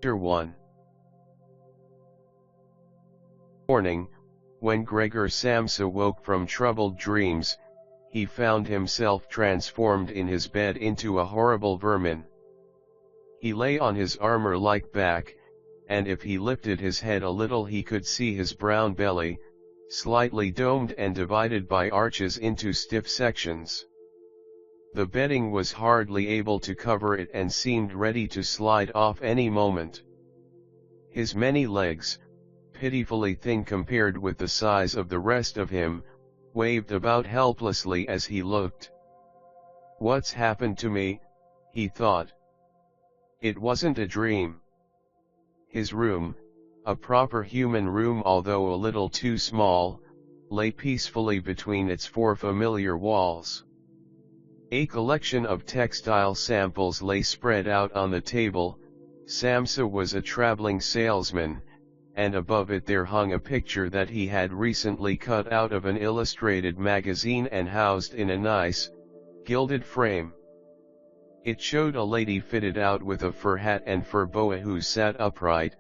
Chapter 1. Morning, when Gregor Samsa woke from troubled dreams, he found himself transformed in his bed into a horrible vermin. He lay on his armor-like back, and if he lifted his head a little he could see his brown belly, slightly domed and divided by arches into stiff sections. The bedding was hardly able to cover it and seemed ready to slide off any moment. His many legs, pitifully thin compared with the size of the rest of him, waved about helplessly as he looked. "What's happened to me?" he thought. It wasn't a dream. His room, a proper human room although a little too small, lay peacefully between its four familiar walls. A collection of textile samples lay spread out on the table. Samsa was a traveling salesman, and above it there hung a picture that he had recently cut out of an illustrated magazine and housed in a nice, gilded frame. It showed a lady fitted out with a fur hat and fur boa who sat upright,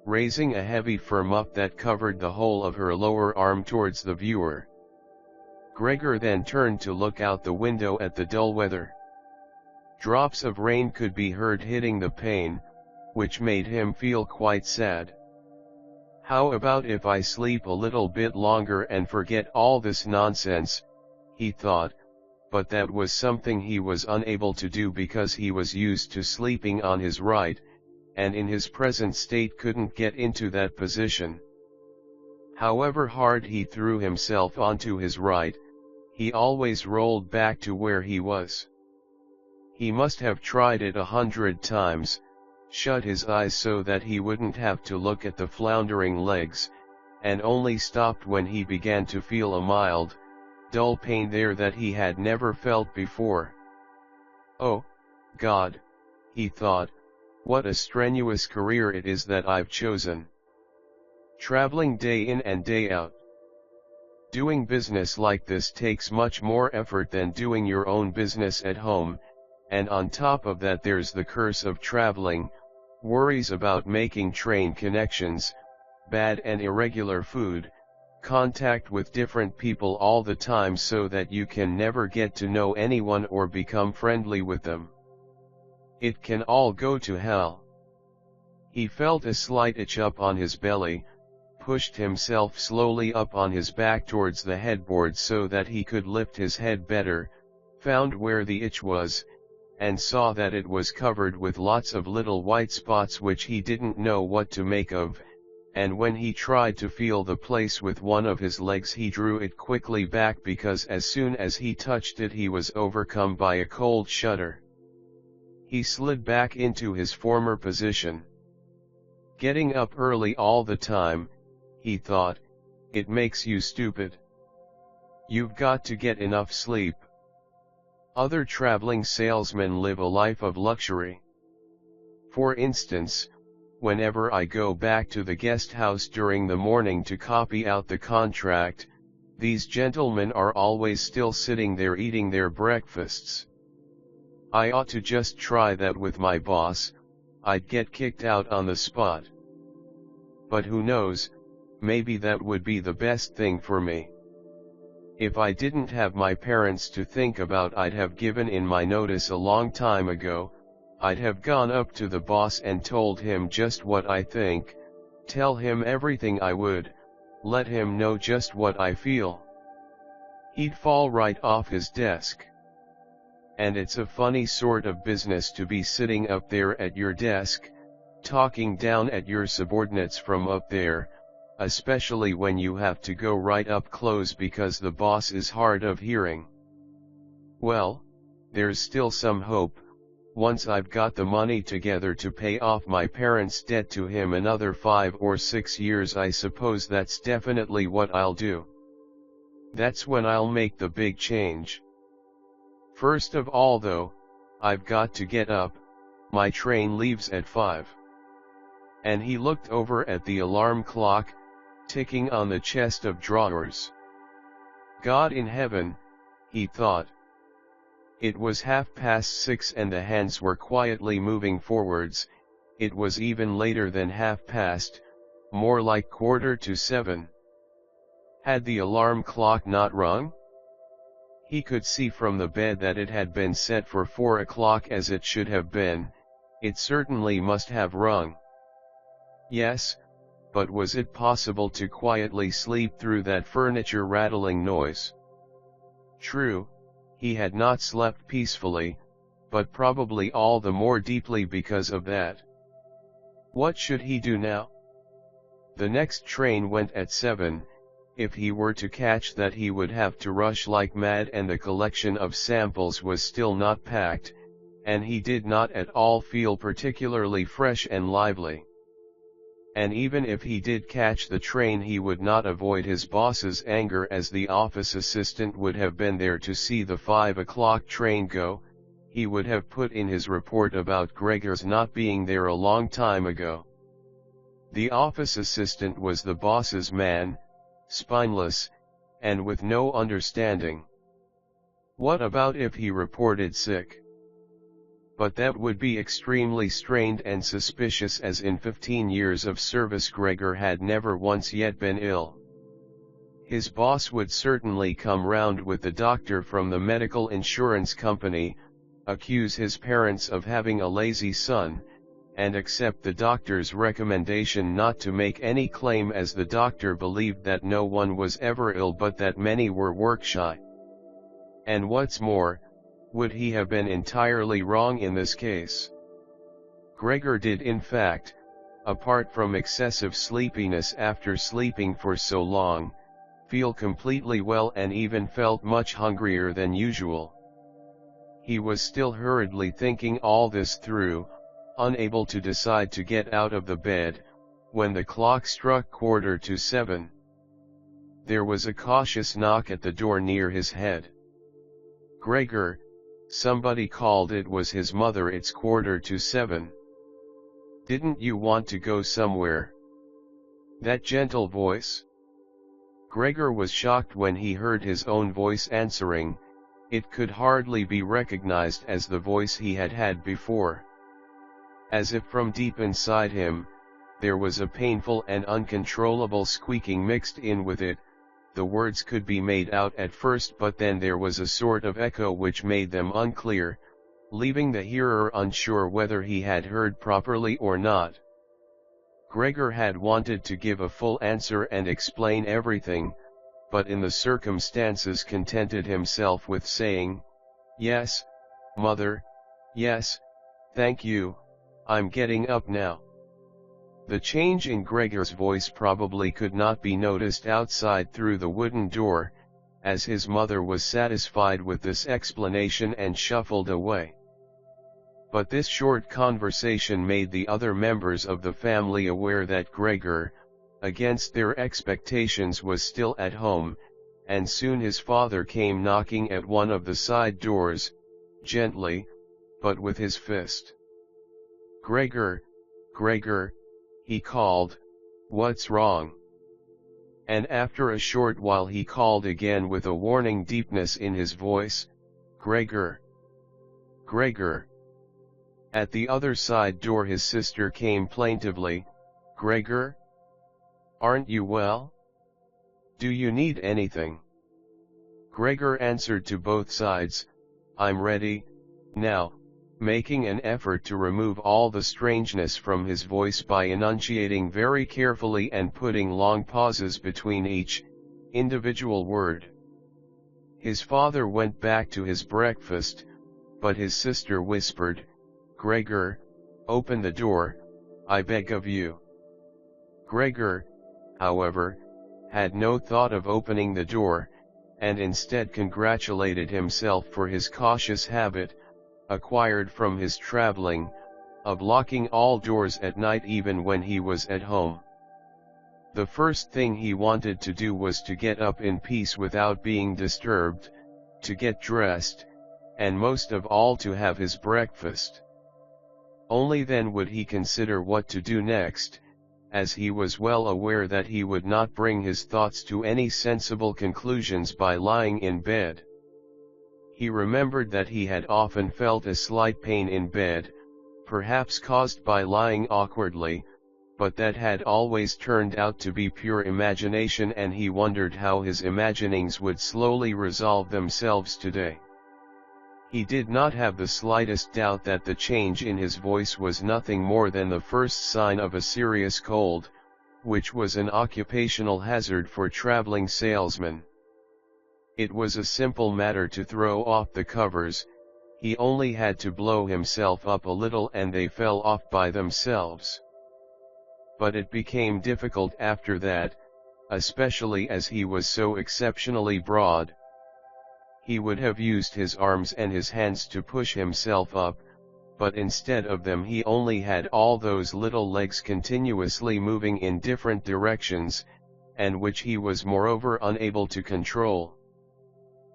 raising a heavy fur muff that covered the whole of her lower arm towards the viewer. Gregor then turned to look out the window at the dull weather. Drops of rain could be heard hitting the pane, which made him feel quite sad. "How about if I sleep a little bit longer and forget all this nonsense?" he thought, but that was something he was unable to do because he was used to sleeping on his right, and in his present state couldn't get into that position. However hard he threw himself onto his right, he always rolled back to where he was. He must have tried it 100 times, shut his eyes so that he wouldn't have to look at the floundering legs, and only stopped when he began to feel a mild, dull pain there that he had never felt before. "Oh, God," he thought, "what a strenuous career it is that I've chosen. Traveling day in and day out. Doing business like this takes much more effort than doing your own business at home, and on top of that there's the curse of traveling, worries about making train connections, bad and irregular food, contact with different people all the time so that you can never get to know anyone or become friendly with them. It can all go to hell." He felt a slight itch up on his belly, pushed himself slowly up on his back towards the headboard so that he could lift his head better, found where the itch was, and saw that it was covered with lots of little white spots which he didn't know what to make of, and when he tried to feel the place with one of his legs he drew it quickly back because as soon as he touched it he was overcome by a cold shudder. He slid back into his former position. "Getting up early all the time," he thought, "it makes you stupid. You've got to get enough sleep. Other traveling salesmen live a life of luxury. For instance, whenever I go back to the guest house during the morning to copy out the contract, these gentlemen are always still sitting there eating their breakfasts. I ought to just try that with my boss. I'd get kicked out on the spot. But who knows, maybe that would be the best thing for me. If I didn't have my parents to think about, I'd have given in my notice a long time ago. I'd have gone up to the boss and told him just what I think, tell him everything I would, let him know just what I feel. He'd fall right off his desk. And it's a funny sort of business to be sitting up there at your desk, talking down at your subordinates from up there, especially when you have to go right up close because the boss is hard of hearing. Well, there's still some hope. Once I've got the money together to pay off my parents' debt to him another 5 or 6 years, I suppose that's definitely what I'll do. That's when I'll make the big change. First of all though, I've got to get up, my train leaves at 5. And he looked over at the alarm clock, ticking on the chest of drawers. God in heaven, he thought. It was 6:30 and the hands were quietly moving forwards, It was even later than 7:30, more like 7:15. Had the alarm clock not rung? He could see from the bed that it had been set for 4 o'clock as it should have been. It certainly must have rung. Yes, but was it possible to quietly sleep through that furniture rattling noise? True, he had not slept peacefully, but probably all the more deeply because of that. What should he do now? The next train went at 7. If he were to catch that, he would have to rush like mad, and the collection of samples was still not packed, and he did not at all feel particularly fresh and lively. And even if he did catch the train, he would not avoid his boss's anger, as the office assistant would have been there to see the 5 o'clock train go. He would have put in his report about Gregor's not being there a long time ago. The office assistant was the boss's man, spineless, and with no understanding. What about if he reported sick? But that would be extremely strained and suspicious, as in 15 years of service Gregor had never once yet been ill. His boss would certainly come round with the doctor from the medical insurance company, accuse his parents of having a lazy son, and accept the doctor's recommendation not to make any claim, as the doctor believed that no one was ever ill but that many were work-shy. And what's more, would he have been entirely wrong in this case? Gregor did in fact, apart from excessive sleepiness after sleeping for so long, feel completely well, and even felt much hungrier than usual. He was still hurriedly thinking all this through, unable to decide to get out of the bed, when the clock struck 7:15. There was a cautious knock at the door near his head. "Gregor," somebody called. It was his mother. "It's 7:15. Didn't you want to go somewhere?" That gentle voice. Gregor was shocked when he heard his own voice answering. It could hardly be recognized as the voice he had had before. As if from deep inside him, there was a painful and uncontrollable squeaking mixed in with it. The words could be made out at first, but then there was a sort of echo which made them unclear, leaving the hearer unsure whether he had heard properly or not. Gregor had wanted to give a full answer and explain everything, but in the circumstances contented himself with saying, "Yes, mother, yes, thank you, I'm getting up now." The change in Gregor's voice probably could not be noticed outside through the wooden door, as his mother was satisfied with this explanation and shuffled away. But this short conversation made the other members of the family aware that Gregor, against their expectations, was still at home, and soon his father came knocking at one of the side doors, gently, but with his fist. "Gregor, Gregor," he called, "what's wrong?" And after a short while he called again with a warning deepness in his voice, "Gregor, Gregor." At the other side door his sister came plaintively, "Gregor? Aren't you well? Do you need anything?" Gregor answered to both sides, "I'm ready, now," making an effort to remove all the strangeness from his voice by enunciating very carefully and putting long pauses between each individual word. His father went back to his breakfast, but his sister whispered, "Gregor, open the door, I beg of you." Gregor, however, had no thought of opening the door, and instead congratulated himself for his cautious habit, acquired from his traveling, of locking all doors at night even when he was at home. The first thing he wanted to do was to get up in peace without being disturbed, to get dressed, and most of all to have his breakfast. Only then would he consider what to do next, as he was well aware that he would not bring his thoughts to any sensible conclusions by lying in bed. He remembered that he had often felt a slight pain in bed, perhaps caused by lying awkwardly, but that had always turned out to be pure imagination, and he wondered how his imaginings would slowly resolve themselves today. He did not have the slightest doubt that the change in his voice was nothing more than the first sign of a serious cold, which was an occupational hazard for traveling salesmen. It was a simple matter to throw off the covers. He only had to blow himself up a little and they fell off by themselves. But it became difficult after that, especially as he was so exceptionally broad. He would have used his arms and his hands to push himself up, but instead of them he only had all those little legs continuously moving in different directions, and which he was moreover unable to control.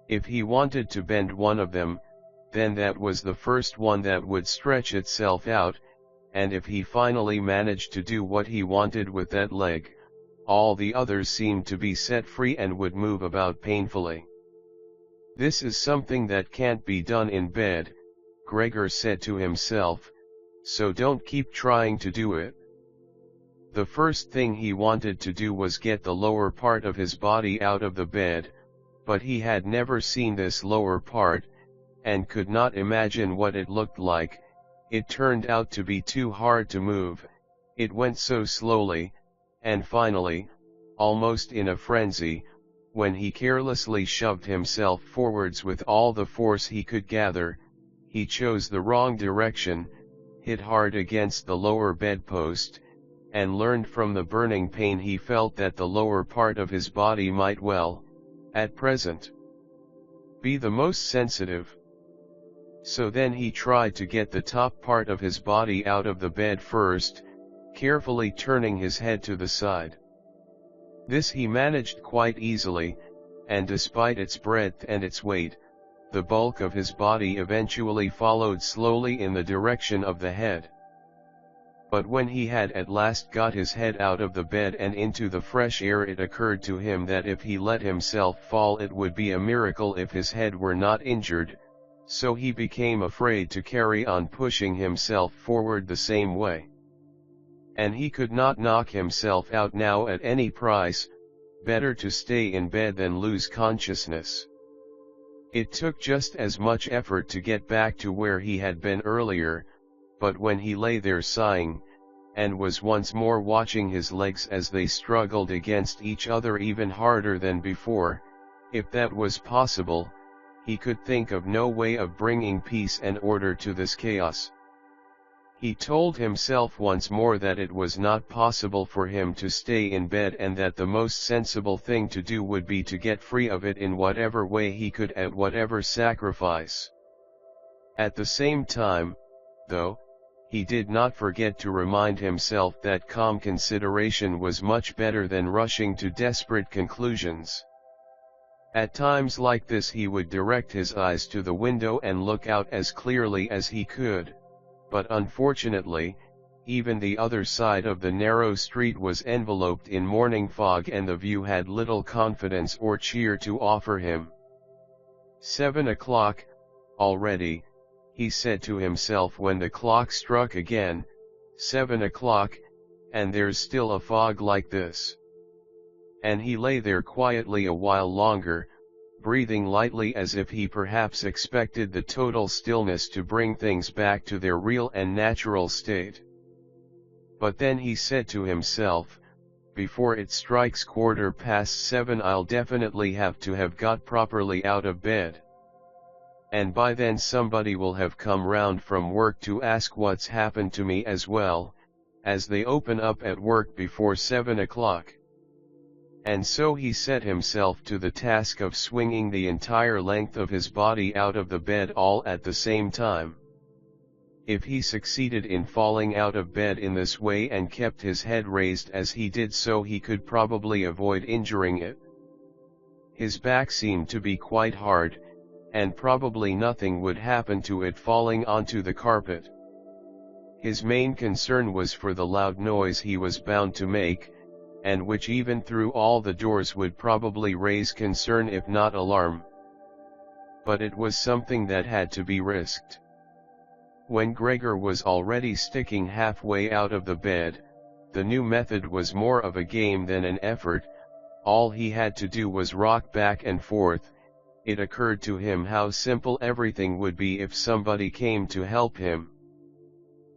If he wanted to bend one of them, then that was the first one that would stretch itself out, and if he finally managed to do what he wanted with that leg, all the others seemed to be set free and would move about painfully. "This is something that can't be done in bed," Gregor said to himself, "so don't keep trying to do it." The first thing he wanted to do was get the lower part of his body out of the bed, but he had never seen this lower part, and could not imagine what it looked like. It turned out to be too hard to move, it went so slowly, and finally, almost in a frenzy, when he carelessly shoved himself forwards with all the force he could gather, he chose the wrong direction, hit hard against the lower bedpost, and learned from the burning pain he felt that the lower part of his body might well, at present, be the most sensitive. So then he tried to get the top part of his body out of the bed first, carefully turning his head to the side. This he managed quite easily, and despite its breadth and its weight, the bulk of his body eventually followed slowly in the direction of the head. But when he had at last got his head out of the bed and into the fresh air, it occurred to him that if he let himself fall it would be a miracle if his head were not injured, so he became afraid to carry on pushing himself forward the same way. And he could not knock himself out now at any price, better to stay in bed than lose consciousness. It took just as much effort to get back to where he had been earlier, but when he lay there sighing, and was once more watching his legs as they struggled against each other even harder than before, if that was possible, he could think of no way of bringing peace and order to this chaos. He told himself once more that it was not possible for him to stay in bed and that the most sensible thing to do would be to get free of it in whatever way he could at whatever sacrifice. At the same time, though, he did not forget to remind himself that calm consideration was much better than rushing to desperate conclusions. At times like this he would direct his eyes to the window and look out as clearly as he could, but unfortunately, even the other side of the narrow street was enveloped in morning fog and the view had little confidence or cheer to offer him. 7 o'clock, already, he said to himself when the clock struck again, 7 o'clock, and there's still a fog like this. And he lay there quietly a while longer, breathing lightly as if he perhaps expected the total stillness to bring things back to their real and natural state. But then he said to himself, before it strikes 7:15 I'll definitely have to have got properly out of bed. And by then somebody will have come round from work to ask what's happened to me as well, as they open up at work before 7 o'clock. And so he set himself to the task of swinging the entire length of his body out of the bed all at the same time. If he succeeded in falling out of bed in this way and kept his head raised as he did so, he could probably avoid injuring it. His back seemed to be quite hard, and probably nothing would happen to it falling onto the carpet. His main concern was for the loud noise he was bound to make, and which even through all the doors would probably raise concern if not alarm. But it was something that had to be risked. When Gregor was already sticking halfway out of the bed, the new method was more of a game than an effort. All he had to do was rock back and forth. It occurred to him how simple everything would be if somebody came to help him.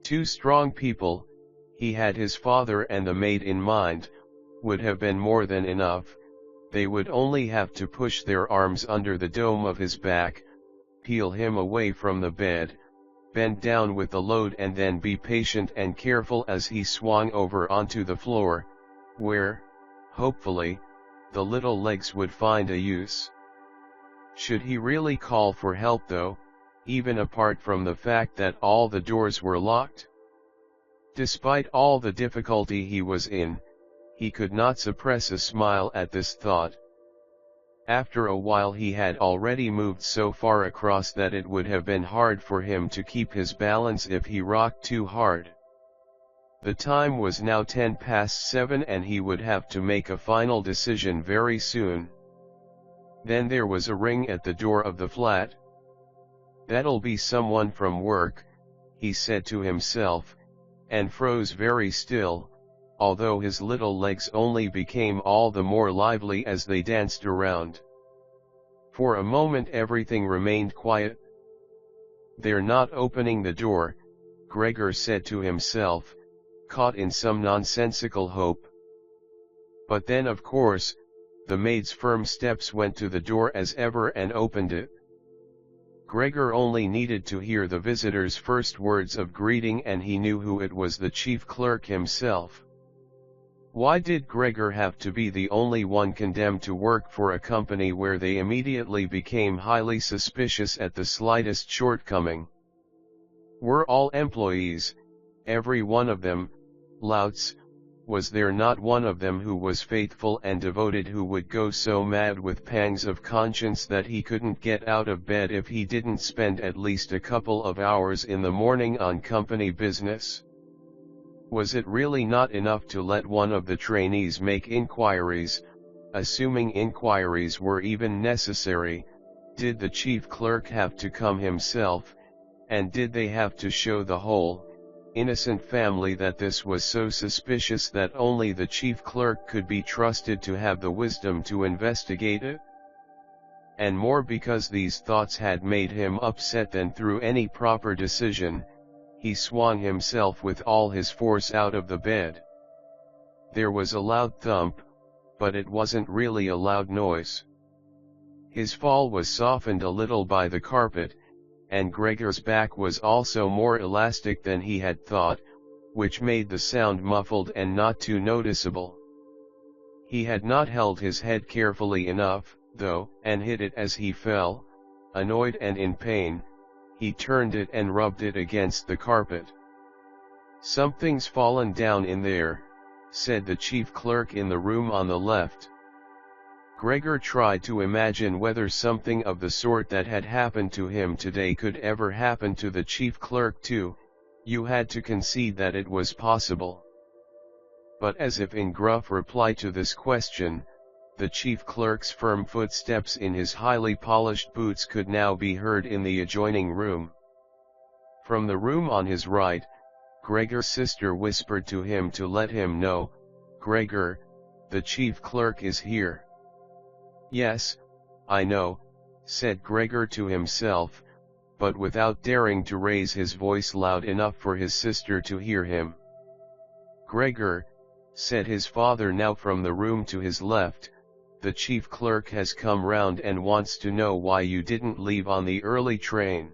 Two strong people, he had his father and the maid in mind, would have been more than enough. They would only have to push their arms under the dome of his back, peel him away from the bed, bend down with the load, and then be patient and careful as he swung over onto the floor, where, hopefully, the little legs would find a use. Should he really call for help though, even apart from the fact that all the doors were locked? Despite all the difficulty he was in, he could not suppress a smile at this thought. After a while he had already moved so far across that it would have been hard for him to keep his balance if he rocked too hard. The time was now 7:10 and he would have to make a final decision very soon. Then there was a ring at the door of the flat. "That'll be someone from work," he said to himself, and froze very still, although his little legs only became all the more lively as they danced around. For a moment everything remained quiet. "They're not opening the door," Gregor said to himself, caught in some nonsensical hope. But then of course, the maid's firm steps went to the door as ever and opened it. Gregor only needed to hear the visitor's first words of greeting and he knew who it was, the chief clerk himself. Why did Gregor have to be the only one condemned to work for a company where they immediately became highly suspicious at the slightest shortcoming? Were all employees, every one of them, louts? Was there not one of them who was faithful and devoted, who would go so mad with pangs of conscience that he couldn't get out of bed if he didn't spend at least a couple of hours in the morning on company business? Was it really not enough to let one of the trainees make inquiries, assuming inquiries were even necessary? Did the chief clerk have to come himself, and did they have to show the whole innocent family that this was so suspicious that only the chief clerk could be trusted to have the wisdom to investigate it? And more because these thoughts had made him upset than through any proper decision, he swung himself with all his force out of the bed. There was a loud thump, but it wasn't really a loud noise. His fall was softened a little by the carpet, and Gregor's back was also more elastic than he had thought, which made the sound muffled and not too noticeable. He had not held his head carefully enough, though, and hit it as he fell. Annoyed and in pain, he turned it and rubbed it against the carpet. "Something's fallen down in there," said the chief clerk in the room on the left. Gregor tried to imagine whether something of the sort that had happened to him today could ever happen to the chief clerk too. You had to concede that it was possible. But as if in gruff reply to this question, the chief clerk's firm footsteps in his highly polished boots could now be heard in the adjoining room. From the room on his right, Gregor's sister whispered to him to let him know, "Gregor, the chief clerk is here." "Yes, I know," said Gregor to himself, but without daring to raise his voice loud enough for his sister to hear him. "Gregor," said his father now from the room to his left, "the chief clerk has come round and wants to know why you didn't leave on the early train.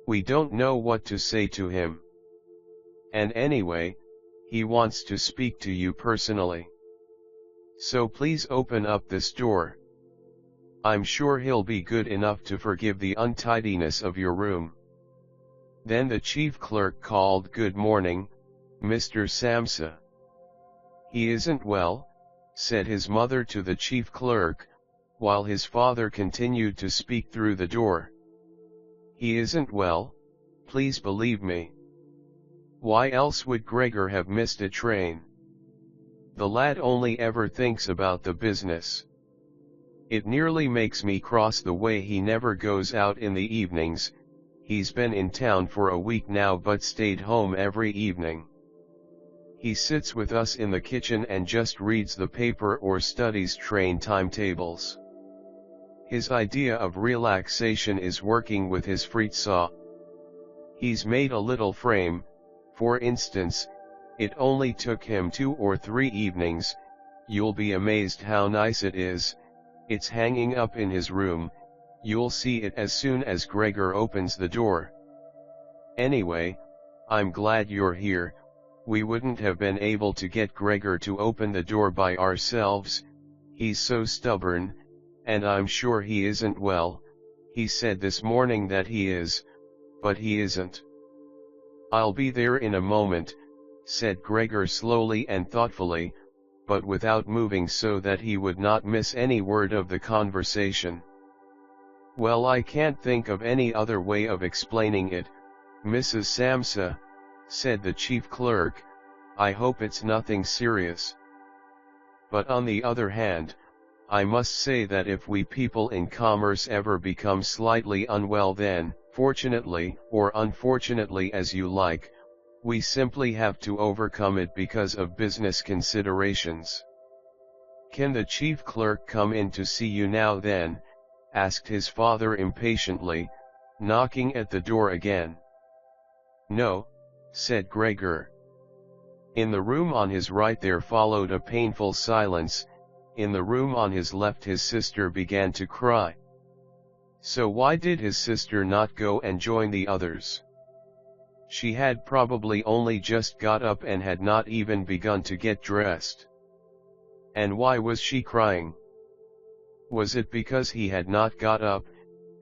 We don't know what to say to him. And anyway, he wants to speak to you personally. So please open up this door. I'm sure he'll be good enough to forgive the untidiness of your room." Then the chief clerk called, "Good morning, Mr. Samsa." "He isn't well," said his mother to the chief clerk, while his father continued to speak through the door. "He isn't well, please believe me. Why else would Gregor have missed a train? The lad only ever thinks about the business. It nearly makes me cross the way he never goes out in the evenings. he's been in town for a week now but stayed home every evening. He sits with us in the kitchen and just reads the paper or studies train timetables. His idea of relaxation is working with his Freitsaw. He's made a little frame, for instance. It only took him 2 or 3 evenings. You'll be amazed how nice it is. It's hanging up in his room. You'll see it as soon as Gregor opens the door. Anyway, I'm glad you're here. We wouldn't have been able to get Gregor to open the door by ourselves. He's so stubborn, and I'm sure he isn't well. He said this morning that he is, but he isn't. I'll be there in a moment, said Gregor slowly and thoughtfully, but without moving so that he would not miss any word of the conversation. Well, I can't think of any other way of explaining it, Mrs. Samsa, said the chief clerk. I hope it's nothing serious. But on the other hand, I must say that if we people in commerce ever become slightly unwell, then, fortunately, or unfortunately as you like, we simply have to overcome it because of business considerations. Can the chief clerk come in to see you now then? Asked his father impatiently, knocking at the door again. No, said Gregor. In the room on his right there followed a painful silence. In the room on his left his sister began to cry. So why did his sister not go and join the others? She had probably only just got up and had not even begun to get dressed. And why was she crying? Was it because he had not got up,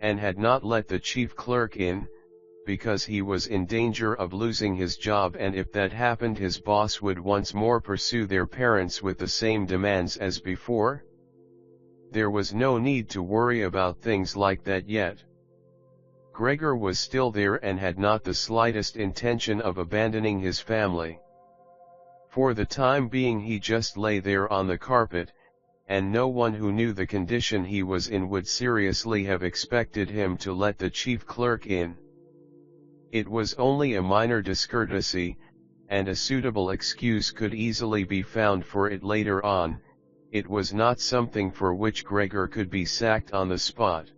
and had not let the chief clerk in, because he was in danger of losing his job, and if that happened his boss would once more pursue their parents with the same demands as before? There was no need to worry about things like that yet. Gregor was still there and had not the slightest intention of abandoning his family. For the time being he just lay there on the carpet, and no one who knew the condition he was in would seriously have expected him to let the chief clerk in. It was only a minor discourtesy, and a suitable excuse could easily be found for it later on. It was not something for which Gregor could be sacked on the spot.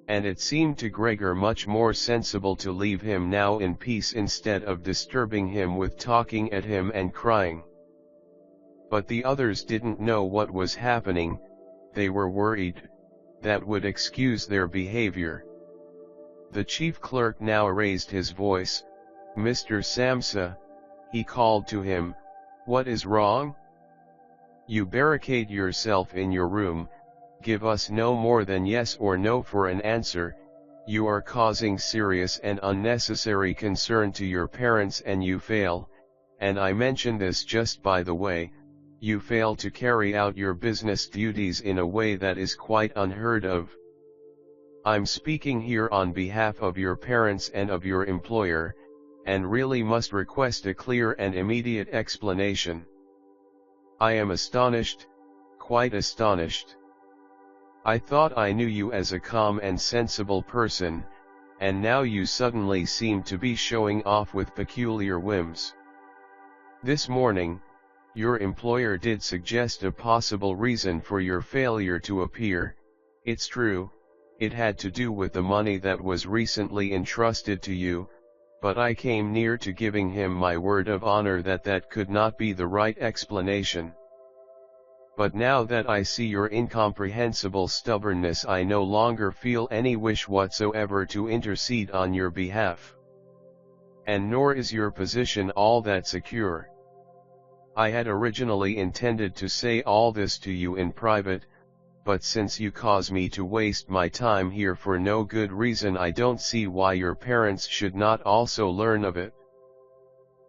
And it seemed to Gregor much more sensible to leave him now in peace instead of disturbing him with talking at him and crying. But the others didn't know what was happening. They were worried. That would excuse their behavior. The chief clerk now raised his voice. Mr. Samsa, he called to him, what is wrong? You barricade yourself in your room, give us no more than yes or no for an answer. You are causing serious and unnecessary concern to your parents and you fail, and I mention this just by the way, you fail to carry out your business duties in a way that is quite unheard of. I'm speaking here on behalf of your parents and of your employer, and really must request a clear and immediate explanation. I am astonished, quite astonished. I thought I knew you as a calm and sensible person, and now you suddenly seem to be showing off with peculiar whims. This morning, your employer did suggest a possible reason for your failure to appear. It's true, it had to do with the money that was recently entrusted to you, but I came near to giving him my word of honor that that could not be the right explanation. But now that I see your incomprehensible stubbornness, I no longer feel any wish whatsoever to intercede on your behalf. And nor is your position all that secure. I had originally intended to say all this to you in private, but since you cause me to waste my time here for no good reason, I don't see why your parents should not also learn of it.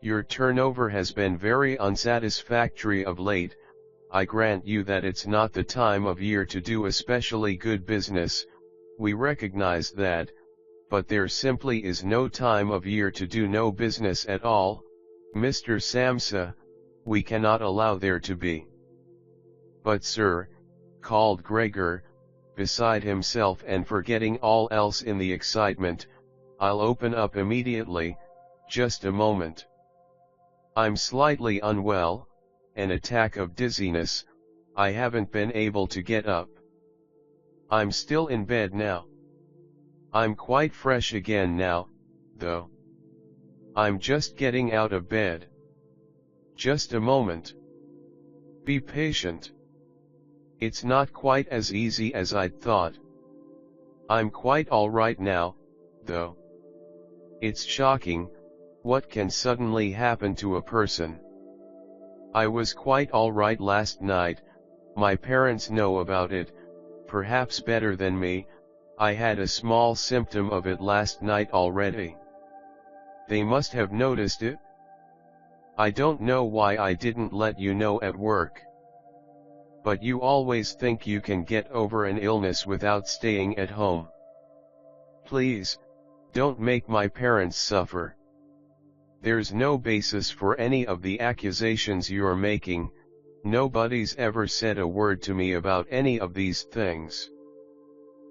Your turnover has been very unsatisfactory of late. I grant you that it's not the time of year to do especially good business, we recognize that, but there simply is no time of year to do no business at all, Mr. Samsa, we cannot allow there to be. But sir, called Gregor, beside himself and forgetting all else in the excitement, I'll open up immediately, just a moment. I'm slightly unwell, an attack of dizziness, I haven't been able to get up. I'm still in bed now. I'm quite fresh again now, though. I'm just getting out of bed. Just a moment. Be patient. It's not quite as easy as I'd thought. I'm quite all right now, though. It's shocking, what can suddenly happen to a person. I was quite all right last night, my parents know about it, perhaps better than me, I had a small symptom of it last night already. They must have noticed it. I don't know why I didn't let you know at work. But you always think you can get over an illness without staying at home. Please, don't make my parents suffer. There's no basis for any of the accusations you're making, nobody's ever said a word to me about any of these things.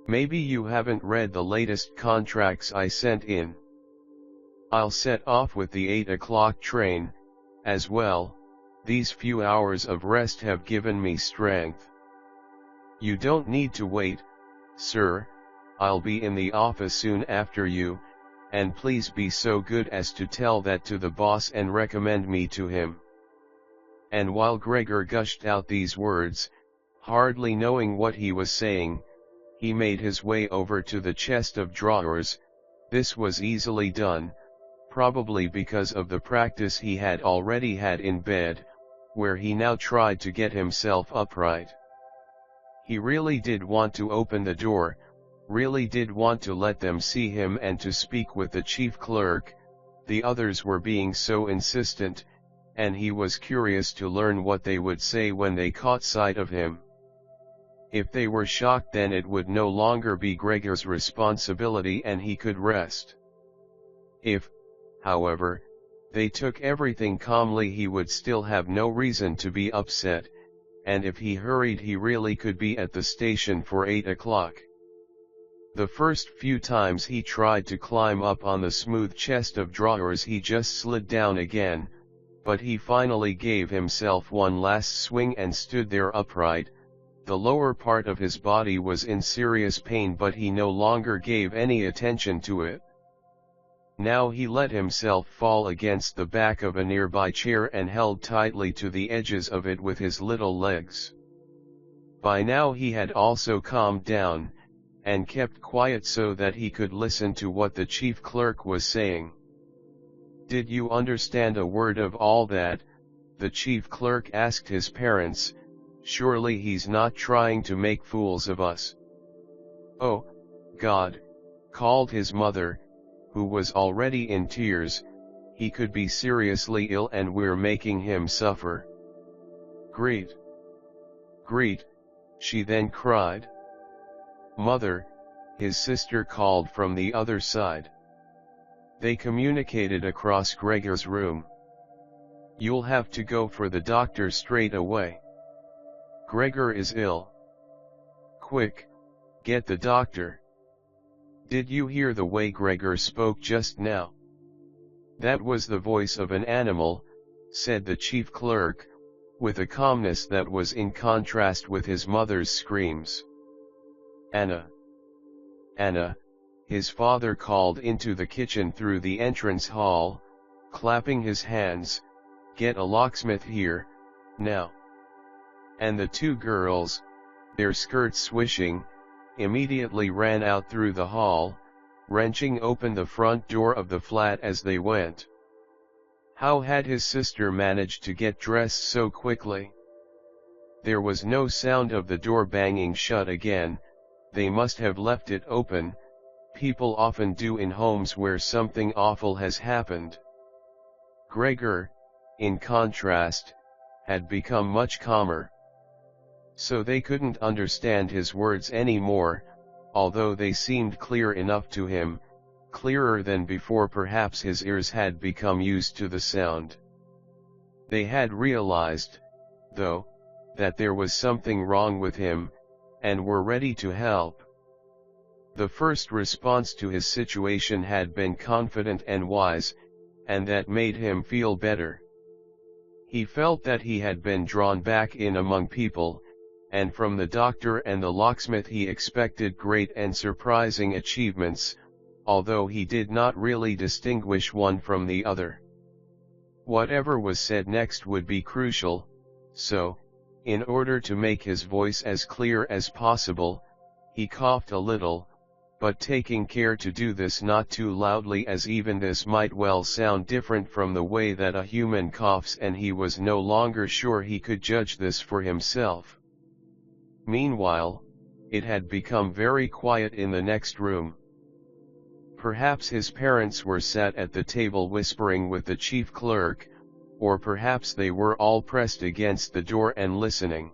Maybe you haven't read the latest contracts I sent in. I'll set off with the 8 o'clock train, as well. These few hours of rest have given me strength. You don't need to wait, sir, I'll be in the office soon after you, and please be so good as to tell that to the boss and recommend me to him. And while Gregor gushed out these words, hardly knowing what he was saying, he made his way over to the chest of drawers. This was easily done, probably because of the practice he had already had in bed, where he now tried to get himself upright. He really did want to open the door, really did want to let them see him and to speak with the chief clerk. The others were being so insistent, and he was curious to learn what they would say when they caught sight of him. If they were shocked, then it would no longer be Gregor's responsibility and he could rest. If, however, they took everything calmly, he would still have no reason to be upset, and if he hurried he really could be at the station for 8 o'clock. The first few times he tried to climb up on the smooth chest of drawers he just slid down again, but he finally gave himself one last swing and stood there upright. The lower part of his body was in serious pain, but he no longer gave any attention to it. Now he let himself fall against the back of a nearby chair and held tightly to the edges of it with his little legs. By now he had also calmed down, and kept quiet so that he could listen to what the chief clerk was saying. "Did you understand a word of all that?" the chief clerk asked his parents. "Surely he's not trying to make fools of us." "Oh, God," called his mother, who was already in tears, "he could be seriously ill and we're making him suffer." "Great! Great!" she then cried. "Mother," his sister called from the other side. They communicated across Gregor's room. "You'll have to go for the doctor straight away. Gregor is ill. Quick, get the doctor." "Did you hear the way Gregor spoke just now? That was the voice of an animal," said the chief clerk, with a calmness that was in contrast with his mother's screams. "Anna! Anna!" his father called into the kitchen through the entrance hall, clapping his hands, "Get a locksmith here, now." And the two girls, their skirts swishing, immediately ran out through the hall, wrenching open the front door of the flat as they went. How had his sister managed to get dressed so quickly? There was no sound of the door banging shut again. They must have left it open. People often do in homes where something awful has happened. Gregor, in contrast, had become much calmer. So they couldn't understand his words anymore, although they seemed clear enough to him, clearer than before. Perhaps his ears had become used to the sound. They had realized, though, that there was something wrong with him, and were ready to help. The first response to his situation had been confident and wise, and that made him feel better. He felt that he had been drawn back in among people, and from the doctor and the locksmith he expected great and surprising achievements, although he did not really distinguish one from the other. Whatever was said next would be crucial, so, in order to make his voice as clear as possible, he coughed a little, but taking care to do this not too loudly, as even this might well sound different from the way that a human coughs, and he was no longer sure he could judge this for himself. Meanwhile, it had become very quiet in the next room. Perhaps his parents were sat at the table whispering with the chief clerk, or perhaps they were all pressed against the door and listening.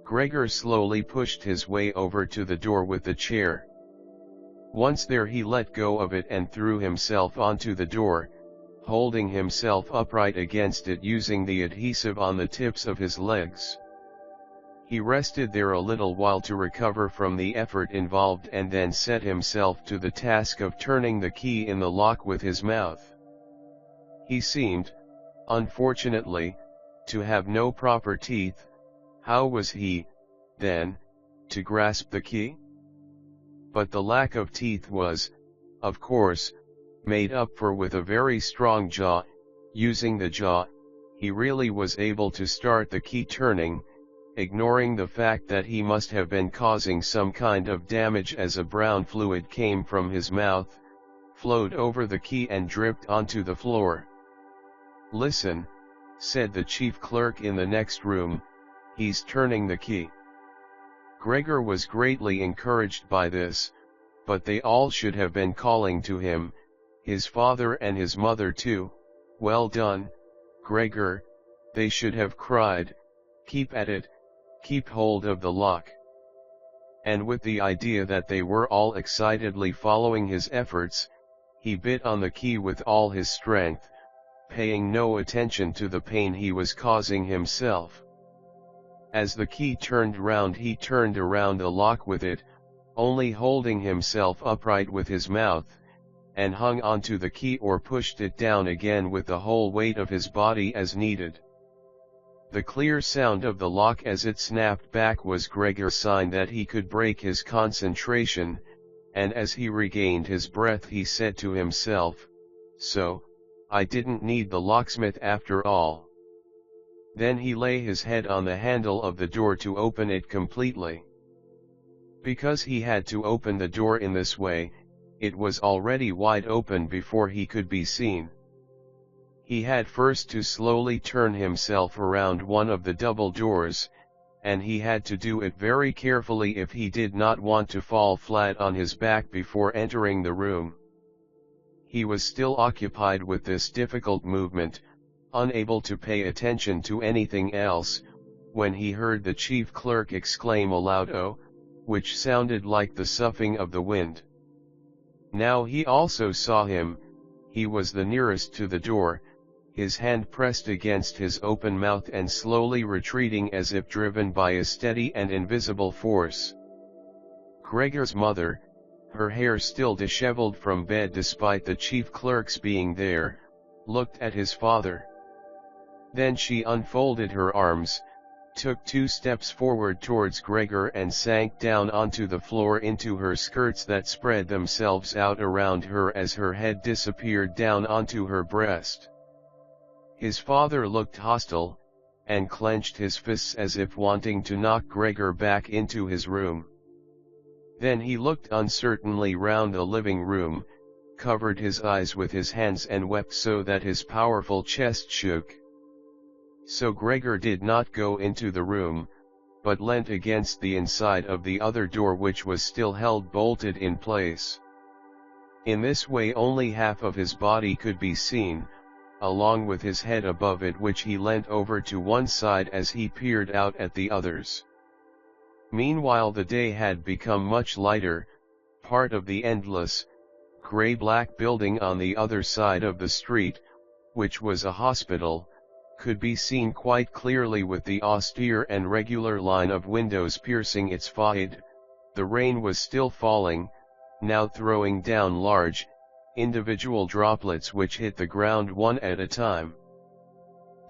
Gregor slowly pushed his way over to the door with the chair. Once there, he let go of it and threw himself onto the door, holding himself upright against it using the adhesive on the tips of his legs. He rested there a little while to recover from the effort involved, and then set himself to the task of turning the key in the lock with his mouth. He seemed, unfortunately, to have no proper teeth. How was he, then, to grasp the key? But the lack of teeth was, of course, made up for with a very strong jaw. Using the jaw, he really was able to start the key turning, ignoring the fact that he must have been causing some kind of damage, as a brown fluid came from his mouth, flowed over the key and dripped onto the floor. "Listen," said the chief clerk in the next room, "he's turning the key." Gregor was greatly encouraged by this, but they all should have been calling to him, his father and his mother too. "Well done, Gregor," they should have cried, "keep at it, keep hold of the lock." And with the idea that they were all excitedly following his efforts, he bit on the key with all his strength, paying no attention to the pain he was causing himself. As the key turned round, he turned around the lock with it, only holding himself upright with his mouth, and hung onto the key or pushed it down again with the whole weight of his body as needed. The clear sound of the lock as it snapped back was Gregor's sign that he could break his concentration, and as he regained his breath he said to himself, "So, I didn't need the locksmith after all." Then he lay his head on the handle of the door to open it completely. Because he had to open the door in this way, it was already wide open before he could be seen. He had first to slowly turn himself around one of the double doors, and he had to do it very carefully if he did not want to fall flat on his back before entering the room. He was still occupied with this difficult movement, unable to pay attention to anything else, when he heard the chief clerk exclaim aloud, "Oh," which sounded like the soughing of the wind. Now he also saw him. He was the nearest to the door, his hand pressed against his open mouth and slowly retreating as if driven by a steady and invisible force. Gregor's mother, her hair still disheveled from bed despite the chief clerk's being there, looked at his father. Then she unfolded her arms, took 2 steps forward towards Gregor and sank down onto the floor into her skirts that spread themselves out around her as her head disappeared down onto her breast. His father looked hostile, and clenched his fists as if wanting to knock Gregor back into his room. Then he looked uncertainly round the living room, covered his eyes with his hands and wept so that his powerful chest shook. So Gregor did not go into the room, but leant against the inside of the other door, which was still held bolted in place. In this way only half of his body could be seen, along with his head above it, which he leant over to one side as he peered out at the others. Meanwhile the day had become much lighter. Part of the endless, grey-black building on the other side of the street, which was a hospital, could be seen quite clearly with the austere and regular line of windows piercing its facade, The rain was still falling, now throwing down large, individual droplets which hit the ground one at a time.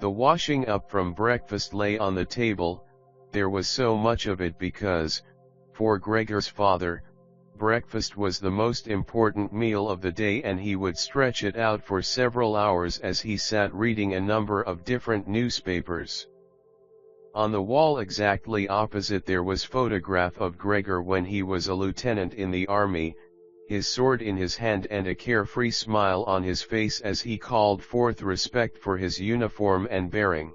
The washing up from breakfast lay on the table. There was so much of it because, for Gregor's father, breakfast was the most important meal of the day, and he would stretch it out for several hours as he sat reading a number of different newspapers. On the wall exactly opposite there was a photograph of Gregor when he was a lieutenant in the army, his sword in his hand and a carefree smile on his face as he called forth respect for his uniform and bearing.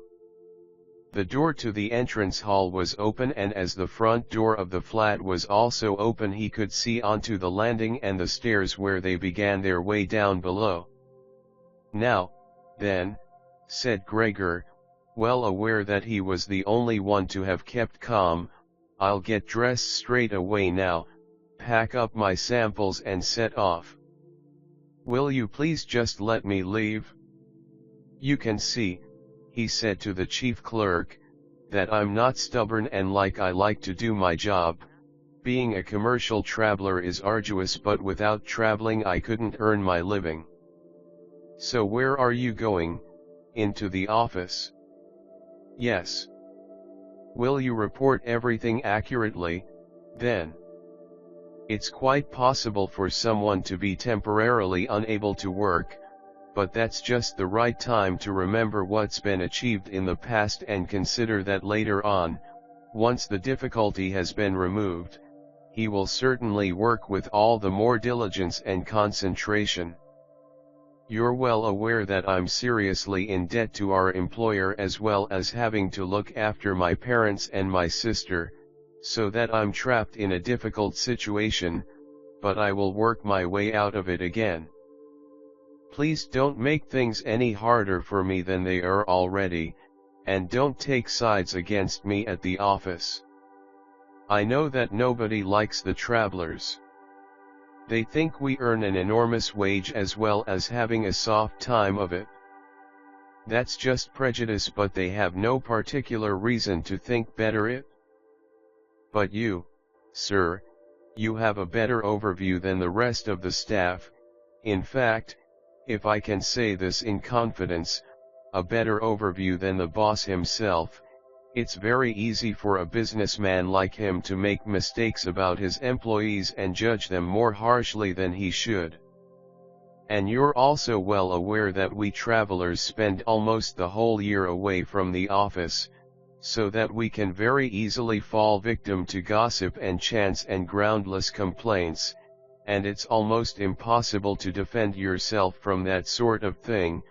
The door to the entrance hall was open, and as the front door of the flat was also open he could see onto the landing and the stairs where they began their way down below. "Now, then," said Gregor, well aware that he was the only one to have kept calm, "I'll get dressed straight away now, pack up my samples and set off. Will you please just let me leave? You can see," he said to the chief clerk, "that I'm not stubborn and I like to do my job. Being a commercial traveler is arduous, but without traveling I couldn't earn my living." "So where are you going? Into the office?" "Yes." "Will you report everything accurately, then?" It's quite possible for someone to be temporarily unable to work, but that's just the right time to remember what's been achieved in the past and consider that later on, once the difficulty has been removed, he will certainly work with all the more diligence and concentration. You're well aware that I'm seriously in debt to our employer, as well as having to look after my parents and my sister, so that I'm trapped in a difficult situation, but I will work my way out of it again. Please don't make things any harder for me than they are already, and don't take sides against me at the office. I know that nobody likes the travelers. They think we earn an enormous wage as well as having a soft time of it. That's just prejudice, but they have no particular reason to think better it. But you, sir, you have a better overview than the rest of the staff. In fact, if I can say this in confidence, a better overview than the boss himself. It's very easy for a businessman like him to make mistakes about his employees and judge them more harshly than he should. And you're also well aware that we travelers spend almost the whole year away from the office, so that we can very easily fall victim to gossip and chance and groundless complaints, and it's almost impossible to defend yourself from that sort of thing.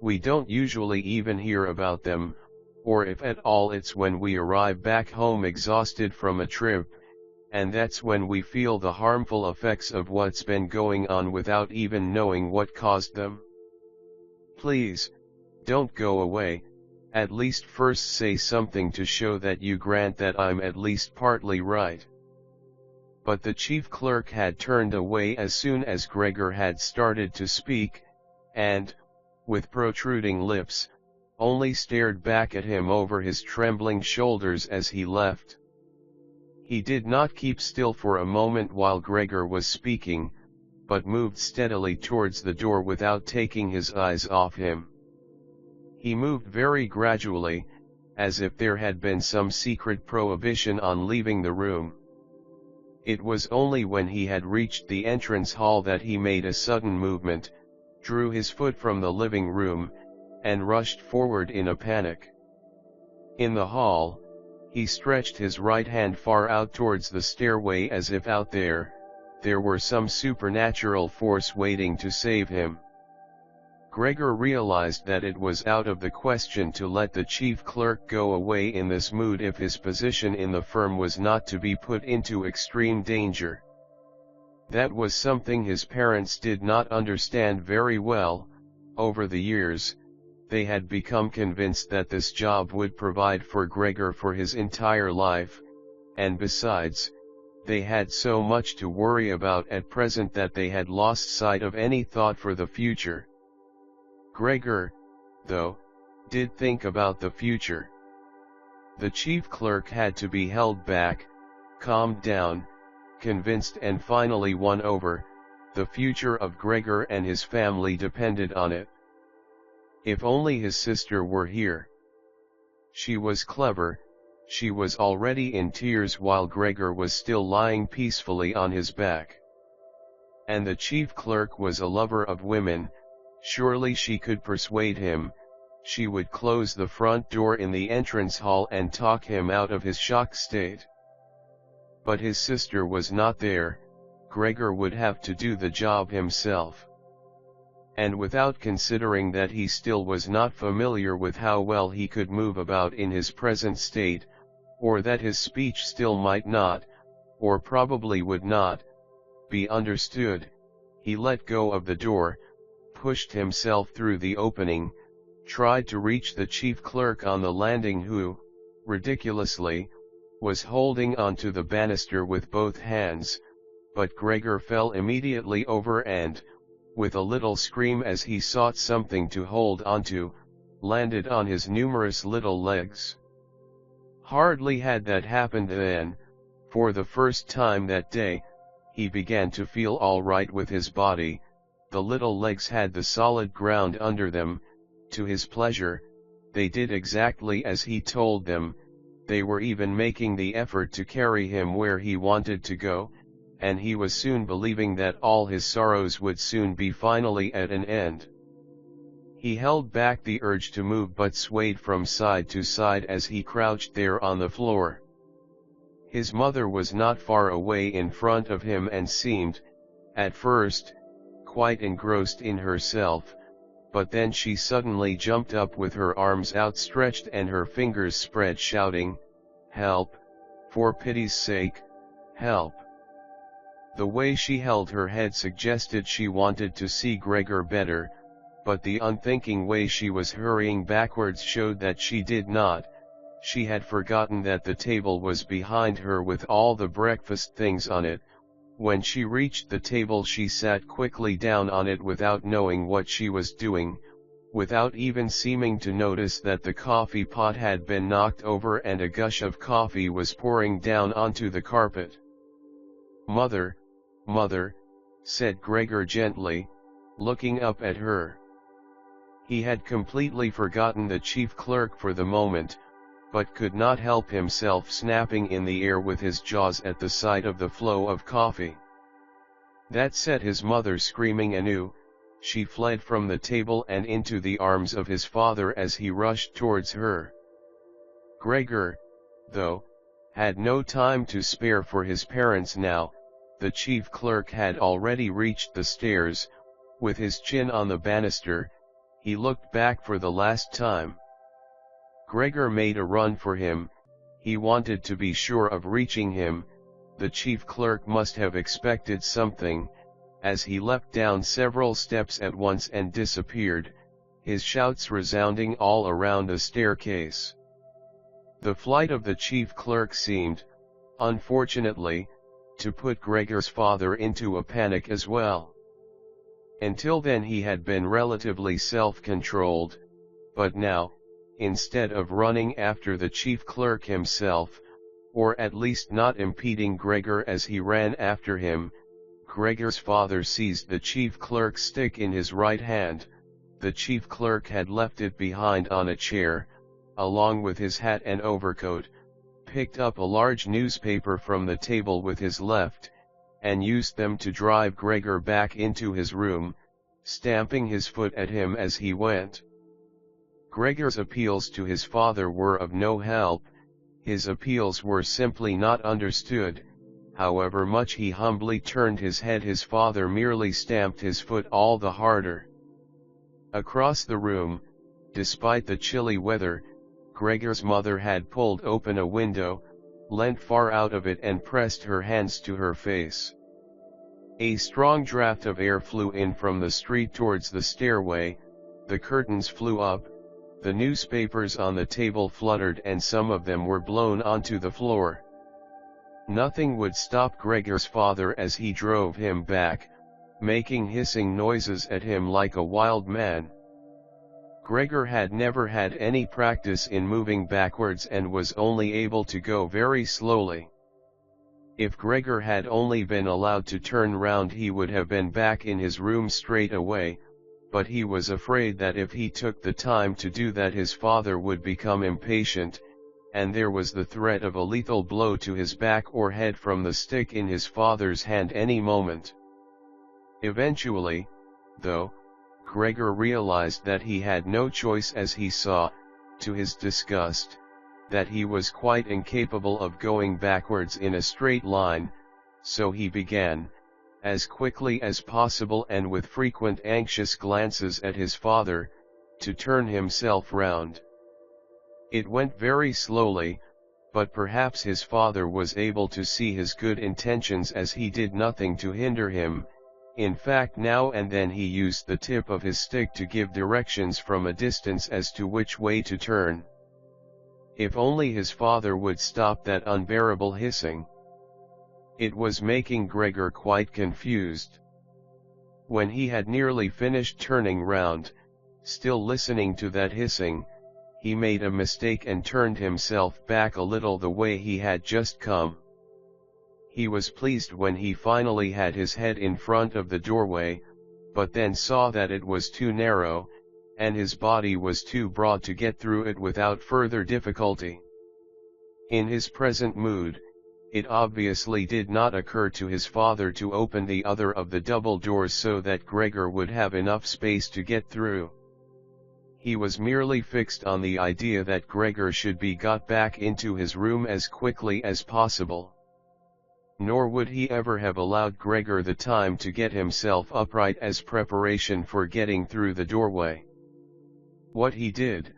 We don't usually even hear about them, or if at all it's when we arrive back home exhausted from a trip, and that's when we feel the harmful effects of what's been going on without even knowing what caused them. Please, don't go away. At least first say something to show that you grant that I'm at least partly right." But the chief clerk had turned away as soon as Gregor had started to speak, and, with protruding lips, only stared back at him over his trembling shoulders as he left. He did not keep still for a moment while Gregor was speaking, but moved steadily towards the door without taking his eyes off him. He moved very gradually, as if there had been some secret prohibition on leaving the room. It was only when he had reached the entrance hall that he made a sudden movement, drew his foot from the living room, and rushed forward in a panic. In the hall, he stretched his right hand far out towards the stairway as if out there were some supernatural force waiting to save him. Gregor realized that it was out of the question to let the chief clerk go away in this mood if his position in the firm was not to be put into extreme danger. That was something his parents did not understand very well. Over the years, they had become convinced that this job would provide for Gregor for his entire life, and besides, they had so much to worry about at present that they had lost sight of any thought for the future. Gregor, though, did think about the future. The chief clerk had to be held back, calmed down, convinced and finally won over, the future of Gregor and his family depended on it. If only his sister were here. She was clever, she was already in tears while Gregor was still lying peacefully on his back. And the chief clerk was a lover of women, surely she could persuade him, she would close the front door in the entrance hall and talk him out of his shocked state. But his sister was not there, Gregor would have to do the job himself. And without considering that he still was not familiar with how well he could move about in his present state, or that his speech still might not, or probably would not, be understood, he let go of the door, pushed himself through the opening, tried to reach the chief clerk on the landing who, ridiculously, was holding onto the banister with both hands, but Gregor fell immediately over and, with a little scream as he sought something to hold onto, landed on his numerous little legs. Hardly had that happened then, for the first time that day, he began to feel all right with his body, the little legs had the solid ground under them, to his pleasure, they did exactly as he told them, they were even making the effort to carry him where he wanted to go, and he was soon believing that all his sorrows would soon be finally at an end. He held back the urge to move but swayed from side to side as he crouched there on the floor. His mother was not far away in front of him and seemed, at first, quite engrossed in herself, but then she suddenly jumped up with her arms outstretched and her fingers spread shouting, "Help, for pity's sake, help." The way she held her head suggested she wanted to see Gregor better, but the unthinking way she was hurrying backwards showed that she did not. She had forgotten that the table was behind her with all the breakfast things on it. When she reached the table she sat quickly down on it without knowing what she was doing, without even seeming to notice that the coffee pot had been knocked over and a gush of coffee was pouring down onto the carpet. "Mother, Mother," said Gregor gently, looking up at her. He had completely forgotten the chief clerk for the moment, but could not help himself snapping in the air with his jaws at the sight of the flow of coffee. That set his mother screaming anew. She fled from the table and into the arms of his father as he rushed towards her. Gregor, though, had no time to spare for his parents now. The chief clerk had already reached the stairs. With his chin on the banister, he looked back for the last time. Gregor made a run for him. He wanted to be sure of reaching him. The chief clerk must have expected something, as he leapt down several steps at once and disappeared, his shouts resounding all around the staircase. The flight of the chief clerk seemed, unfortunately, to put Gregor's father into a panic as well. Until then he had been relatively self-controlled, but now, instead of running after the chief clerk himself, or at least not impeding Gregor as he ran after him, Gregor's father seized the chief clerk's stick in his right hand. The chief clerk had left it behind on a chair, along with his hat and overcoat, picked up a large newspaper from the table with his left, and used them to drive Gregor back into his room, stamping his foot at him as he went. Gregor's appeals to his father were of no help. His appeals were simply not understood. However much he humbly turned his head, his father merely stamped his foot all the harder. Across the room, despite the chilly weather, Gregor's mother had pulled open a window, leant far out of it and pressed her hands to her face. A strong draft of air flew in from the street towards the stairway, the curtains flew up, the newspapers on the table fluttered and some of them were blown onto the floor. Nothing would stop Gregor's father as he drove him back, making hissing noises at him like a wild man. Gregor had never had any practice in moving backwards and was only able to go very slowly. If Gregor had only been allowed to turn round, he would have been back in his room straight away, but he was afraid that if he took the time to do that his father would become impatient, and there was the threat of a lethal blow to his back or head from the stick in his father's hand any moment. Eventually, though, Gregor realized that he had no choice as he saw, to his disgust, that he was quite incapable of going backwards in a straight line, so he began, as quickly as possible and with frequent anxious glances at his father, to turn himself round. It went very slowly, but perhaps his father was able to see his good intentions as he did nothing to hinder him. In fact, now and then he used the tip of his stick to give directions from a distance as to which way to turn. If only his father would stop that unbearable hissing. It was making Gregor quite confused. When he had nearly finished turning round, still listening to that hissing, he made a mistake and turned himself back a little the way he had just come. He was pleased when he finally had his head in front of the doorway, but then saw that it was too narrow, and his body was too broad to get through it without further difficulty. In his present mood, it obviously did not occur to his father to open the other of the double doors so that Gregor would have enough space to get through. He was merely fixed on the idea that Gregor should be got back into his room as quickly as possible. Nor would he ever have allowed Gregor the time to get himself upright as preparation for getting through the doorway. What he did,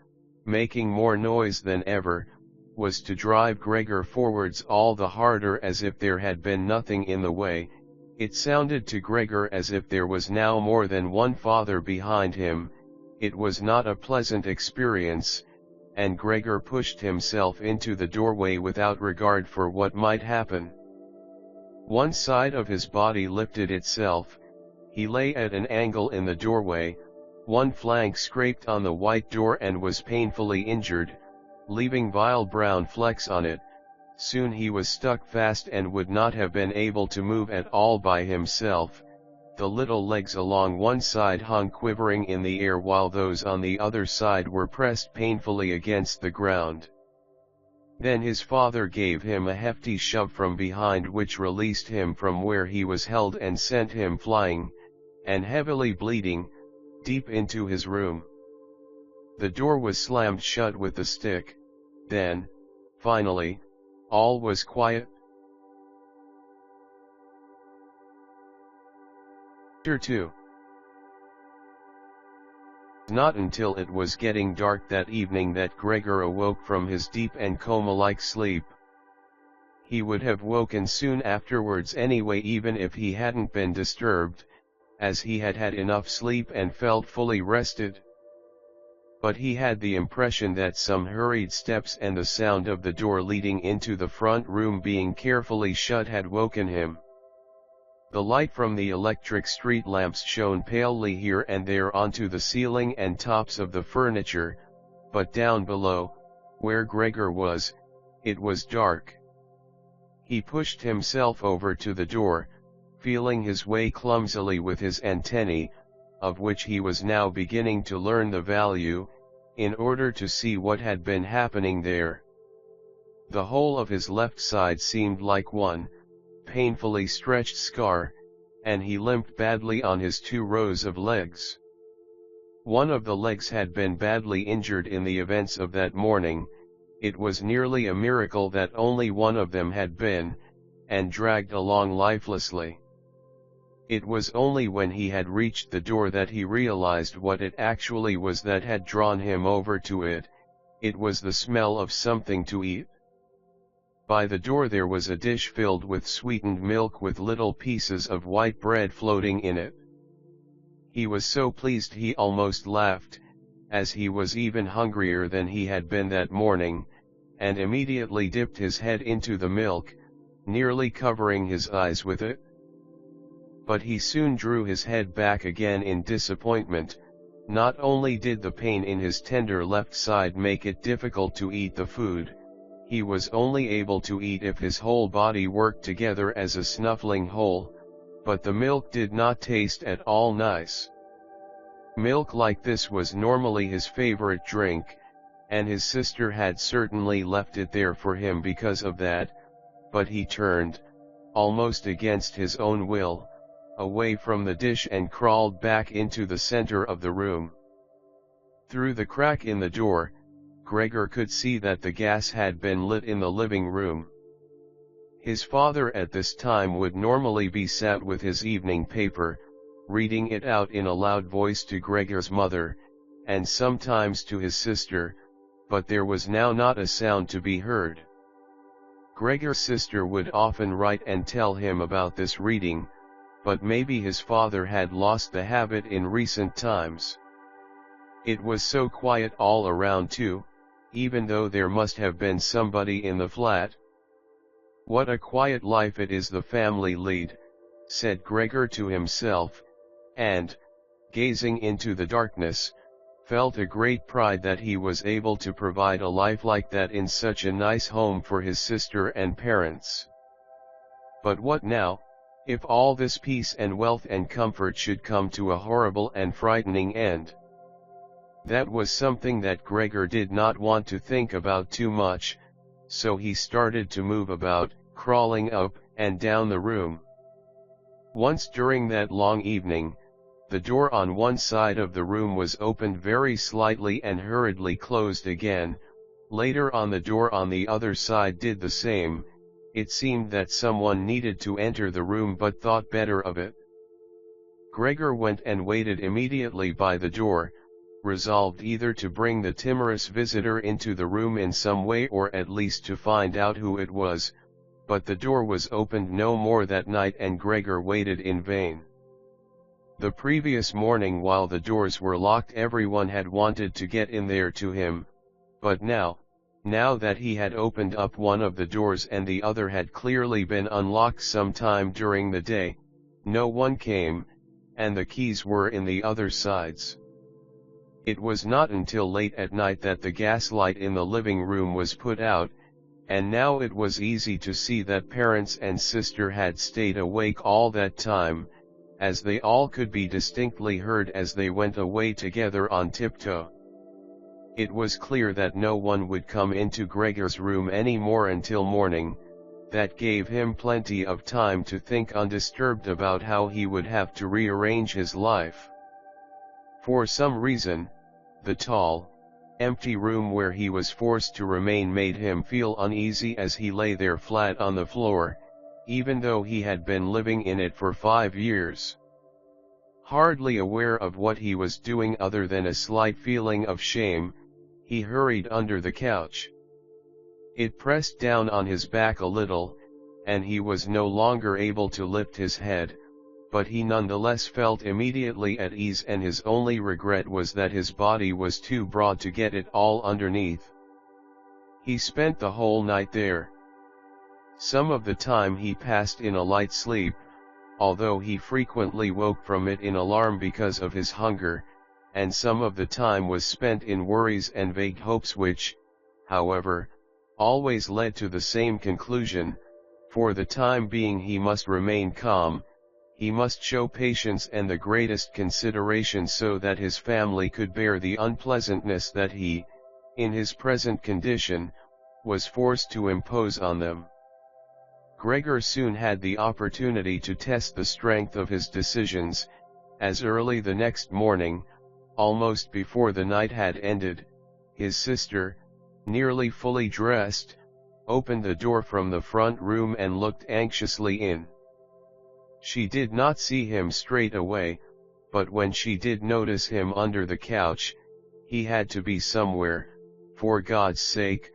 making more noise than ever, was to drive Gregor forwards all the harder as if there had been nothing in the way. It sounded to Gregor as if there was now more than one father behind him. It was not a pleasant experience, and Gregor pushed himself into the doorway without regard for what might happen. One side of his body lifted itself, he lay at an angle in the doorway, one flank scraped on the white door and was painfully injured, leaving vile brown flecks on it. Soon he was stuck fast and would not have been able to move at all by himself. The little legs along one side hung quivering in the air while those on the other side were pressed painfully against the ground. Then his father gave him a hefty shove from behind which released him from where he was held and sent him flying, and heavily bleeding, deep into his room. The door was slammed shut with the stick. Then, finally, all was quiet. Chapter 2. Not until it was getting dark that evening that Gregor awoke from his deep and coma-like sleep. He would have woken soon afterwards anyway even if he hadn't been disturbed, as he had had enough sleep and felt fully rested. But he had the impression that some hurried steps and the sound of the door leading into the front room being carefully shut had woken him. The light from the electric street lamps shone palely here and there onto the ceiling and tops of the furniture, but down below, where Gregor was, it was dark. He pushed himself over to the door, feeling his way clumsily with his antennae, of which he was now beginning to learn the value, in order to see what had been happening there. The whole of his left side seemed like one painfully stretched scar, and he limped badly on his 2 rows of legs. One of the legs had been badly injured in the events of that morning. It was nearly a miracle that only one of them had been, and dragged along lifelessly. It was only when he had reached the door that he realized what it actually was that had drawn him over to it. It was the smell of something to eat. By the door there was a dish filled with sweetened milk with little pieces of white bread floating in it. He was so pleased he almost laughed, as he was even hungrier than he had been that morning, and immediately dipped his head into the milk, nearly covering his eyes with it. But he soon drew his head back again in disappointment. Not only did the pain in his tender left side make it difficult to eat the food, He was only able to eat if his whole body worked together as a snuffling whole, but the milk did not taste at all nice. Milk like this was normally his favorite drink, and his sister had certainly left it there for him because of that, but he turned, almost against his own will, away from the dish and crawled back into the center of the room. Through the crack in the door, Gregor could see that the gas had been lit in the living room. His father at this time would normally be sat with his evening paper, reading it out in a loud voice to Gregor's mother, and sometimes to his sister, but there was now not a sound to be heard. Gregor's sister would often write and tell him about this reading, but maybe his father had lost the habit in recent times. It was so quiet all around too, even though there must have been somebody in the flat. "What a quiet life it is the family lead," said Gregor to himself, and, gazing into the darkness, felt a great pride that he was able to provide a life like that in such a nice home for his sister and parents. But what now, if all this peace and wealth and comfort should come to a horrible and frightening end? That was something that Gregor did not want to think about too much, so he started to move about, crawling up and down the room. Once during that long evening, the door on one side of the room was opened very slightly and hurriedly closed again. Later on, the door on the other side did the same. It seemed that someone needed to enter the room but thought better of it. Gregor went and waited immediately by the door, resolved either to bring the timorous visitor into the room in some way or at least to find out who it was, but the door was opened no more that night and Gregor waited in vain. The previous morning, while the doors were locked, everyone had wanted to get in there to him, but now that he had opened up one of the doors and the other had clearly been unlocked some time during the day, no one came, and the keys were in the other sides. It was not until late at night that the gas light in the living room was put out, and now it was easy to see that parents and sister had stayed awake all that time, as they all could be distinctly heard as they went away together on tiptoe. It was clear that no one would come into Gregor's room any more until morning. That gave him plenty of time to think undisturbed about how he would have to rearrange his life. For some reason, the tall, empty room where he was forced to remain made him feel uneasy as he lay there flat on the floor, even though he had been living in it for 5 years. Hardly aware of what he was doing other than a slight feeling of shame, he hurried under the couch. It pressed down on his back a little, and he was no longer able to lift his head, but he nonetheless felt immediately at ease, and his only regret was that his body was too broad to get it all underneath. He spent the whole night there. Some of the time he passed in a light sleep, although he frequently woke from it in alarm because of his hunger, and some of the time was spent in worries and vague hopes which, however, always led to the same conclusion: for the time being he must remain calm, he must show patience and the greatest consideration so that his family could bear the unpleasantness that he, in his present condition, was forced to impose on them. Gregor soon had the opportunity to test the strength of his decisions, as early the next morning, almost before the night had ended, his sister, nearly fully dressed, opened the door from the front room and looked anxiously in. She did not see him straight away, but when she did notice him under the couch, he had to be somewhere. For God's sake,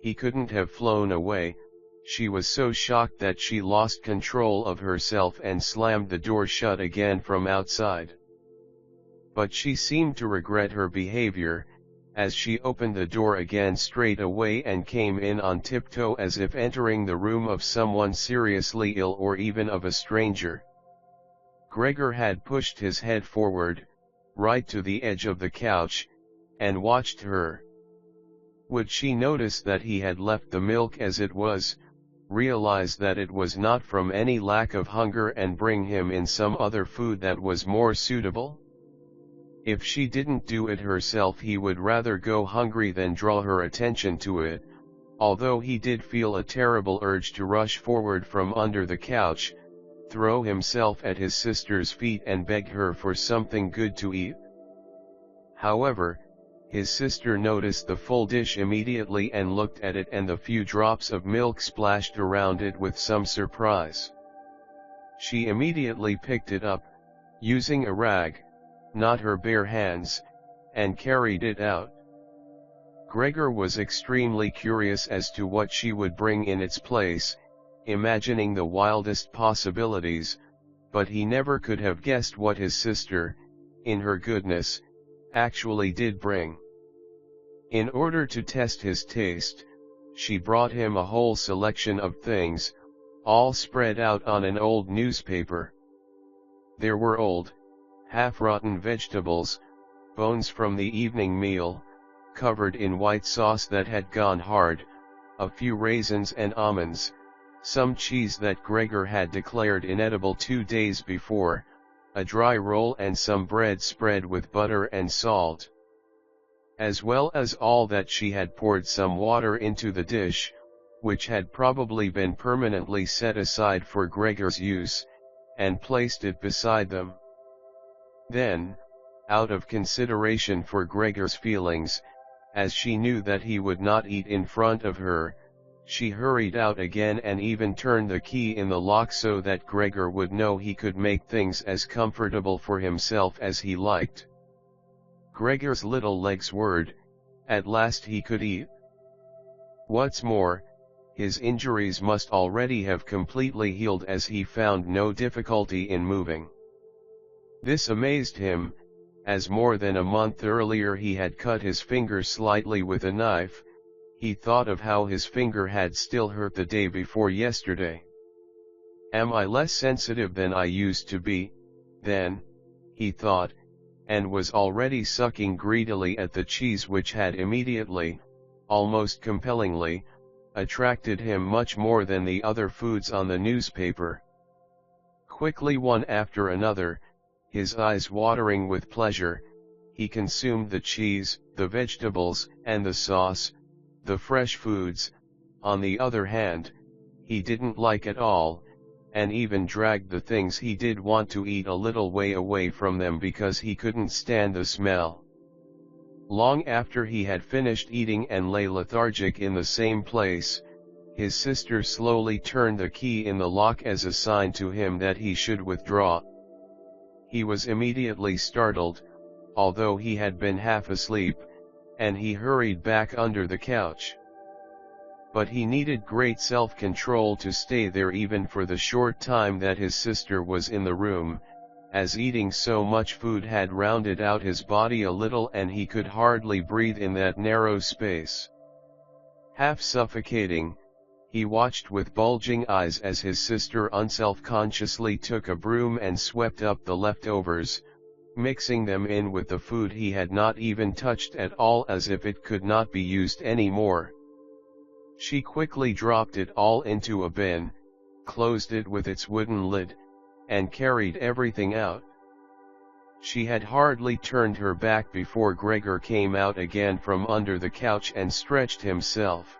he couldn't have flown away. She was so shocked that she lost control of herself and slammed the door shut again from outside. But she seemed to regret her behavior, as she opened the door again straight away and came in on tiptoe as if entering the room of someone seriously ill or even of a stranger. Gregor had pushed his head forward, right to the edge of the couch, and watched her. Would she notice that he had left the milk as it was, realize that it was not from any lack of hunger and bring him in some other food that was more suitable? If she didn't do it herself, he would rather go hungry than draw her attention to it, although he did feel a terrible urge to rush forward from under the couch, throw himself at his sister's feet and beg her for something good to eat. However, his sister noticed the full dish immediately and looked at it and the few drops of milk splashed around it with some surprise. She immediately picked it up, using a rag, not her bare hands, and carried it out. Gregor was extremely curious as to what she would bring in its place, imagining the wildest possibilities, but he never could have guessed what his sister, in her goodness, actually did bring. In order to test his taste, she brought him a whole selection of things, all spread out on an old newspaper. There were old, half-rotten vegetables, bones from the evening meal, covered in white sauce that had gone hard, a few raisins and almonds, some cheese that Gregor had declared inedible 2 days before, a dry roll and some bread spread with butter and salt. As well as all that, she had poured some water into the dish, which had probably been permanently set aside for Gregor's use, and placed it beside them. Then, out of consideration for Gregor's feelings, as she knew that he would not eat in front of her, she hurried out again and even turned the key in the lock so that Gregor would know he could make things as comfortable for himself as he liked. Gregor's little legs whirred, at last he could eat. What's more, his injuries must already have completely healed as he found no difficulty in moving. This amazed him, as more than a month earlier he had cut his finger slightly with a knife. He thought of how his finger had still hurt the day before yesterday. Am I less sensitive than I used to be, then? He thought, and was already sucking greedily at the cheese which had immediately, almost compellingly, attracted him much more than the other foods on the newspaper. Quickly, one after another, his eyes watering with pleasure, he consumed the cheese, the vegetables, and the sauce. The fresh foods, on the other hand, he didn't like at all, and even dragged the things he did want to eat a little way away from them because he couldn't stand the smell. Long after he had finished eating and lay lethargic in the same place, his sister slowly turned the key in the lock as a sign to him that he should withdraw. He was immediately startled, although he had been half asleep, and he hurried back under the couch. But he needed great self-control to stay there even for the short time that his sister was in the room, as eating so much food had rounded out his body a little and he could hardly breathe in that narrow space. Half suffocating, he watched with bulging eyes as his sister unself-consciously took a broom and swept up the leftovers, mixing them in with the food he had not even touched at all as if it could not be used anymore. She quickly dropped it all into a bin, closed it with its wooden lid, and carried everything out. She had hardly turned her back before Gregor came out again from under the couch and stretched himself.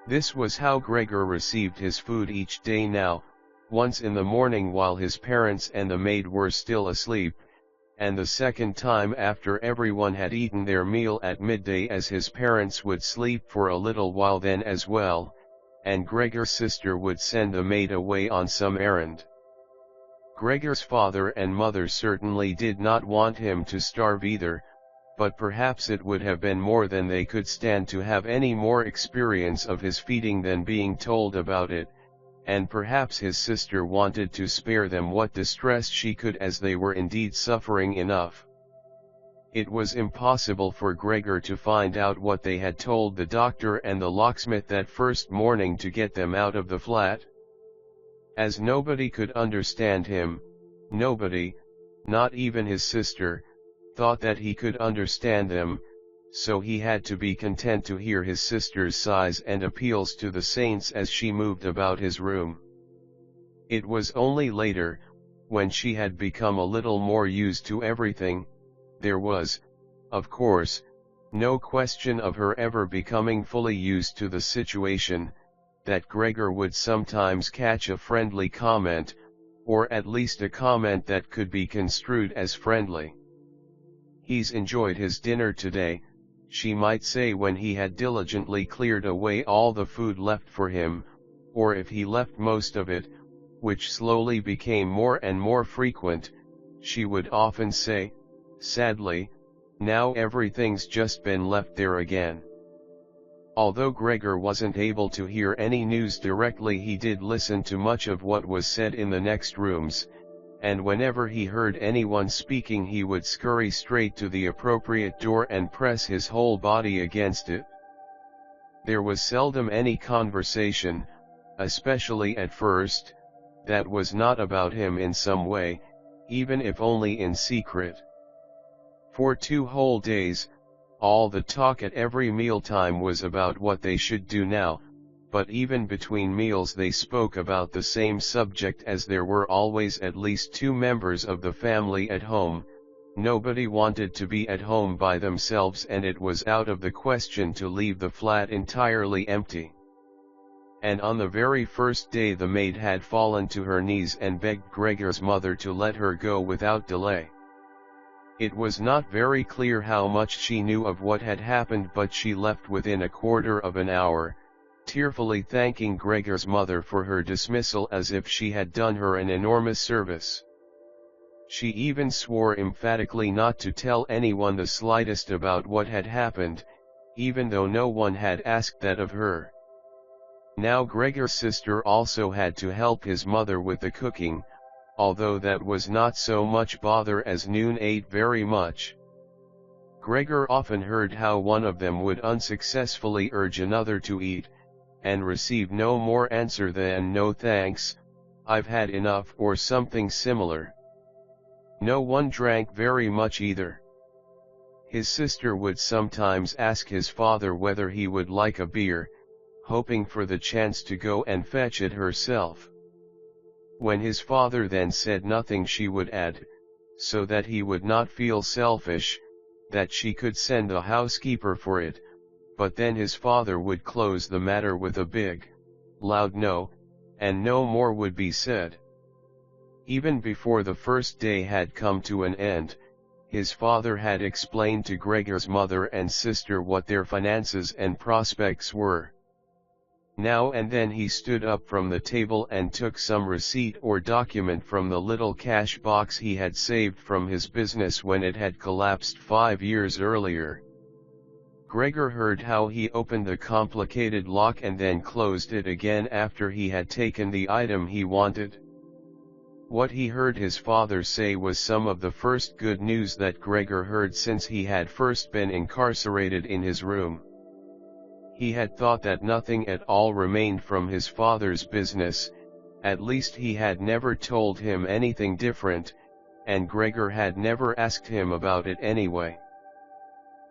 This was how Gregor received his food each day now, once in the morning while his parents and the maid were still asleep, and the second time after everyone had eaten their meal at midday, as his parents would sleep for a little while then as well, and Gregor's sister would send the maid away on some errand. Gregor's father and mother certainly did not want him to starve either, but perhaps it would have been more than they could stand to have any more experience of his feeding than being told about it, and perhaps his sister wanted to spare them what distress she could, as they were indeed suffering enough. It was impossible for Gregor to find out what they had told the doctor and the locksmith that first morning to get them out of the flat. As nobody could understand him, nobody, not even his sister, thought that he could understand them, so he had to be content to hear his sister's sighs and appeals to the saints as she moved about his room. It was only later, when she had become a little more used to everything, there was, of course, no question of her ever becoming fully used to the situation, that Gregor would sometimes catch a friendly comment, or at least a comment that could be construed as friendly. "He's enjoyed his dinner today," she might say when he had diligently cleared away all the food left for him, or if he left most of it, which slowly became more and more frequent, she would often say, sadly, "Now everything's just been left there again." Although Gregor wasn't able to hear any news directly, he did listen to much of what was said in the next rooms, and whenever he heard anyone speaking he would scurry straight to the appropriate door and press his whole body against it. There was seldom any conversation, especially at first, that was not about him in some way, even if only in secret. For 2 whole days, all the talk at every mealtime was about what they should do now, but even between meals they spoke about the same subject, as there were always at least 2 members of the family at home. Nobody wanted to be at home by themselves, and it was out of the question to leave the flat entirely empty. And on the very first day the maid had fallen to her knees and begged Gregor's mother to let her go without delay. It was not very clear how much she knew of what had happened, but she left within a quarter of an hour, tearfully thanking Gregor's mother for her dismissal as if she had done her an enormous service. She even swore emphatically not to tell anyone the slightest about what had happened, even though no one had asked that of her. Now Gregor's sister also had to help his mother with the cooking, although that was not so much bother as Noon ate very much. Gregor often heard how one of them would unsuccessfully urge another to eat, and receive no more answer than "No thanks, I've had enough," or something similar. No one drank very much either. His sister would sometimes ask his father whether he would like a beer, hoping for the chance to go and fetch it herself. When his father then said nothing, she would add, so that he would not feel selfish, that she could send the housekeeper for it, but then his father would close the matter with a big, loud no, and no more would be said. Even before the first day had come to an end, his father had explained to Gregor's mother and sister what their finances and prospects were. Now and then he stood up from the table and took some receipt or document from the little cash box he had saved from his business when it had collapsed 5 years earlier. Gregor heard how he opened the complicated lock and then closed it again after he had taken the item he wanted. What he heard his father say was some of the first good news that Gregor heard since he had first been incarcerated in his room. He had thought that nothing at all remained from his father's business, at least he had never told him anything different, and Gregor had never asked him about it anyway.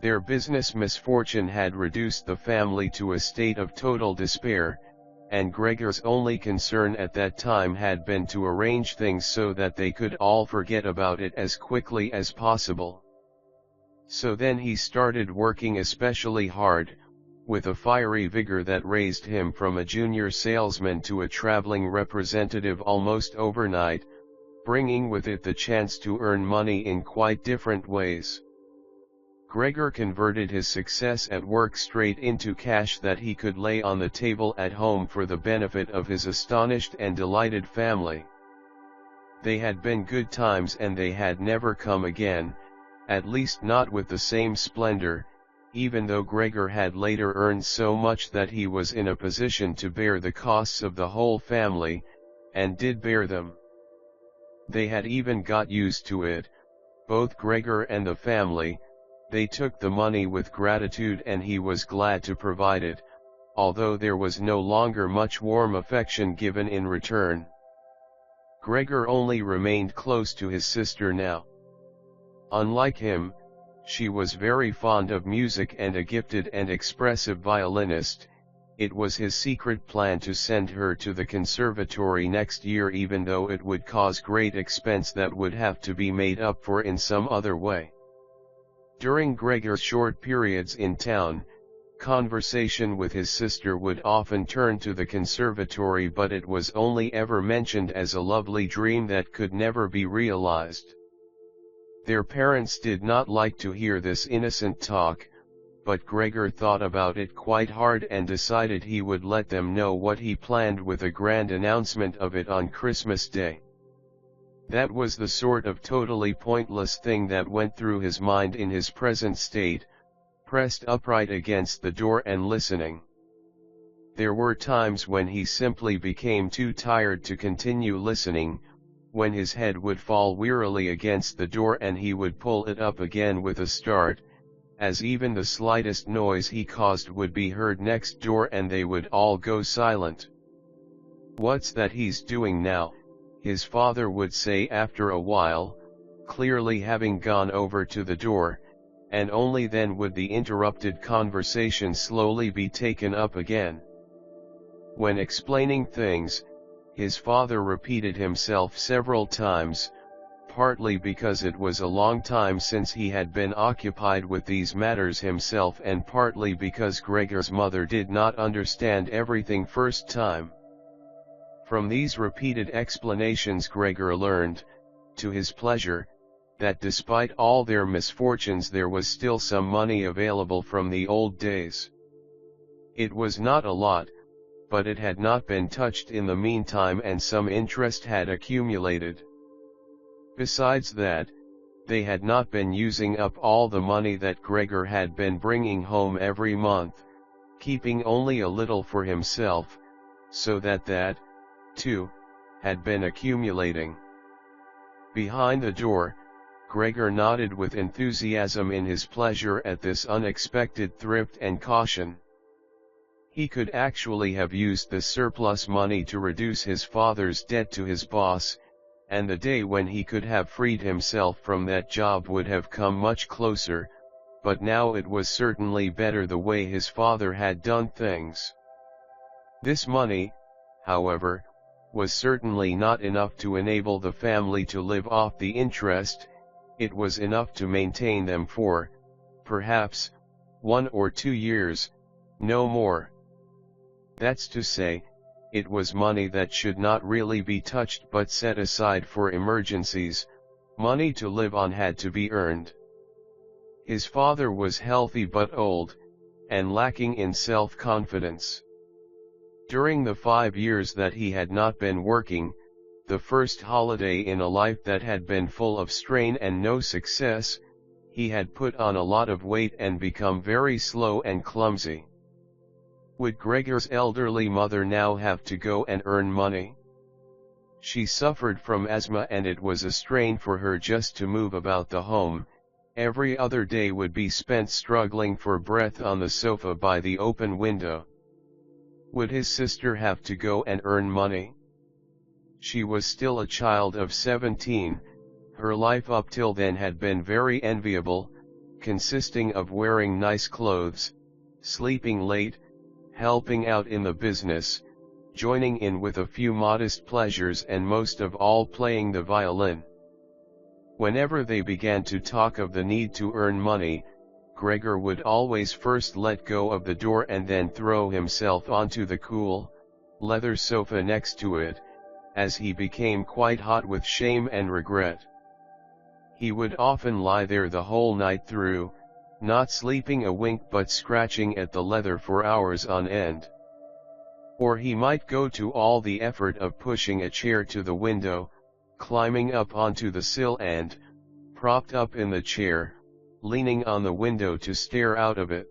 Their business misfortune had reduced the family to a state of total despair, and Gregor's only concern at that time had been to arrange things so that they could all forget about it as quickly as possible. So then he started working especially hard, with a fiery vigor that raised him from a junior salesman to a traveling representative almost overnight, bringing with it the chance to earn money in quite different ways. Gregor converted his success at work straight into cash that he could lay on the table at home for the benefit of his astonished and delighted family. They had been good times and they had never come again, at least not with the same splendor, even though Gregor had later earned so much that he was in a position to bear the costs of the whole family, and did bear them. They had even got used to it, both Gregor and the family. They took the money with gratitude and he was glad to provide it, although there was no longer much warm affection given in return. Gregor only remained close to his sister now. Unlike him, She was very fond of music and a gifted and expressive violinist. It was his secret plan to send her to the conservatory next year, even though it would cause great expense that would have to be made up for in some other way. During Gregor's short periods in town, conversation with his sister would often turn to the conservatory, but it was only ever mentioned as a lovely dream that could never be realized. Their parents did not like to hear this innocent talk, but Gregor thought about it quite hard and decided he would let them know what he planned with a grand announcement of it on Christmas Day. That was the sort of totally pointless thing that went through his mind in his present state, pressed upright against the door and listening. There were times when he simply became too tired to continue listening, when his head would fall wearily against the door and he would pull it up again with a start, as even the slightest noise he caused would be heard next door and they would all go silent. "What's that he's doing now?" his father would say after a while, clearly having gone over to the door, and only then would the interrupted conversation slowly be taken up again. When explaining things, his father repeated himself several times, partly because it was a long time since he had been occupied with these matters himself and partly because Gregor's mother did not understand everything first time. From these repeated explanations Gregor learned, to his pleasure, that despite all their misfortunes there was still some money available from the old days. It was not a lot, but it had not been touched in the meantime and some interest had accumulated. Besides that, they had not been using up all the money that Gregor had been bringing home every month, keeping only a little for himself, so that, too, had been accumulating. Behind the door, Gregor nodded with enthusiasm in his pleasure at this unexpected thrift and caution. He could actually have used this surplus money to reduce his father's debt to his boss, and the day when he could have freed himself from that job would have come much closer, but now it was certainly better the way his father had done things. This money, however, was certainly not enough to enable the family to live off the interest. It was enough to maintain them for, perhaps, 1 or 2 years, no more. That's to say, it was money that should not really be touched but set aside for emergencies. Money to live on had to be earned. His father was healthy but old, and lacking in self-confidence. During the 5 years that he had not been working, the first holiday in a life that had been full of strain and no success, he had put on a lot of weight and become very slow and clumsy. Would Gregor's elderly mother now have to go and earn money? She suffered from asthma and it was a strain for her just to move about the home. Every other day would be spent struggling for breath on the sofa by the open window. Would his sister have to go and earn money? She was still a child of 17, her life up till then had been very enviable, consisting of wearing nice clothes, sleeping late, helping out in the business, joining in with a few modest pleasures and most of all playing the violin. Whenever they began to talk of the need to earn money, Gregor would always first let go of the door and then throw himself onto the cool, leather sofa next to it, as he became quite hot with shame and regret. He would often lie there the whole night through, not sleeping a wink but scratching at the leather for hours on end. Or he might go to all the effort of pushing a chair to the window, climbing up onto the sill and, propped up in the chair, leaning on the window to stare out of it.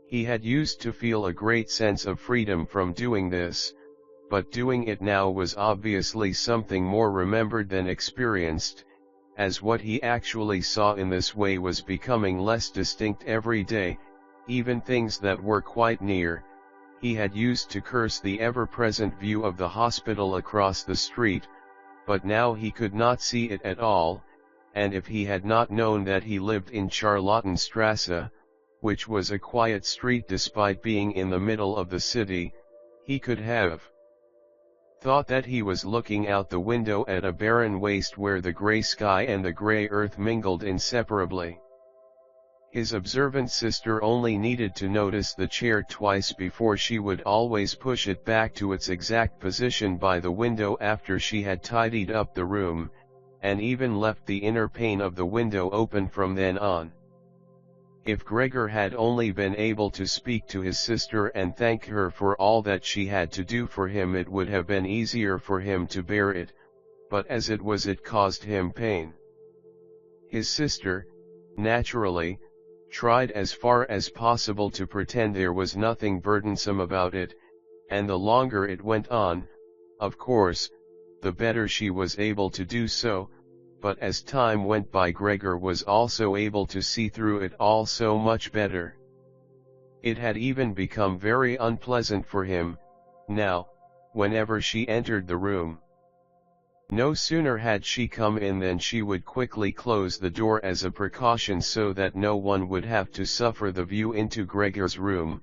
He had used to feel a great sense of freedom from doing this, but doing it now was obviously something more remembered than experienced, as what he actually saw in this way was becoming less distinct every day. Even things that were quite near, he had used to curse the ever-present view of the hospital across the street, but now he could not see it at all, and if he had not known that he lived in Charlottenstrasse, which was a quiet street despite being in the middle of the city, he could have thought that he was looking out the window at a barren waste where the grey sky and the grey earth mingled inseparably. His observant sister only needed to notice the chair twice before she would always push it back to its exact position by the window after she had tidied up the room, and even left the inner pane of the window open from then on. If Gregor had only been able to speak to his sister and thank her for all that she had to do for him, it would have been easier for him to bear it, but as it was, it caused him pain. His sister, naturally, tried as far as possible to pretend there was nothing burdensome about it, and the longer it went on, of course, the better she was able to do so, but as time went by, Gregor was also able to see through it all so much better. It had even become very unpleasant for him, now, whenever she entered the room. No sooner had she come in than she would quickly close the door as a precaution so that no one would have to suffer the view into Gregor's room.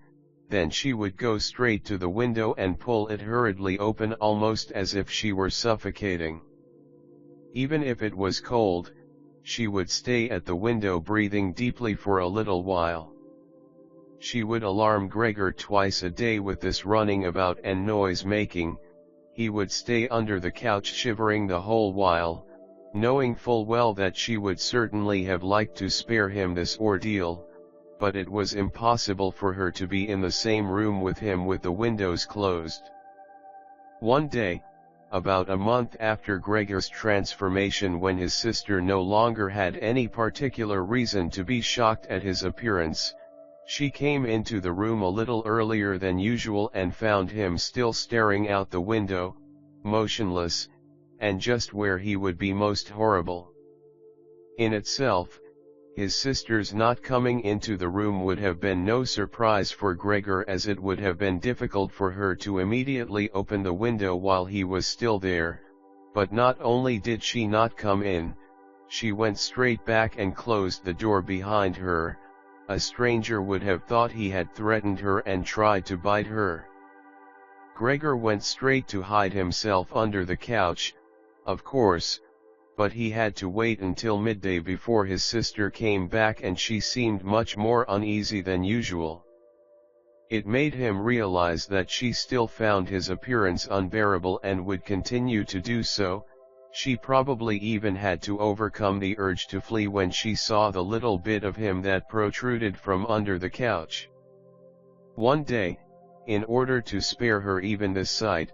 Then she would go straight to the window and pull it hurriedly open, almost as if she were suffocating. Even if it was cold, she would stay at the window breathing deeply for a little while. She would alarm Gregor twice a day with this running about and noise making. He would stay under the couch shivering the whole while, knowing full well that she would certainly have liked to spare him this ordeal, but it was impossible for her to be in the same room with him with the windows closed. One day, about a month after Gregor's transformation, when his sister no longer had any particular reason to be shocked at his appearance, she came into the room a little earlier than usual and found him still staring out the window, motionless, and just where he would be most horrible. In itself, his sister's not coming into the room would have been no surprise for Gregor, as it would have been difficult for her to immediately open the window while he was still there, but not only did she not come in, she went straight back and closed the door behind her. A stranger would have thought he had threatened her and tried to bite her. Gregor went straight to hide himself under the couch, of course, but he had to wait until midday before his sister came back, and she seemed much more uneasy than usual. It made him realize that she still found his appearance unbearable and would continue to do so. She probably even had to overcome the urge to flee when she saw the little bit of him that protruded from under the couch. One day, in order to spare her even this sight,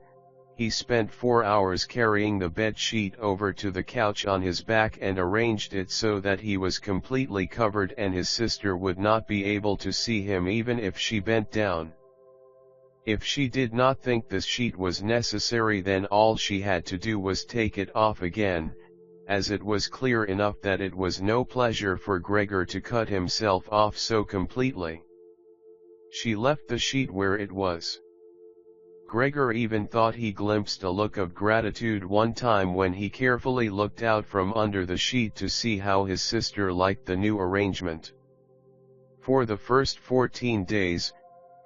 he spent 4 hours carrying the bed sheet over to the couch on his back and arranged it so that he was completely covered and his sister would not be able to see him even if she bent down. If she did not think this sheet was necessary, then all she had to do was take it off again, as it was clear enough that it was no pleasure for Gregor to cut himself off so completely. She left the sheet where it was. Gregor even thought he glimpsed a look of gratitude one time when he carefully looked out from under the sheet to see how his sister liked the new arrangement. For the first 14 days,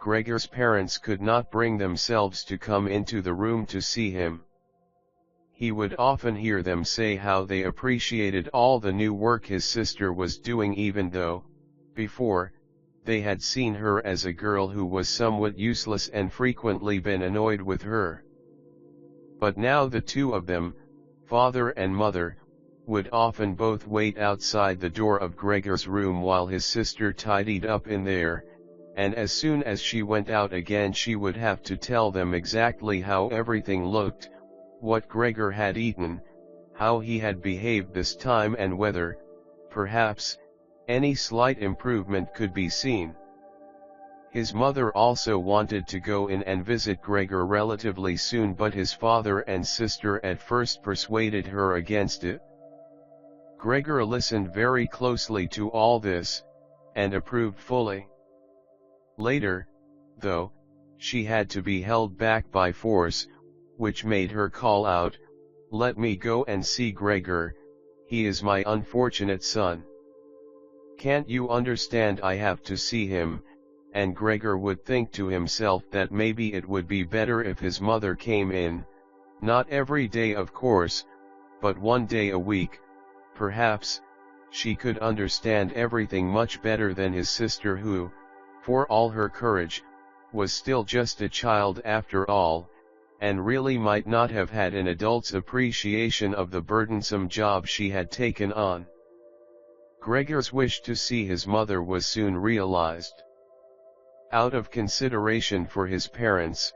Gregor's parents could not bring themselves to come into the room to see him. He would often hear them say how they appreciated all the new work his sister was doing, even though, before, they had seen her as a girl who was somewhat useless and frequently been annoyed with her. But now the two of them, father and mother, would often both wait outside the door of Gregor's room while his sister tidied up in there, and as soon as she went out again she would have to tell them exactly how everything looked, what Gregor had eaten, how he had behaved this time, and whether, perhaps, any slight improvement could be seen. His mother also wanted to go in and visit Gregor relatively soon, but his father and sister at first persuaded her against it. Gregor listened very closely to all this, and approved fully. Later, though, she had to be held back by force, which made her call out, "Let me go and see Gregor, He is my unfortunate son. Can't you understand I have to see him?" And Gregor would think to himself that maybe it would be better if his mother came in, not every day of course, but one day a week, perhaps. She could understand everything much better than his sister who, for all her courage, was still just a child after all, and really might not have had an adult's appreciation of the burdensome job she had taken on. Gregor's wish to see his mother was soon realized. Out of consideration for his parents,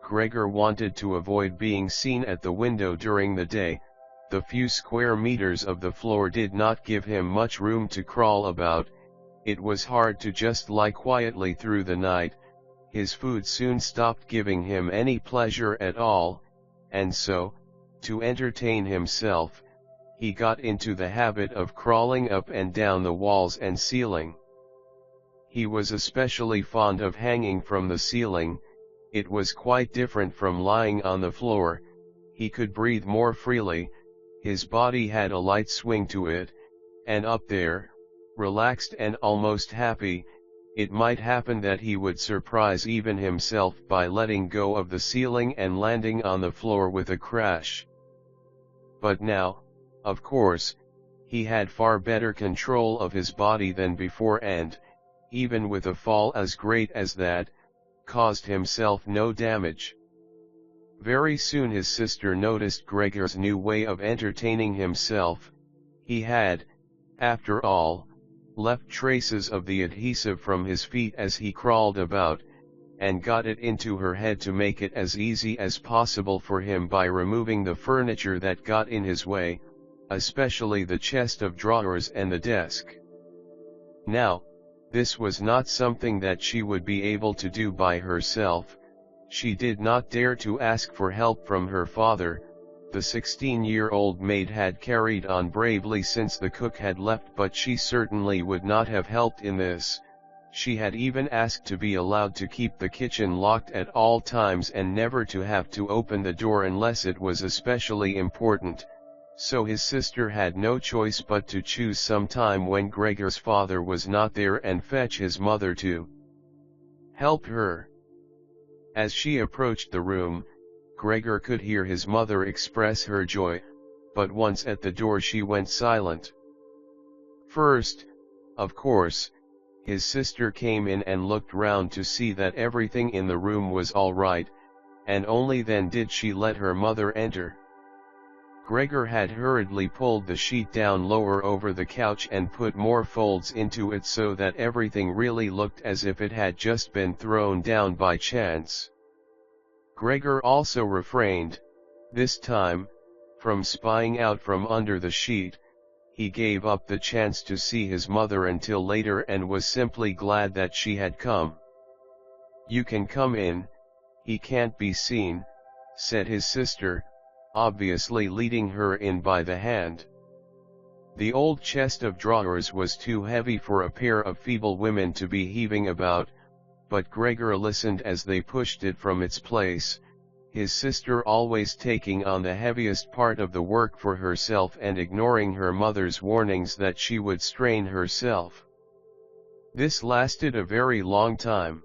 Gregor wanted to avoid being seen at the window during the day. The few square meters of the floor did not give him much room to crawl about. It was hard to just lie quietly through the night. His food soon stopped giving him any pleasure at all, and so, to entertain himself, he got into the habit of crawling up and down the walls and ceiling. He was especially fond of hanging from the ceiling. It was quite different from lying on the floor. He could breathe more freely, his body had a light swing to it, and up there, relaxed and almost happy, it might happen that he would surprise even himself by letting go of the ceiling and landing on the floor with a crash. But now, of course, he had far better control of his body than before and, even with a fall as great as that, caused himself no damage. Very soon his sister noticed Gregor's new way of entertaining himself. He had, after all, left traces of the adhesive from his feet as he crawled about, and got it into her head to make it as easy as possible for him by removing the furniture that got in his way, especially the chest of drawers and the desk. Now, this was not something that she would be able to do by herself. She did not dare to ask for help from her father. The 16-year-old maid had carried on bravely since the cook had left, but she certainly would not have helped in this. She had even asked to be allowed to keep the kitchen locked at all times and never to have to open the door unless it was especially important. So his sister had no choice but to choose some time when Gregor's father was not there and fetch his mother to help her. As she approached the room, Gregor could hear his mother express her joy, but once at the door she went silent. First, of course, his sister came in and looked round to see that everything in the room was all right, and only then did she let her mother enter. Gregor had hurriedly pulled the sheet down lower over the couch and put more folds into it so that everything really looked as if it had just been thrown down by chance. Gregor also refrained, this time, from spying out from under the sheet. He gave up the chance to see his mother until later and was simply glad that she had come. "You can come in, he can't be seen," said his sister, obviously leading her in by the hand. The old chest of drawers was too heavy for a pair of feeble women to be heaving about, but Gregor listened as they pushed it from its place, his sister always taking on the heaviest part of the work for herself and ignoring her mother's warnings that she would strain herself. This lasted a very long time.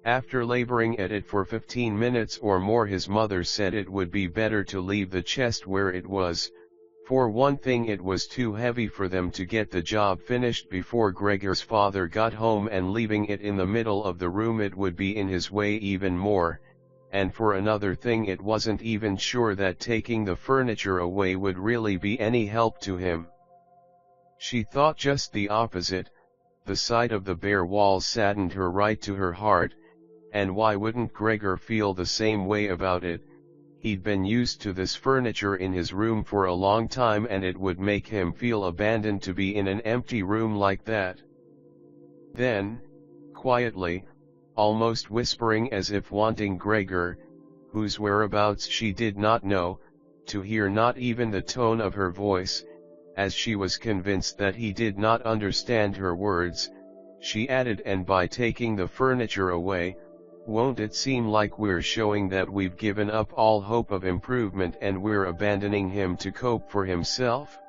After laboring at it for 15 minutes or more, his mother said it would be better to leave the chest where it was. For one thing, it was too heavy for them to get the job finished before Gregor's father got home, and leaving it in the middle of the room it would be in his way even more, and for another thing, it wasn't even sure that taking the furniture away would really be any help to him. She thought just the opposite. The sight of the bare walls saddened her right to her heart. And why wouldn't Gregor feel the same way about it? He'd been used to this furniture in his room for a long time, and it would make him feel abandoned to be in an empty room like that. Then, quietly, almost whispering as if wanting Gregor, whose whereabouts she did not know, to hear not even the tone of her voice, as she was convinced that he did not understand her words, she added, "And by taking the furniture away, won't it seem like we're showing that we've given up all hope of improvement and we're abandoning him to cope for himself?"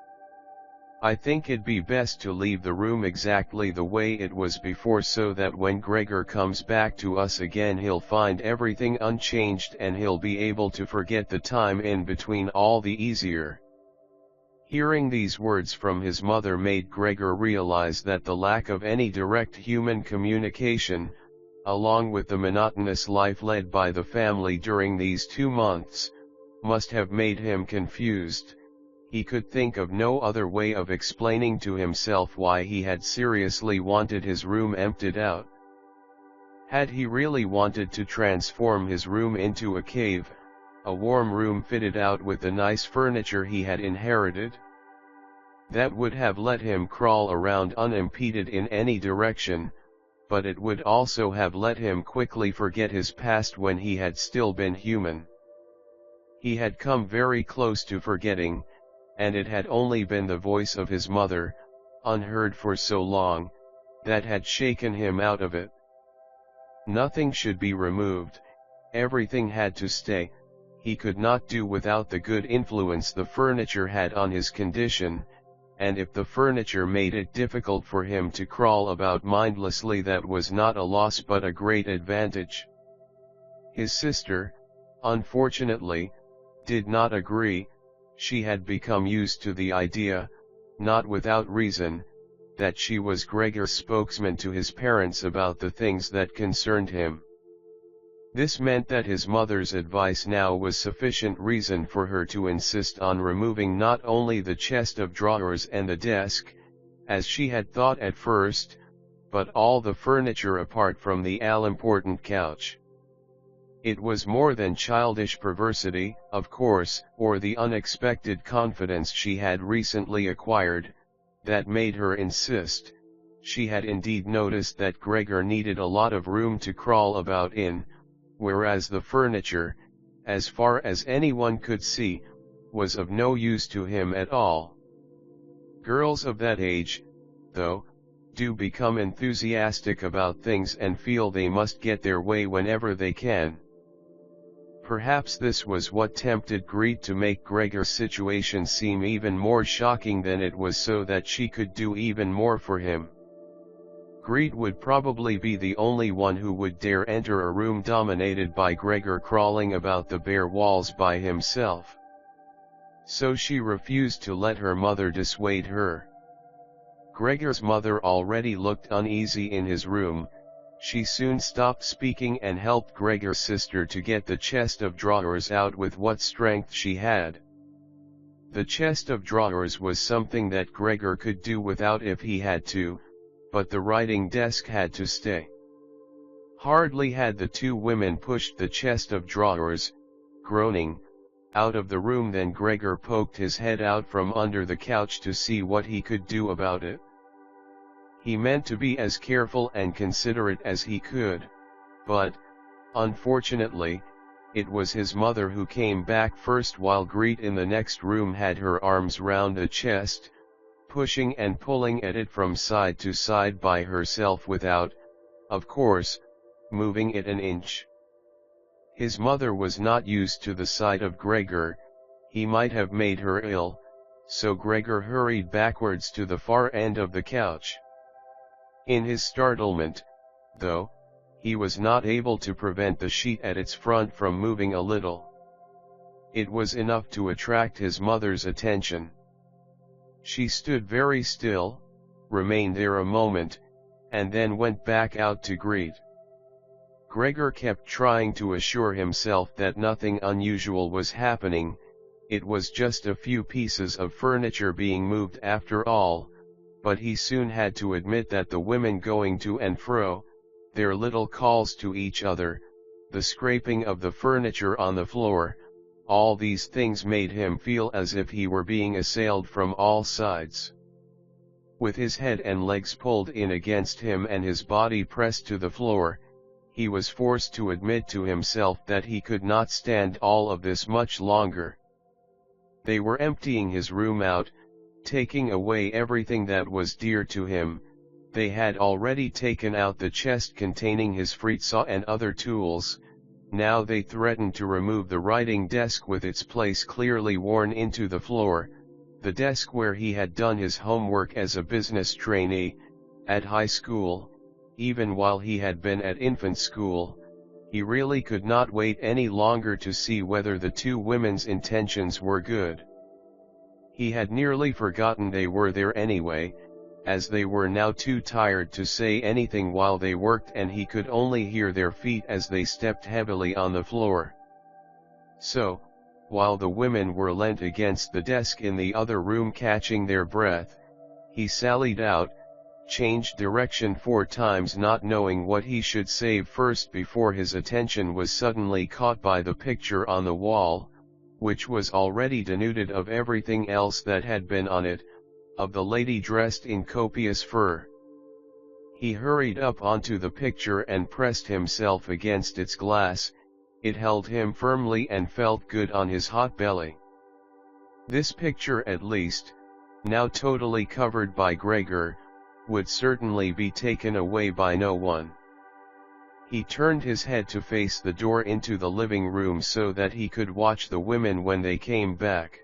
I think it'd be best to leave the room exactly the way it was before, so that when Gregor comes back to us again he'll find everything unchanged and he'll be able to forget the time in between all the easier." Hearing these words from his mother made Gregor realize that the lack of any direct human communication, along with the monotonous life led by the family during these 2 months, must have made him confused. He could think of no other way of explaining to himself why he had seriously wanted his room emptied out. Had he really wanted to transform his room into a cave, a warm room fitted out with the nice furniture he had inherited? That would have let him crawl around unimpeded in any direction, but it would also have let him quickly forget his past when he had still been human. He had come very close to forgetting, and it had only been the voice of his mother, unheard for so long, that had shaken him out of it. Nothing should be removed, everything had to stay. He could not do without the good influence the furniture had on his condition, and if the furniture made it difficult for him to crawl about mindlessly, that was not a loss but a great advantage. His sister, unfortunately, did not agree. She had become used to the idea, not without reason, that she was Gregor's spokesman to his parents about the things that concerned him. This meant that his mother's advice now was sufficient reason for her to insist on removing not only the chest of drawers and the desk, as she had thought at first, but all the furniture apart from the all-important couch. It was more than childish perversity, of course, or the unexpected confidence she had recently acquired, that made her insist. She had indeed noticed that Gregor needed a lot of room to crawl about in, whereas the furniture, as far as anyone could see, was of no use to him at all. Girls of that age, though, do become enthusiastic about things and feel they must get their way whenever they can. Perhaps this was what tempted Greet to make Gregor's situation seem even more shocking than it was, so that she could do even more for him. Greet would probably be the only one who would dare enter a room dominated by Gregor crawling about the bare walls by himself. So she refused to let her mother dissuade her. Gregor's mother already looked uneasy in his room. She soon stopped speaking and helped Gregor's sister to get the chest of drawers out with what strength she had. The chest of drawers was something that Gregor could do without if he had to, but the writing desk had to stay. Hardly had the two women pushed the chest of drawers, groaning, out of the room than Gregor poked his head out from under the couch to see what he could do about it. He meant to be as careful and considerate as he could, but, unfortunately, it was his mother who came back first, while Greet in the next room had her arms round the chest, pushing and pulling at it from side to side by herself without, of course, moving it an inch. His mother was not used to the sight of Gregor. He might have made her ill, so Gregor hurried backwards to the far end of the couch. In his startlement, though, he was not able to prevent the sheet at its front from moving a little. It was enough to attract his mother's attention. She stood very still, remained there a moment, and then went back out to Greet. Gregor kept trying to assure himself that nothing unusual was happening. It was just a few pieces of furniture being moved after all, but he soon had to admit that the women going to and fro, their little calls to each other, the scraping of the furniture on the floor, all these things made him feel as if he were being assailed from all sides. With his head and legs pulled in against him and his body pressed to the floor, he was forced to admit to himself that he could not stand all of this much longer. They were emptying his room out, taking away everything that was dear to him. They had already taken out the chest containing his freesaw and other tools. Now they threatened to remove the writing desk with its place clearly worn into the floor, the desk where he had done his homework as a business trainee, at high school, even while he had been at infant school. He really could not wait any longer to see whether the two women's intentions were good. He had nearly forgotten they were there anyway, as they were now too tired to say anything while they worked, and he could only hear their feet as they stepped heavily on the floor. So, while the women were leant against the desk in the other room catching their breath, he sallied out, changed direction 4 times, not knowing what he should save first before his attention was suddenly caught by the picture on the wall, which was already denuded of everything else that had been on it, of the lady dressed in copious fur. He hurried up onto the picture and pressed himself against its glass. It held him firmly and felt good on his hot belly. This picture, at least, now totally covered by Gregor, would certainly be taken away by no one. He turned his head to face the door into the living room so that he could watch the women when they came back.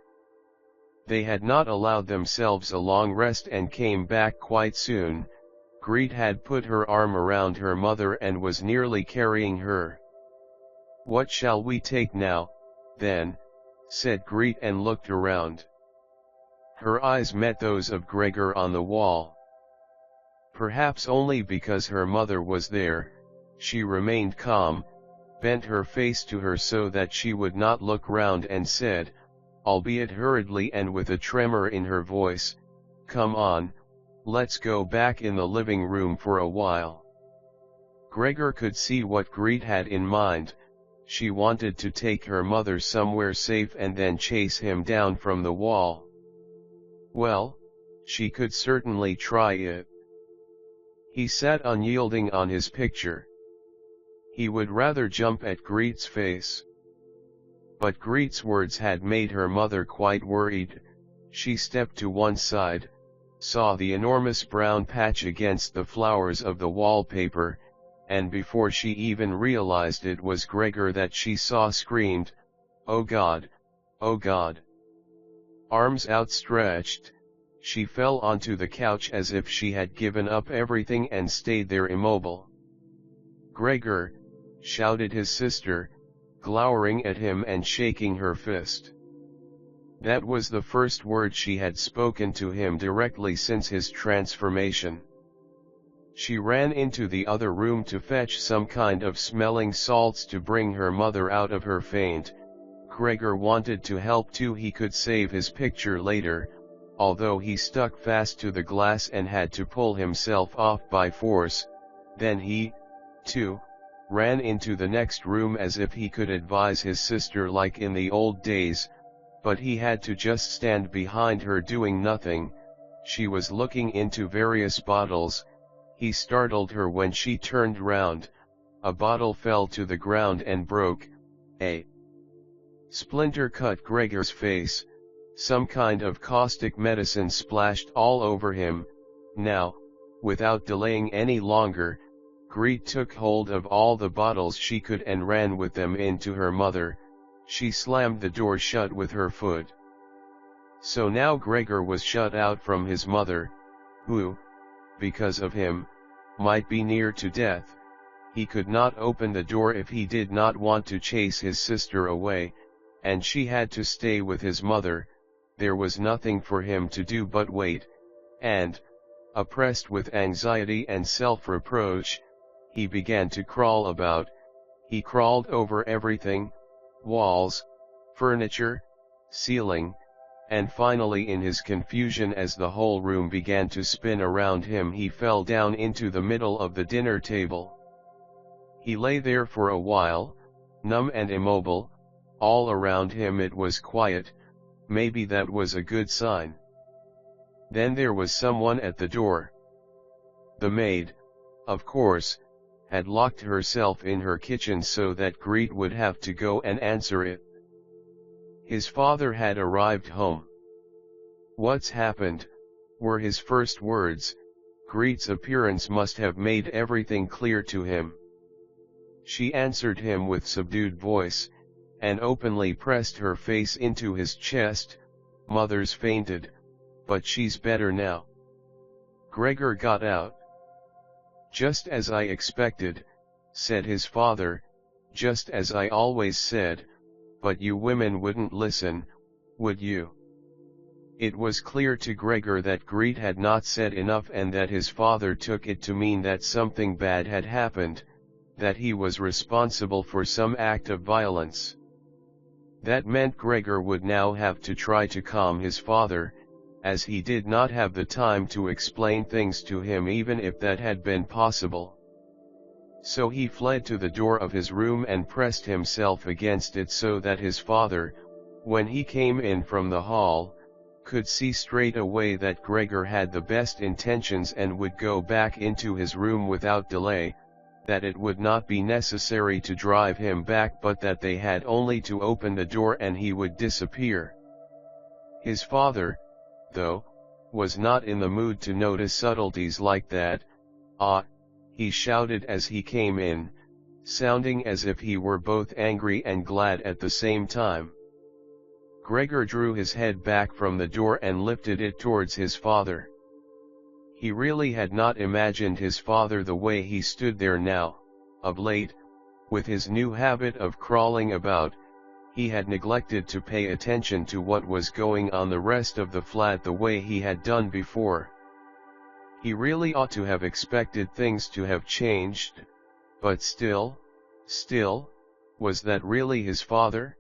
They had not allowed themselves a long rest and came back quite soon. Greet had put her arm around her mother and was nearly carrying her. "What shall we take now, then?" said Greet, and looked around. Her eyes met those of Gregor on the wall. Perhaps only because her mother was there, she remained calm, bent her face to her so that she would not look round, and said, albeit hurriedly and with a tremor in her voice, "Come on, let's go back in the living room for a while." Gregor could see what Greet had in mind. She wanted to take her mother somewhere safe and then chase him down from the wall. Well, she could certainly try it. He sat unyielding on his picture. He would rather jump at Greet's face. But Greet's words had made her mother quite worried. She stepped to one side, saw the enormous brown patch against the flowers of the wallpaper, and before she even realized it was Gregor that she saw, screamed, "Oh God! Oh God!" Arms outstretched, she fell onto the couch as if she had given up everything and stayed there immobile. "Gregor!" shouted his sister, glowering at him and shaking her fist. That was the first word she had spoken to him directly since his transformation. She ran into the other room to fetch some kind of smelling salts to bring her mother out of her faint. Gregor wanted to help too. He could save his picture later, although he stuck fast to the glass and had to pull himself off by force. Then he, too, ran into the next room as if he could advise his sister like in the old days, but he had to just stand behind her doing nothing. She was looking into various bottles. He startled her when she turned round. A bottle fell to the ground and broke. A splinter cut Gregor's face. Some kind of caustic medicine splashed all over him. Now, without delaying any longer, Greet took hold of all the bottles she could and ran with them into her mother. She slammed the door shut with her foot. So now Gregor was shut out from his mother, who, because of him, might be near to death. He could not open the door if he did not want to chase his sister away, and she had to stay with his mother. There was nothing for him to do but wait, and, oppressed with anxiety and self-reproach, he began to crawl about. He crawled over everything, walls, furniture, ceiling, and finally in his confusion, as the whole room began to spin around him, he fell down into the middle of the dinner table. He lay there for a while, numb and immobile. All around him it was quiet. Maybe that was a good sign. Then there was someone at the door. The maid, of course, had locked herself in her kitchen so that Greet would have to go and answer it. His father had arrived home. "What's happened?" were his first words. Greet's appearance must have made everything clear to him. She answered him with subdued voice, and openly pressed her face into his chest. Mother's fainted, but she's better now. Gregor got out. Just as I expected, said his father, just as I always said, but you women wouldn't listen, would you? It was clear to Gregor that Greet had not said enough and that his father took it to mean that something bad had happened, that he was responsible for some act of violence. That meant Gregor would now have to try to calm his father, as he did not have the time to explain things to him even if that had been possible. So he fled to the door of his room and pressed himself against it so that his father, when he came in from the hall, could see straight away that Gregor had the best intentions and would go back into his room without delay, that it would not be necessary to drive him back but that they had only to open the door and he would disappear. His father, though, was not in the mood to notice subtleties like that. "Ah!" he shouted as he came in, sounding as if he were both angry and glad at the same time. Gregor drew his head back from the door and lifted it towards his father. He really had not imagined his father the way he stood there now. Of late, with his new habit of crawling about, he had neglected to pay attention to what was going on the rest of the flat the way he had done before. He really ought to have expected things to have changed, but still, was that really his father?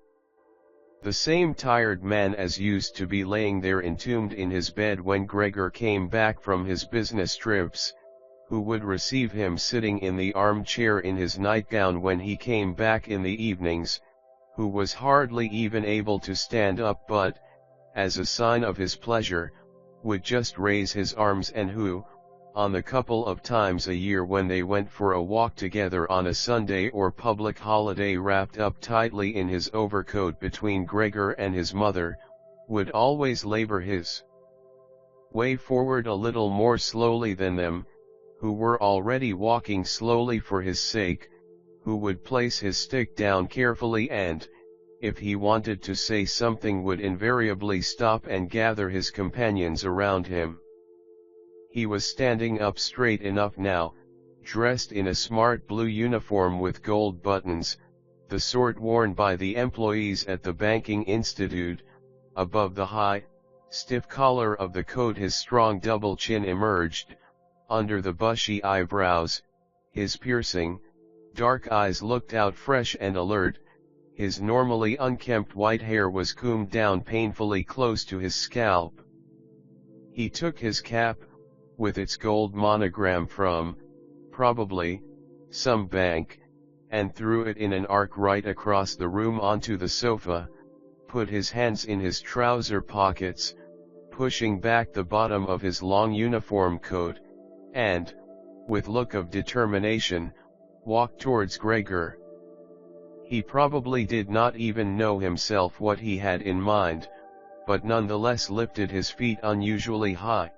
The same tired man as used to be laying there entombed in his bed when Gregor came back from his business trips, who would receive him sitting in the armchair in his nightgown when he came back in the evenings, who was hardly even able to stand up but, as a sign of his pleasure, would just raise his arms and who, on the couple of times a year when they went for a walk together on a Sunday or public holiday wrapped up tightly in his overcoat between Gregor and his mother, would always labor his way forward a little more slowly than them, who were already walking slowly for his sake, who would place his stick down carefully and, if he wanted to say something would invariably stop and gather his companions around him. He was standing up straight enough now, dressed in a smart blue uniform with gold buttons, the sort worn by the employees at the banking institute. Above the high, stiff collar of the coat his strong double chin emerged, under the bushy eyebrows, his piercing, dark eyes looked out fresh and alert, his normally unkempt white hair was combed down painfully close to his scalp. He took his cap, with its gold monogram from, probably, some bank, and threw it in an arc right across the room onto the sofa, put his hands in his trouser pockets, pushing back the bottom of his long uniform coat, and, with look of determination, walked towards Gregor. He probably did not even know himself what he had in mind, but nonetheless lifted his feet unusually high.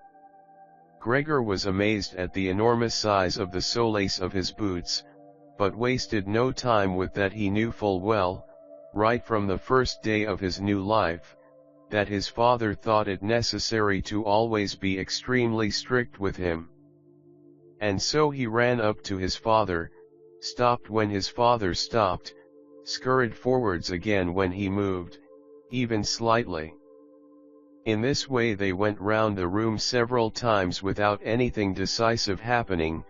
Gregor was amazed at the enormous size of the solace of his boots, but wasted no time with that. He knew full well, right from the first day of his new life, that his father thought it necessary to always be extremely strict with him. And so he ran up to his father, stopped when his father stopped, scurried forwards again when he moved, even slightly. In this way they went round the room several times without anything decisive happening,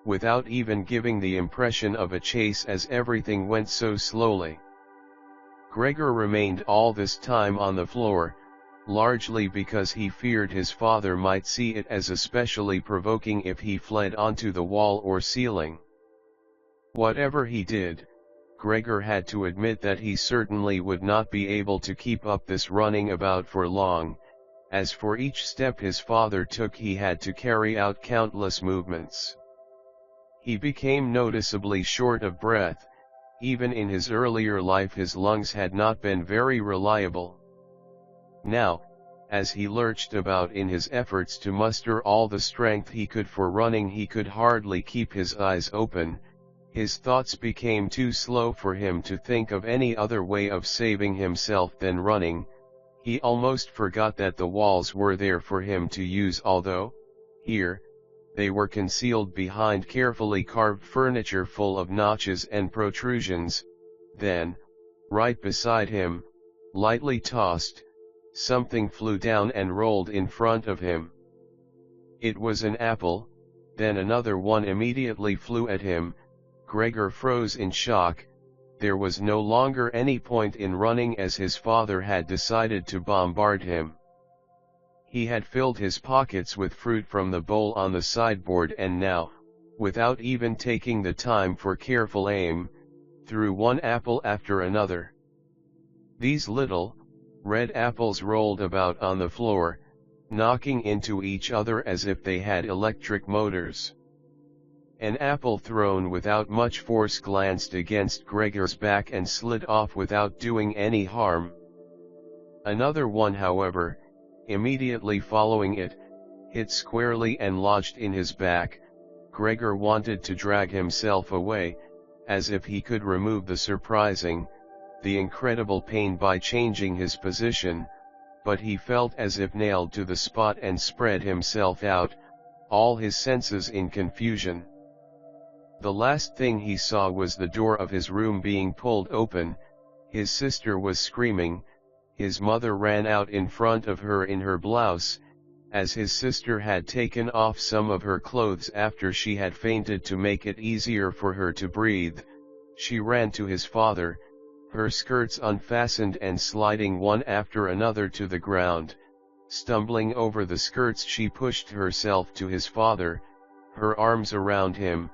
without even giving the impression of a chase as everything went so slowly. Gregor remained all this time on the floor, largely because he feared his father might see it as especially provoking if he fled onto the wall or ceiling. Whatever he did, Gregor had to admit that he certainly would not be able to keep up this running about for long, as for each step his father took he had to carry out countless movements. He became noticeably short of breath. Even in his earlier life his lungs had not been very reliable. Now, as he lurched about in his efforts to muster all the strength he could for running, he could hardly keep his eyes open. His thoughts became too slow for him to think of any other way of saving himself than running. He almost forgot that the walls were there for him to use, although, here, they were concealed behind carefully carved furniture full of notches and protrusions. Then, right beside him, lightly tossed, something flew down and rolled in front of him. It was an apple. Then another one immediately flew at him. Gregor froze in shock. There was no longer any point in running, as his father had decided to bombard him. He had filled his pockets with fruit from the bowl on the sideboard, and now, without even taking the time for careful aim, threw one apple after another. These little, red apples rolled about on the floor, knocking into each other as if they had electric motors. An apple thrown without much force glanced against Gregor's back and slid off without doing any harm. Another one, however, immediately following it, hit squarely and lodged in his back. Gregor wanted to drag himself away, as if he could remove the incredible pain by changing his position, but he felt as if nailed to the spot and spread himself out, all his senses in confusion. The last thing he saw was the door of his room being pulled open. His sister was screaming. His mother ran out in front of her in her blouse, as his sister had taken off some of her clothes after she had fainted to make it easier for her to breathe. She ran to his father, her skirts unfastened and sliding one after another to the ground. Stumbling over the skirts, she pushed herself to his father, her arms around him,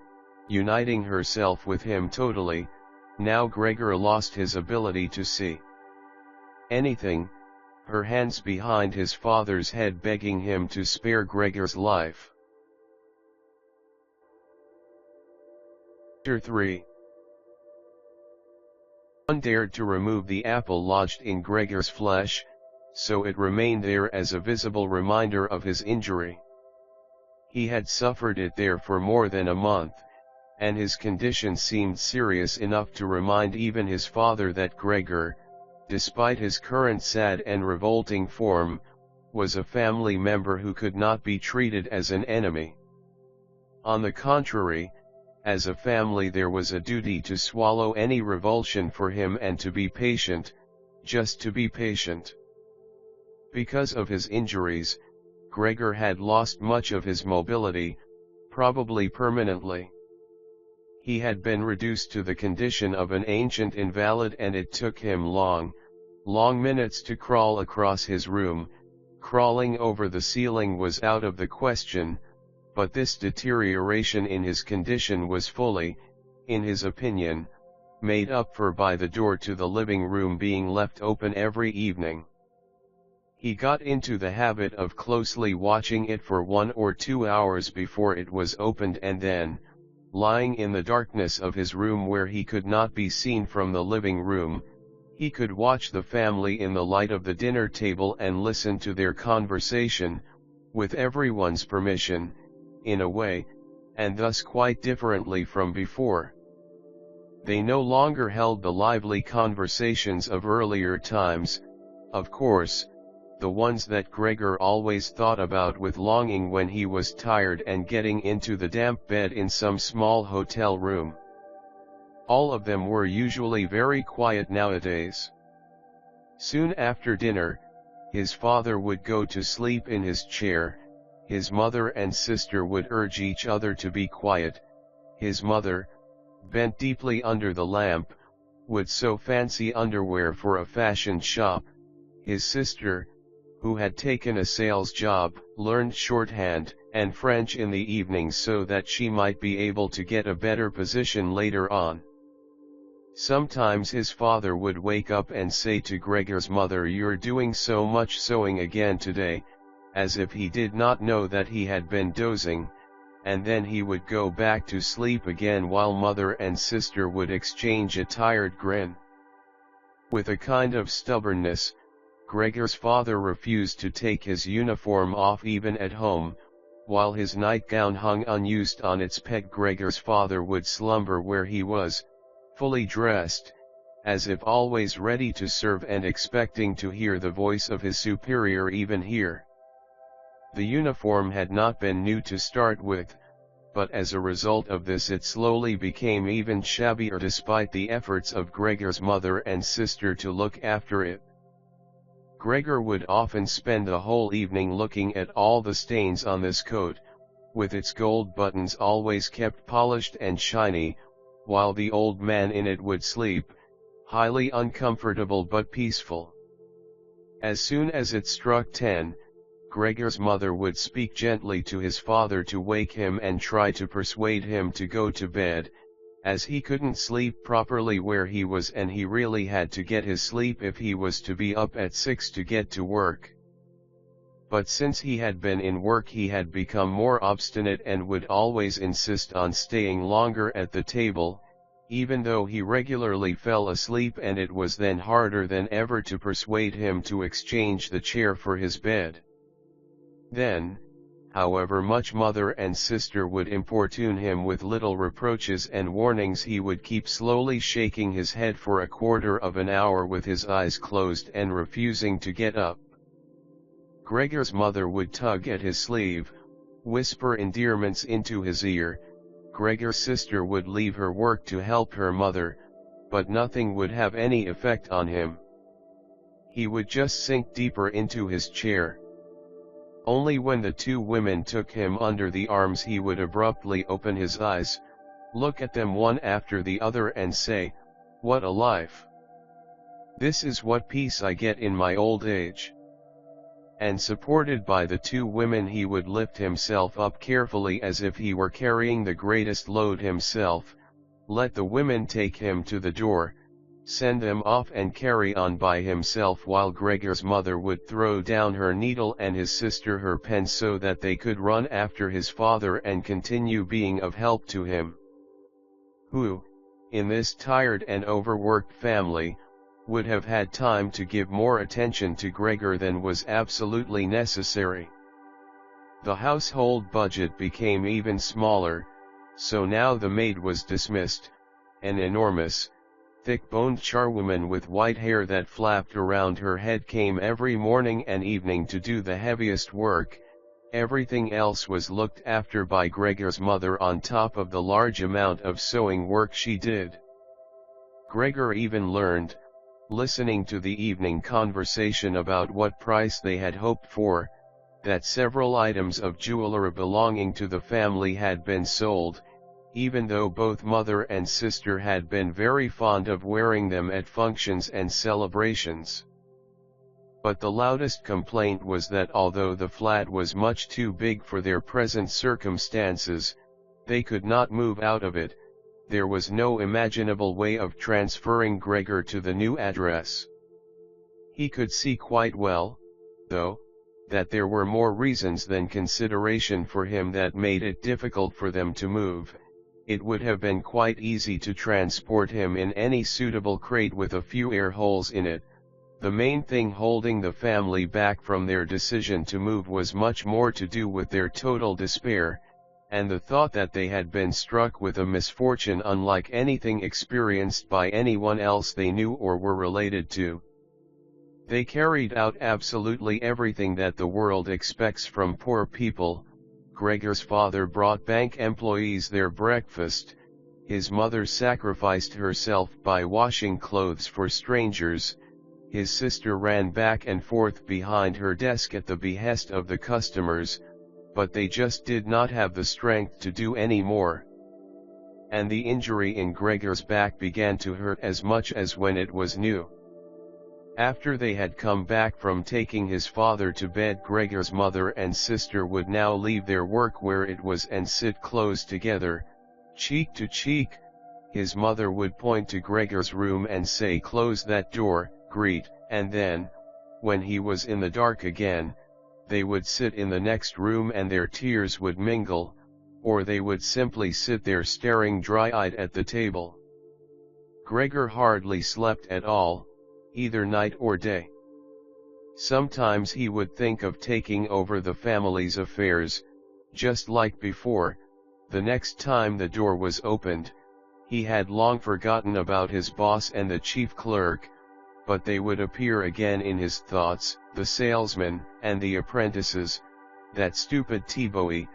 uniting herself with him totally. Now Gregor lost his ability to see anything, her hands behind his father's head begging him to spare Gregor's life. Chapter 3. One dared to remove the apple lodged in Gregor's flesh, so it remained there as a visible reminder of his injury. He had suffered it there for more than a month, and his condition seemed serious enough to remind even his father that Gregor, despite his current sad and revolting form, was a family member who could not be treated as an enemy. On the contrary, as a family there was a duty to swallow any revulsion for him and to be patient, just to be patient. Because of his injuries, Gregor had lost much of his mobility, probably permanently. He had been reduced to the condition of an ancient invalid, and it took him long minutes to crawl across his room. Crawling over the ceiling was out of the question, but this deterioration in his condition was fully, in his opinion, made up for by the door to the living room being left open every evening. He got into the habit of closely watching it for 1 or 2 hours before it was opened, and then, lying in the darkness of his room where he could not be seen from the living room, he could watch the family in the light of the dinner table and listen to their conversation, with everyone's permission, in a way, and thus quite differently from before. They no longer held the lively conversations of earlier times, of course, the ones that Gregor always thought about with longing when he was tired and getting into the damp bed in some small hotel room. All of them were usually very quiet nowadays. Soon after dinner, his father would go to sleep in his chair. His mother and sister would urge each other to be quiet. His mother, bent deeply under the lamp, would sew fancy underwear for a fashion shop. His sister, who had taken a sales job, learned shorthand and French in the evenings so that she might be able to get a better position later on. Sometimes his father would wake up and say to Gregor's mother, "You're doing so much sewing again today," as if he did not know that he had been dozing, and then he would go back to sleep again while mother and sister would exchange a tired grin. With a kind of stubbornness, Gregor's father refused to take his uniform off even at home. While his nightgown hung unused on its peg, Gregor's father would slumber where he was, fully dressed, as if always ready to serve and expecting to hear the voice of his superior even here. The uniform had not been new to start with, but as a result of this it slowly became even shabbier despite the efforts of Gregor's mother and sister to look after it. Gregor would often spend the whole evening looking at all the stains on this coat, with its gold buttons always kept polished and shiny, while the old man in it would sleep, highly uncomfortable but peaceful. As soon as it struck 10, Gregor's mother would speak gently to his father to wake him and try to persuade him to go to bed, as he couldn't sleep properly where he was and he really had to get his sleep if he was to be up at 6 to get to work. But since he had been in work he had become more obstinate and would always insist on staying longer at the table, even though he regularly fell asleep, and it was then harder than ever to persuade him to exchange the chair for his bed. Then, however much mother and sister would importune him with little reproaches and warnings, he would keep slowly shaking his head for a quarter of an hour with his eyes closed and refusing to get up. Gregor's mother would tug at his sleeve, whisper endearments into his ear. Gregor's sister would leave her work to help her mother, but nothing would have any effect on him. He would just sink deeper into his chair. Only when the two women took him under the arms he would abruptly open his eyes, look at them one after the other and say, "What a life! This is what peace I get in my old age." And supported by the two women he would lift himself up carefully as if he were carrying the greatest load himself, let the women take him to the door, send them off and carry on by himself, while Gregor's mother would throw down her needle and his sister her pen so that they could run after his father and continue being of help to him. Who, in this tired and overworked family, would have had time to give more attention to Gregor than was absolutely necessary. The household budget became even smaller, so now the maid was dismissed, an enormous, thick-boned charwoman with white hair that flapped around her head came every morning and evening to do the heaviest work. Everything else was looked after by Gregor's mother on top of the large amount of sewing work she did. Gregor even learned, listening to the evening conversation about what price they had hoped for, that several items of jewelry belonging to the family had been sold, even though both mother and sister had been very fond of wearing them at functions and celebrations. But the loudest complaint was that although the flat was much too big for their present circumstances, they could not move out of it. There was no imaginable way of transferring Gregor to the new address. He could see quite well, though, that there were more reasons than consideration for him that made it difficult for them to move. It would have been quite easy to transport him in any suitable crate with a few air holes in it. The main thing holding the family back from their decision to move was much more to do with their total despair, and the thought that they had been struck with a misfortune unlike anything experienced by anyone else they knew or were related to. They carried out absolutely everything that the world expects from poor people. Gregor's father brought bank employees their breakfast, his mother sacrificed herself by washing clothes for strangers, his sister ran back and forth behind her desk at the behest of the customers, but they just did not have the strength to do any more. And the injury in Gregor's back began to hurt as much as when it was new. After they had come back from taking his father to bed, Gregor's mother and sister would now leave their work where it was and sit close together, cheek to cheek. His mother would point to Gregor's room and say, "Close that door, Greet," and then, when he was in the dark again, they would sit in the next room and their tears would mingle, or they would simply sit there staring dry-eyed at the table. Gregor hardly slept at all, either night or day. Sometimes he would think of taking over the family's affairs, just like before. The next time the door was opened, He had long forgotten about his boss and the chief clerk, but they would appear again in his thoughts, the salesman, and the apprentices, that stupid Thibaut,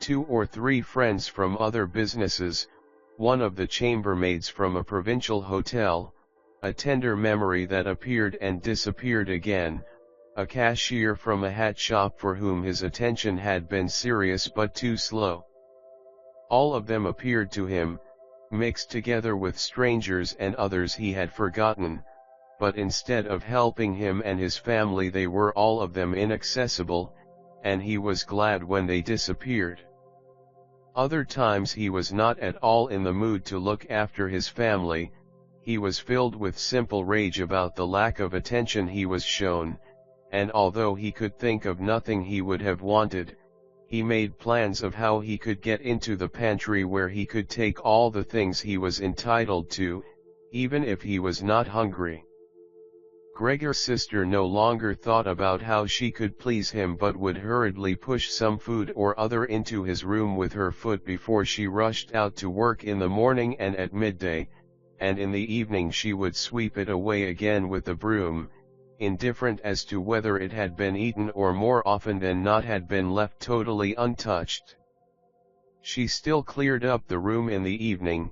2 or 3 friends from other businesses, one of the chambermaids from a provincial hotel, a tender memory that appeared and disappeared again, a cashier from a hat shop for whom his attention had been serious but too slow. All of them appeared to him, mixed together with strangers and others he had forgotten, but instead of helping him and his family they were all of them inaccessible, and he was glad when they disappeared. Other times he was not at all in the mood to look after his family, he was filled with simple rage about the lack of attention he was shown, and although he could think of nothing he would have wanted, he made plans of how he could get into the pantry where he could take all the things he was entitled to, even if he was not hungry. Gregor's sister no longer thought about how she could please him but would hurriedly push some food or other into his room with her foot before she rushed out to work in the morning and at midday, and in the evening she would sweep it away again with the broom, indifferent as to whether it had been eaten or more often than not had been left totally untouched. She still cleared up the room in the evening,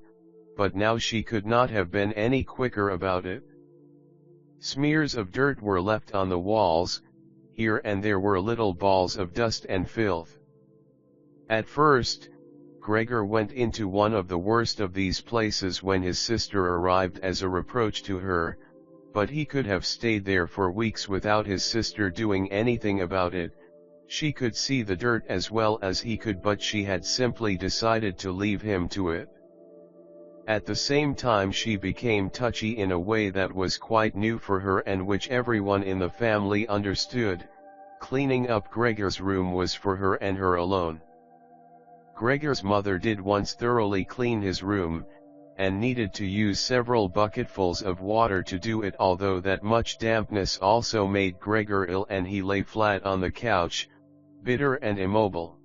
but now she could not have been any quicker about it. Smears of dirt were left on the walls, here and there were little balls of dust and filth. At first, Gregor went into one of the worst of these places when his sister arrived as a reproach to her, but he could have stayed there for weeks without his sister doing anything about it. She could see the dirt as well as he could, but she had simply decided to leave him to it. At the same time she became touchy in a way that was quite new for her and which everyone in the family understood. Cleaning up Gregor's room was for her and her alone. Gregor's mother did once thoroughly clean his room, and needed to use several bucketfuls of water to do it, although that much dampness also made Gregor ill and he lay flat on the couch, bitter and immobile.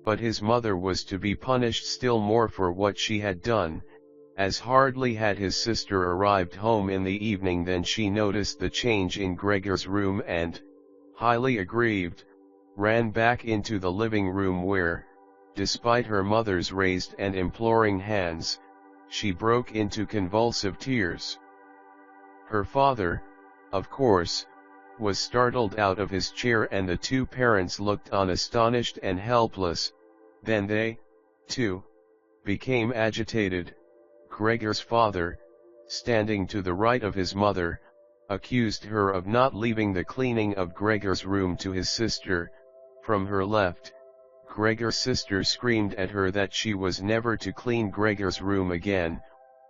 But his mother was to be punished still more for what she had done, as hardly had his sister arrived home in the evening than she noticed the change in Gregor's room and, highly aggrieved, ran back into the living room where, despite her mother's raised and imploring hands, she broke into convulsive tears. Her father, of course, was startled out of his chair and the 2 parents looked on astonished and helpless. Then they, too, became agitated. Gregor's father, standing to the right of his mother, accused her of not leaving the cleaning of Gregor's room to his sister. From her left, Gregor's sister screamed at her that she was never to clean Gregor's room again,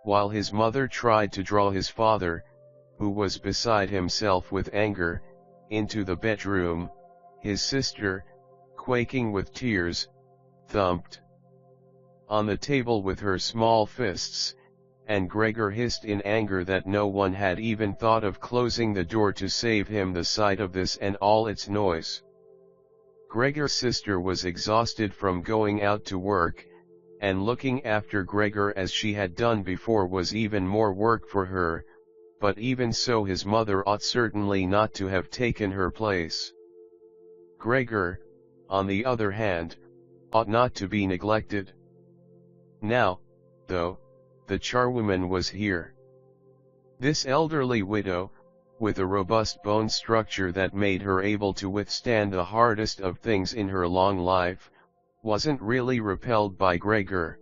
while his mother tried to draw his father, who was beside himself with anger, into the bedroom. His sister, quaking with tears, thumped on the table with her small fists, and Gregor hissed in anger that no one had even thought of closing the door to save him the sight of this and all its noise. Gregor's sister was exhausted from going out to work, and looking after Gregor as she had done before was even more work for her, but even so his mother ought certainly not to have taken her place. Gregor, on the other hand, ought not to be neglected. Now, though, the charwoman was here. This elderly widow, with a robust bone structure that made her able to withstand the hardest of things in her long life, wasn't really repelled by Gregor.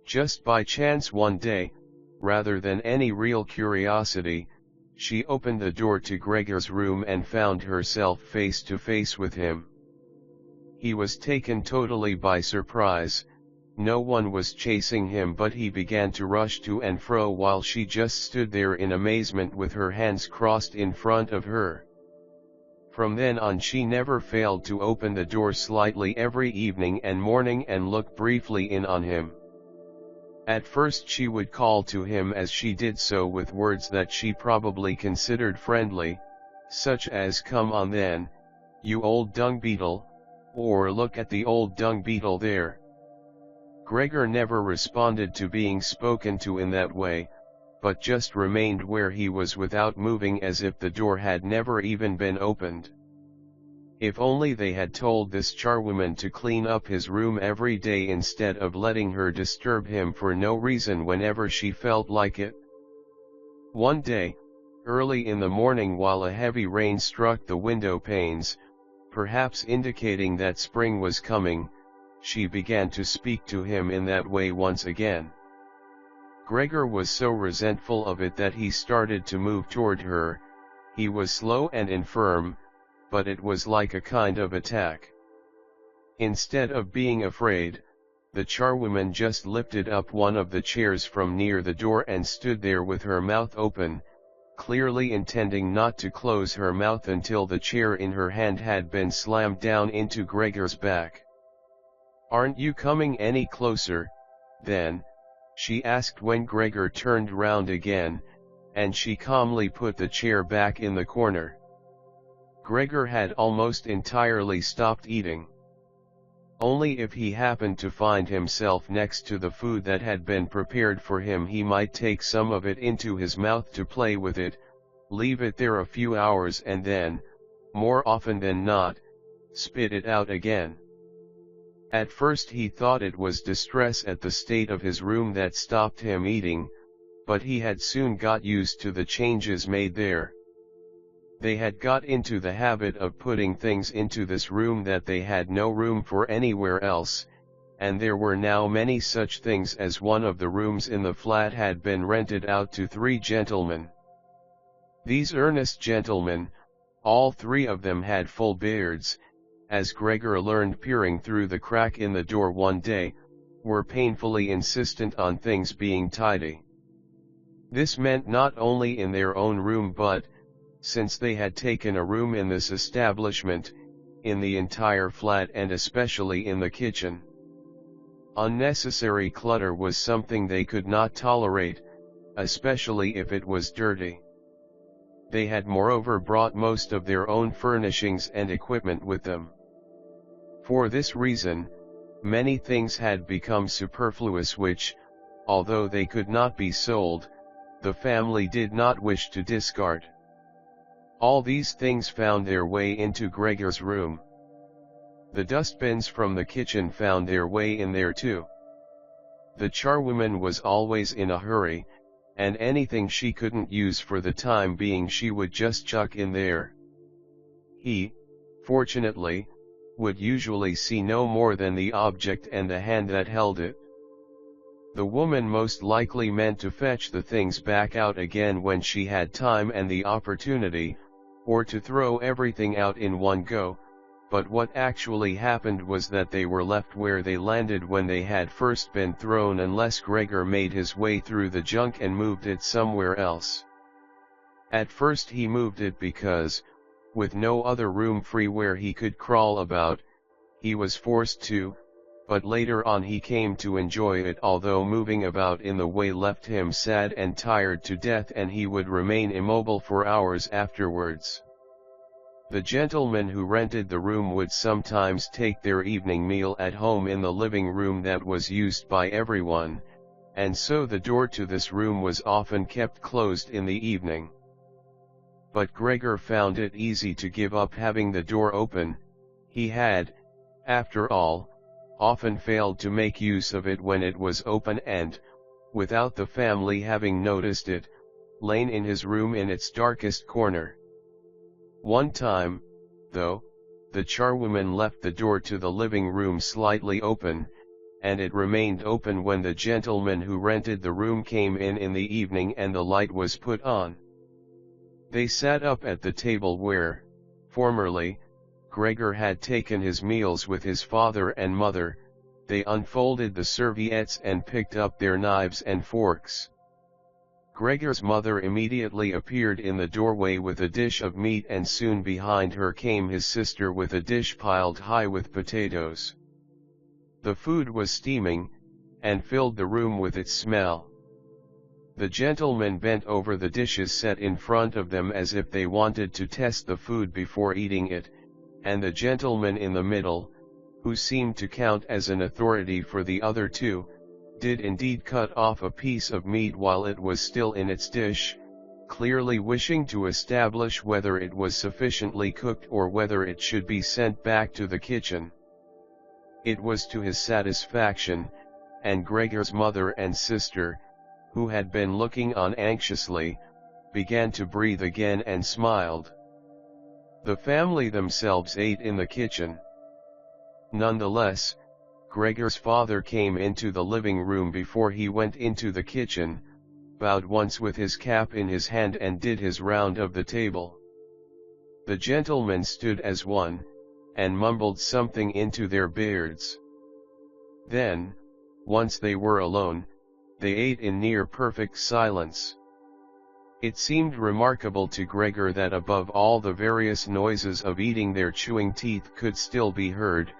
Just by chance one day, rather than any real curiosity, she opened the door to Gregor's room and found herself face to face with him. He was taken totally by surprise. No one was chasing him, but he began to rush to and fro while she just stood there in amazement with her hands crossed in front of her. From then on she never failed to open the door slightly every evening and morning and look briefly in on him. At first she would call to him as she did so with words that she probably considered friendly, such as "Come on then, you old dung beetle," or "Look at the old dung beetle there." Gregor never responded to being spoken to in that way, but just remained where he was without moving, as if the door had never even been opened. If only they had told this charwoman to clean up his room every day instead of letting her disturb him for no reason whenever she felt like it. One day, early in the morning, while a heavy rain struck the window panes, perhaps indicating that spring was coming, she began to speak to him in that way once again. Gregor was so resentful of it that he started to move toward her. He was slow and infirm, but it was like a kind of attack. Instead of being afraid, the charwoman just lifted up one of the chairs from near the door and stood there with her mouth open, clearly intending not to close her mouth until the chair in her hand had been slammed down into Gregor's back. "Aren't you coming any closer, then?" she asked when Gregor turned round again, and she calmly put the chair back in the corner. Gregor had almost entirely stopped eating. Only if he happened to find himself next to the food that had been prepared for him, he might take some of it into his mouth to play with it, leave it there a few hours, and then, more often than not, spit it out again. At first he thought it was distress at the state of his room that stopped him eating, but he had soon got used to the changes made there. They had got into the habit of putting things into this room that they had no room for anywhere else, and there were now many such things, as one of the rooms in the flat had been rented out to 3 gentlemen. These earnest gentlemen, all 3 of them had full beards, as Gregor learned peering through the crack in the door one day, were painfully insistent on things being tidy. This meant not only in their own room but, since they had taken a room in this establishment, in the entire flat and especially in the kitchen. Unnecessary clutter was something they could not tolerate, especially if it was dirty. They had moreover brought most of their own furnishings and equipment with them. For this reason, many things had become superfluous which, although they could not be sold, the family did not wish to discard. All these things found their way into Gregor's room. The dustbins from the kitchen found their way in there too. The charwoman was always in a hurry, and anything she couldn't use for the time being she would just chuck in there. He, fortunately, would usually see no more than the object and the hand that held it. The woman most likely meant to fetch the things back out again when she had time and the opportunity, or to throw everything out in one go, but what actually happened was that they were left where they landed when they had first been thrown, unless Gregor made his way through the junk and moved it somewhere else. At first he moved it because, with no other room free where he could crawl about, he was forced to, but later on he came to enjoy it, although moving about in the way left him sad and tired to death, and he would remain immobile for hours afterwards. The gentleman who rented the room would sometimes take their evening meal at home in the living room that was used by everyone, and so the door to this room was often kept closed in the evening. But Gregor found it easy to give up having the door open. He had, after all, often failed to make use of it when it was open and, without the family having noticed it, lain in his room in its darkest corner. One time, though, the charwoman left the door to the living room slightly open, and it remained open when the gentleman who rented the room came in the evening and the light was put on. They sat up at the table where, formerly, Gregor had taken his meals with his father and mother. They unfolded the serviettes and picked up their knives and forks. Gregor's mother immediately appeared in the doorway with a dish of meat, and soon behind her came his sister with a dish piled high with potatoes. The food was steaming, and filled the room with its smell. The gentlemen bent over the dishes set in front of them as if they wanted to test the food before eating it, and the gentleman in the middle, who seemed to count as an authority for the other two, did indeed cut off a piece of meat while it was still in its dish, clearly wishing to establish whether it was sufficiently cooked or whether it should be sent back to the kitchen. It was to his satisfaction, and Gregor's mother and sister, who had been looking on anxiously, began to breathe again and smiled. The family themselves ate in the kitchen. Nonetheless, Gregor's father came into the living room before he went into the kitchen, bowed once with his cap in his hand and did his round of the table. The gentlemen stood as one, and mumbled something into their beards. Then, once they were alone, they ate in near perfect silence. It seemed remarkable to Gregor that above all the various noises of eating their chewing teeth could still be heard,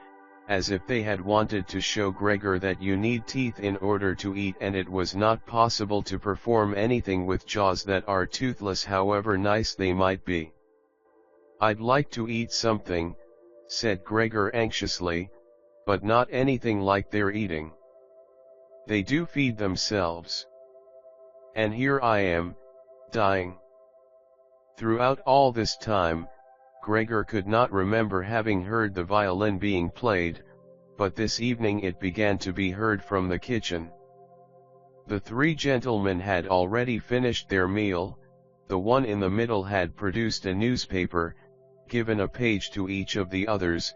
as if they had wanted to show Gregor that you need teeth in order to eat, and it was not possible to perform anything with jaws that are toothless however nice they might be. "I'd like to eat something," said Gregor anxiously, "but not anything like they're eating. They do feed themselves. And here I am, dying." Throughout all this time, Gregor could not remember having heard the violin being played, but this evening it began to be heard from the kitchen. The three gentlemen had already finished their meal. The one in the middle had produced a newspaper, given a page to each of the others,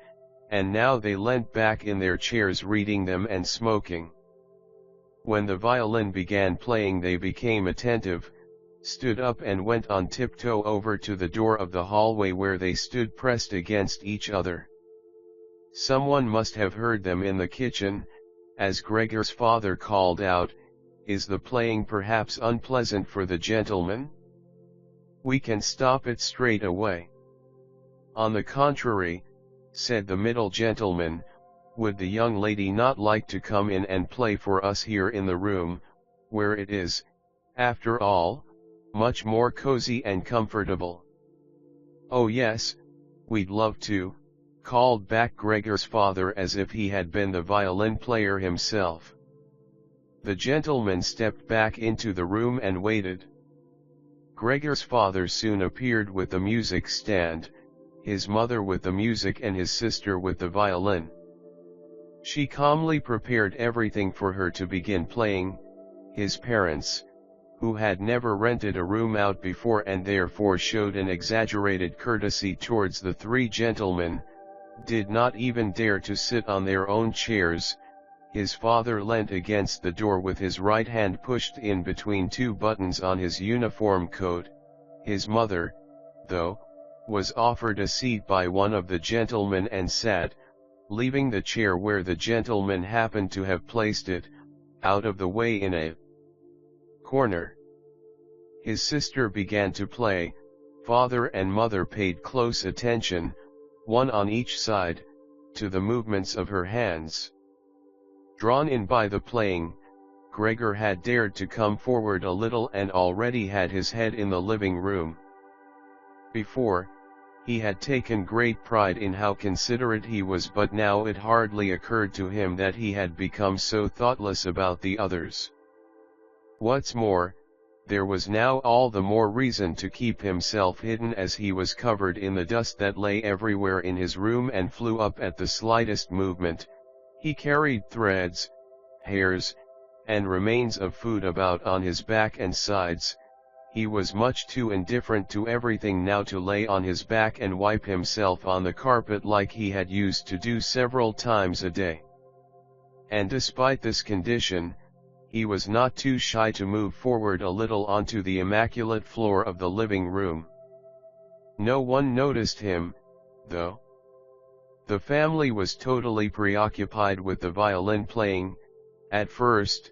and now they leant back in their chairs reading them and smoking. When the violin began playing they became attentive, stood up and went on tiptoe over to the door of the hallway where they stood pressed against each other. Someone must have heard them in the kitchen, as Gregor's father called out, "Is the playing perhaps unpleasant for the gentlemen? We can stop it straight away." "On the contrary," said the middle gentleman, "would the young lady not like to come in and play for us here in the room, where it is, after all, much more cozy and comfortable?" "Oh yes, we'd love to," called back Gregor's father as if he had been the violin player himself. The gentleman stepped back into the room and waited. Gregor's father soon appeared with the music stand, his mother with the music and his sister with the violin. She calmly prepared everything for her to begin playing. His parents, who had never rented a room out before and therefore showed an exaggerated courtesy towards the three gentlemen, did not even dare to sit on their own chairs. His father leant against the door with his right hand pushed in between two buttons on his uniform coat. His mother, though, was offered a seat by one of the gentlemen and sat, leaving the chair where the gentleman happened to have placed it, out of the way in a corner. His sister began to play. Father and mother paid close attention, one on each side, to the movements of her hands. Drawn in by the playing, Gregor had dared to come forward a little and already had his head in the living room. Before, he had taken great pride in how considerate he was, but now it hardly occurred to him that he had become so thoughtless about the others. What's more, there was now all the more reason to keep himself hidden, as he was covered in the dust that lay everywhere in his room and flew up at the slightest movement. He carried threads, hairs, and remains of food about on his back and sides. He was much too indifferent to everything now to lay on his back and wipe himself on the carpet like he had used to do several times a day. And despite this condition, he was not too shy to move forward a little onto the immaculate floor of the living room. No one noticed him, though. The family was totally preoccupied with the violin playing. At first,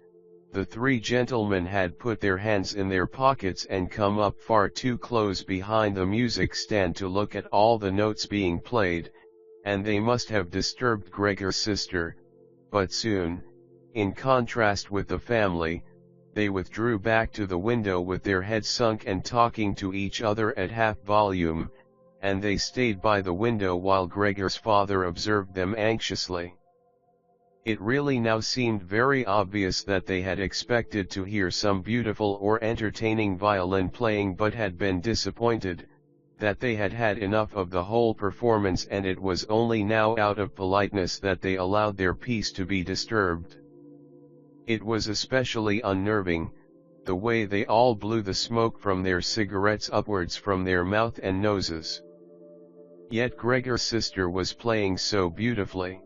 the three gentlemen had put their hands in their pockets and come up far too close behind the music stand to look at all the notes being played, and they must have disturbed Gregor's sister, but soon, in contrast with the family, they withdrew back to the window with their heads sunk and talking to each other at half volume, and they stayed by the window while Gregor's father observed them anxiously. It really now seemed very obvious that they had expected to hear some beautiful or entertaining violin playing but had been disappointed, that they had had enough of the whole performance, and it was only now out of politeness that they allowed their peace to be disturbed. It was especially unnerving, the way they all blew the smoke from their cigarettes upwards from their mouth and noses. Yet Gregor's sister was playing so beautifully.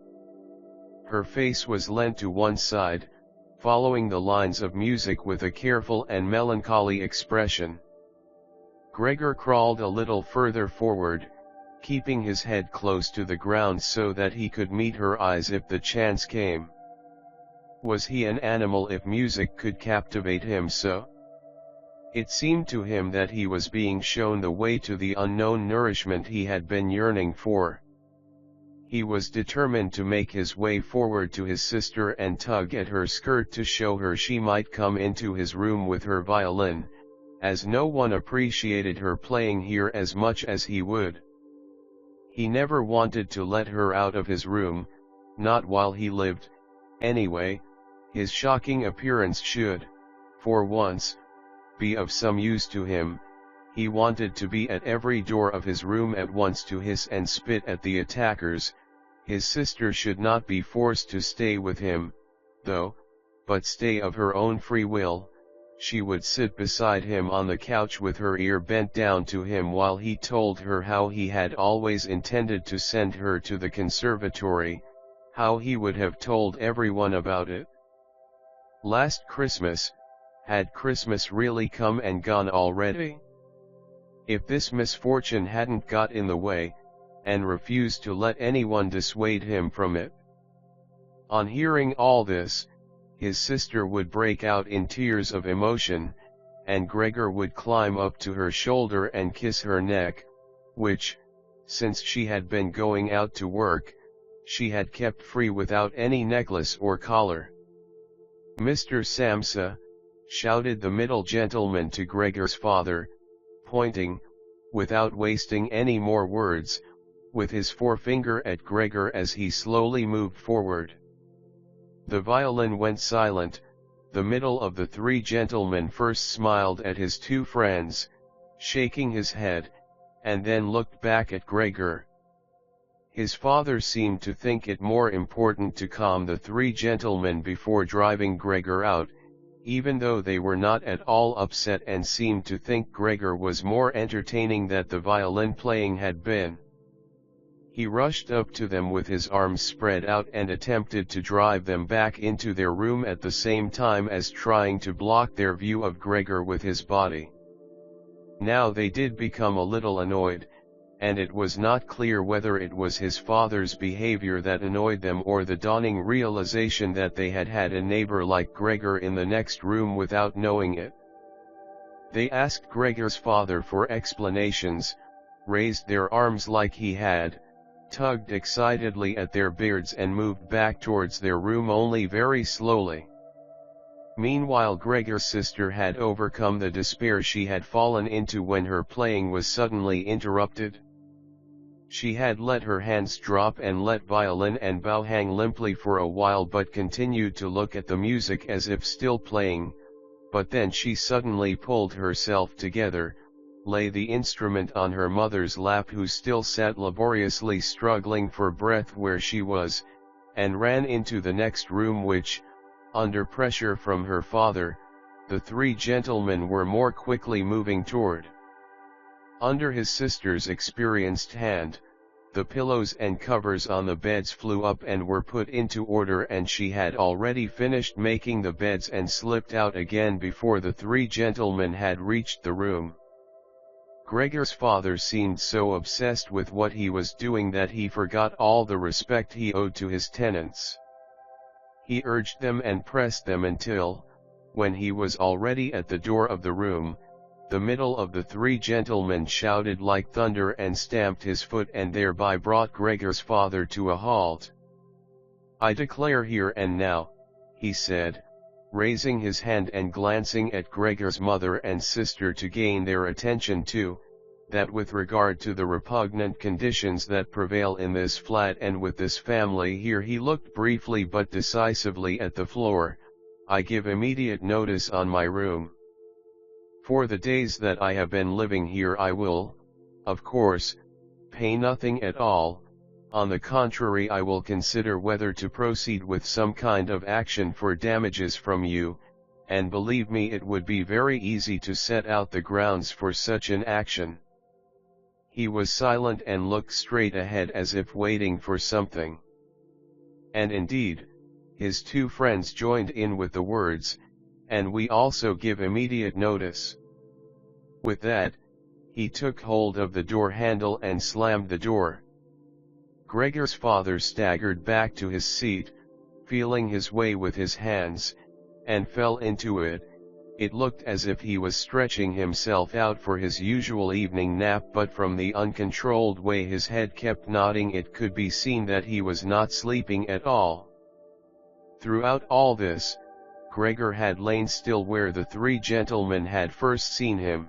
Her face was leant to one side, following the lines of music with a careful and melancholy expression. Gregor crawled a little further forward, keeping his head close to the ground so that he could meet her eyes if the chance came. Was he an animal if music could captivate him so? It seemed to him that he was being shown the way to the unknown nourishment he had been yearning for. He was determined to make his way forward to his sister and tug at her skirt to show her she might come into his room with her violin, as no one appreciated her playing here as much as he would. He never wanted to let her out of his room, not while he lived. Anyway, his shocking appearance should, for once, be of some use to him. He wanted to be at every door of his room at once to hiss and spit at the attackers. His sister should not be forced to stay with him, though, but stay of her own free will. She would sit beside him on the couch with her ear bent down to him while he told her how he had always intended to send her to the conservatory, how he would have told everyone about it. Last Christmas, had Christmas really come and gone already? If this misfortune hadn't got in the way, and refused to let anyone dissuade him from it. On hearing all this, his sister would break out in tears of emotion, and Gregor would climb up to her shoulder and kiss her neck, which, since she had been going out to work, she had kept free without any necklace or collar. "Mr. Samsa," shouted the middle gentleman to Gregor's father, pointing, without wasting any more words, with his forefinger at Gregor as he slowly moved forward. The violin went silent. The middle of the three gentlemen first smiled at his two friends, shaking his head, and then looked back at Gregor. His father seemed to think it more important to calm the three gentlemen before driving Gregor out, even though they were not at all upset and seemed to think Gregor was more entertaining than the violin playing had been. He rushed up to them with his arms spread out and attempted to drive them back into their room at the same time as trying to block their view of Gregor with his body. Now they did become a little annoyed, and it was not clear whether it was his father's behavior that annoyed them or the dawning realization that they had had a neighbor like Gregor in the next room without knowing it. They asked Gregor's father for explanations, raised their arms like he had, tugged excitedly at their beards and moved back towards their room only very slowly. Meanwhile Gregor's sister had overcome the despair she had fallen into when her playing was suddenly interrupted. She had let her hands drop and let violin and bow hang limply for a while but continued to look at the music as if still playing, but then she suddenly pulled herself together, lay the instrument on her mother's lap who still sat laboriously struggling for breath where she was, and ran into the next room which, under pressure from her father, the three gentlemen were more quickly moving toward. Under his sister's experienced hand, the pillows and covers on the beds flew up and were put into order, and she had already finished making the beds and slipped out again before the three gentlemen had reached the room. Gregor's father seemed so obsessed with what he was doing that he forgot all the respect he owed to his tenants. He urged them and pressed them until, when he was already at the door of the room, the middle of the three gentlemen shouted like thunder and stamped his foot and thereby brought Gregor's father to a halt. "I declare here and now," he said, raising his hand and glancing at Gregor's mother and sister to gain their attention too, that with regard to the repugnant conditions that prevail in this flat and with this family here, he looked briefly but decisively at the floor, I give immediate notice on my room. For the days that I have been living here I will, of course, pay nothing at all. On the contrary, I will consider whether to proceed with some kind of action for damages from you, and believe me, it would be very easy to set out the grounds for such an action. He was silent and looked straight ahead as if waiting for something. And indeed, his two friends joined in with the words, and we also give immediate notice. With that, he took hold of the door handle and slammed the door. Gregor's father staggered back to his seat, feeling his way with his hands, and fell into it. It looked as if he was stretching himself out for his usual evening nap, but from the uncontrolled way his head kept nodding it could be seen that he was not sleeping at all. Throughout all this, Gregor had lain still where the three gentlemen had first seen him.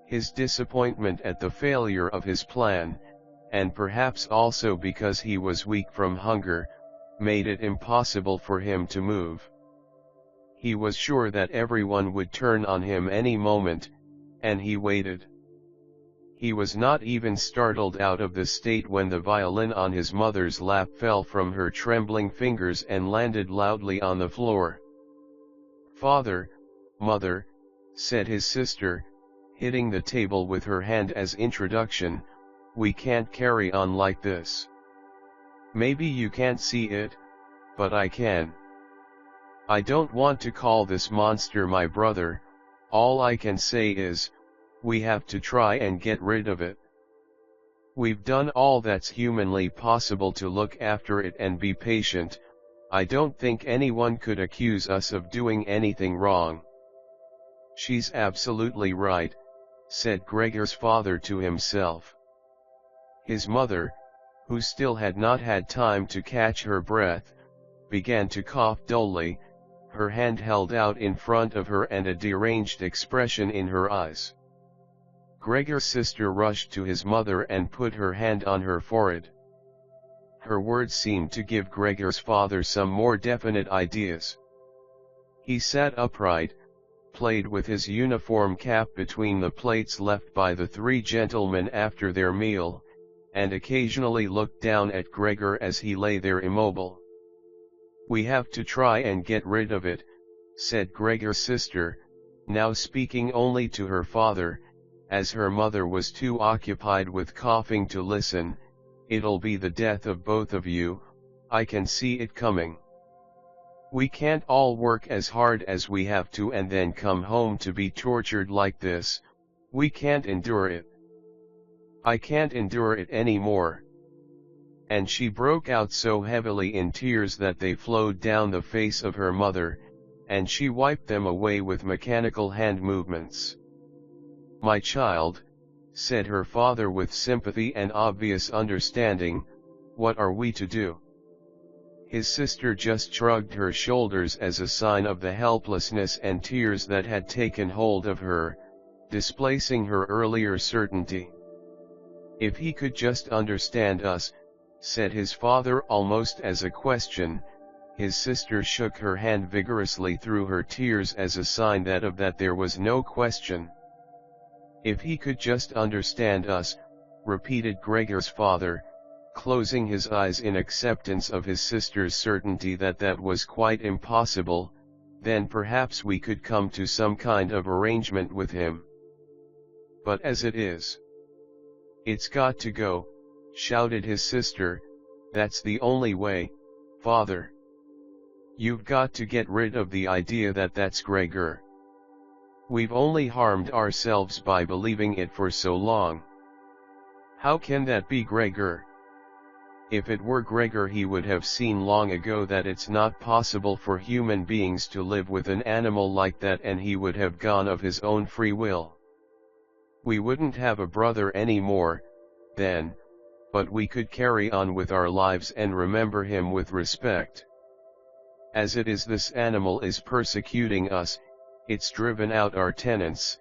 His disappointment at the failure of his plan, and perhaps also because he was weak from hunger, made it impossible for him to move. He was sure that everyone would turn on him any moment, and he waited. He was not even startled out of the state when the violin on his mother's lap fell from her trembling fingers and landed loudly on the floor. "Father, mother," said his sister, hitting the table with her hand as introduction, "we can't carry on like this. Maybe you can't see it, but I can. I don't want to call this monster my brother. All I can say is, we have to try and get rid of it. We've done all that's humanly possible to look after it and be patient. I don't think anyone could accuse us of doing anything wrong." "She's absolutely right," said Gregor's father to himself. His mother, who still had not had time to catch her breath, began to cough dully, her hand held out in front of her and a deranged expression in her eyes. Gregor's sister rushed to his mother and put her hand on her forehead. Her words seemed to give Gregor's father some more definite ideas. He sat upright, played with his uniform cap between the plates left by the three gentlemen after their meal, and occasionally looked down at Gregor as he lay there immobile. "We have to try and get rid of it," said Gregor's sister, now speaking only to her father, as her mother was too occupied with coughing to listen. "It'll be the death of both of you, I can see it coming. We can't all work as hard as we have to and then come home to be tortured like this. We can't endure it. I can't endure it any more." And she broke out so heavily in tears that they flowed down the face of her mother, and she wiped them away with mechanical hand movements. "My child," said her father with sympathy and obvious understanding, "what are we to do?" His sister just shrugged her shoulders as a sign of the helplessness and tears that had taken hold of her, displacing her earlier certainty. "If he could just understand us," said his father almost as a question. His sister shook her hand vigorously through her tears as a sign that there was no question. "If he could just understand us," repeated Gregor's father, closing his eyes in acceptance of his sister's certainty that was quite impossible, "then perhaps we could come to some kind of arrangement with him. But as it is, it's got to go," shouted his sister. "That's the only way, father. You've got to get rid of the idea that that's Gregor. We've only harmed ourselves by believing it for so long. How can that be Gregor? If it were Gregor, he would have seen long ago that it's not possible for human beings to live with an animal like that, and he would have gone of his own free will. We wouldn't have a brother anymore, then, but we could carry on with our lives and remember him with respect. As it is, this animal is persecuting us, it's driven out our tenants,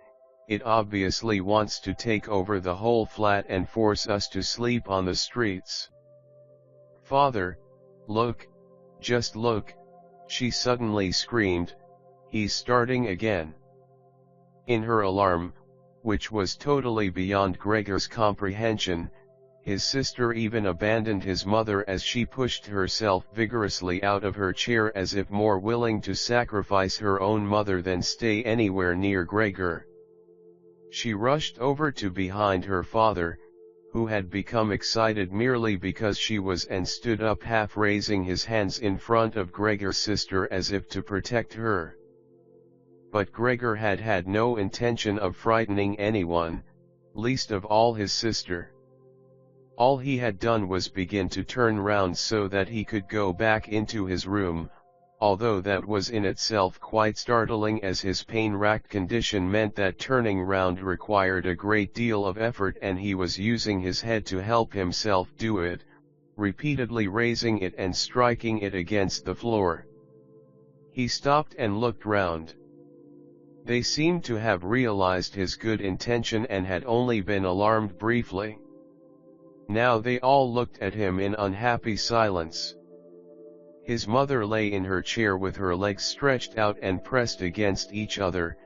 it obviously wants to take over the whole flat and force us to sleep on the streets. Father, look, just look, she suddenly screamed, he's starting again. In her alarm, which was totally beyond Gregor's comprehension, his sister even abandoned his mother as she pushed herself vigorously out of her chair as if more willing to sacrifice her own mother than stay anywhere near Gregor. She rushed over to behind her father, who had become excited merely because she was, and stood up, half raising his hands in front of Gregor's sister as if to protect her. But Gregor had had no intention of frightening anyone, least of all his sister. All he had done was begin to turn round so that he could go back into his room, although that was in itself quite startling, as his pain-racked condition meant that turning round required a great deal of effort, and he was using his head to help himself do it, repeatedly raising it and striking it against the floor. He stopped and looked round. They seemed to have realized his good intention and had only been alarmed briefly. Now they all looked at him in unhappy silence. His mother lay in her chair with her legs stretched out and pressed against each other,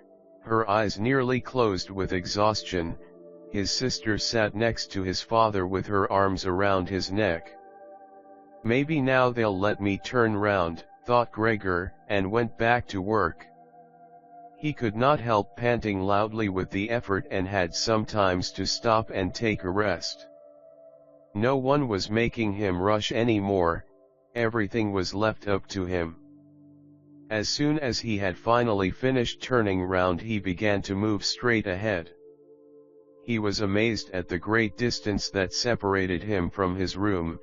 her eyes nearly closed with exhaustion. His sister sat next to his father with her arms around his neck. Maybe now they'll let me turn round, thought Gregor, and went back to work. He could not help panting loudly with the effort and had sometimes to stop and take a rest. No one was making him rush any more, everything was left up to him. As soon as he had finally finished turning round, he began to move straight ahead. He was amazed at the great distance that separated him from his room,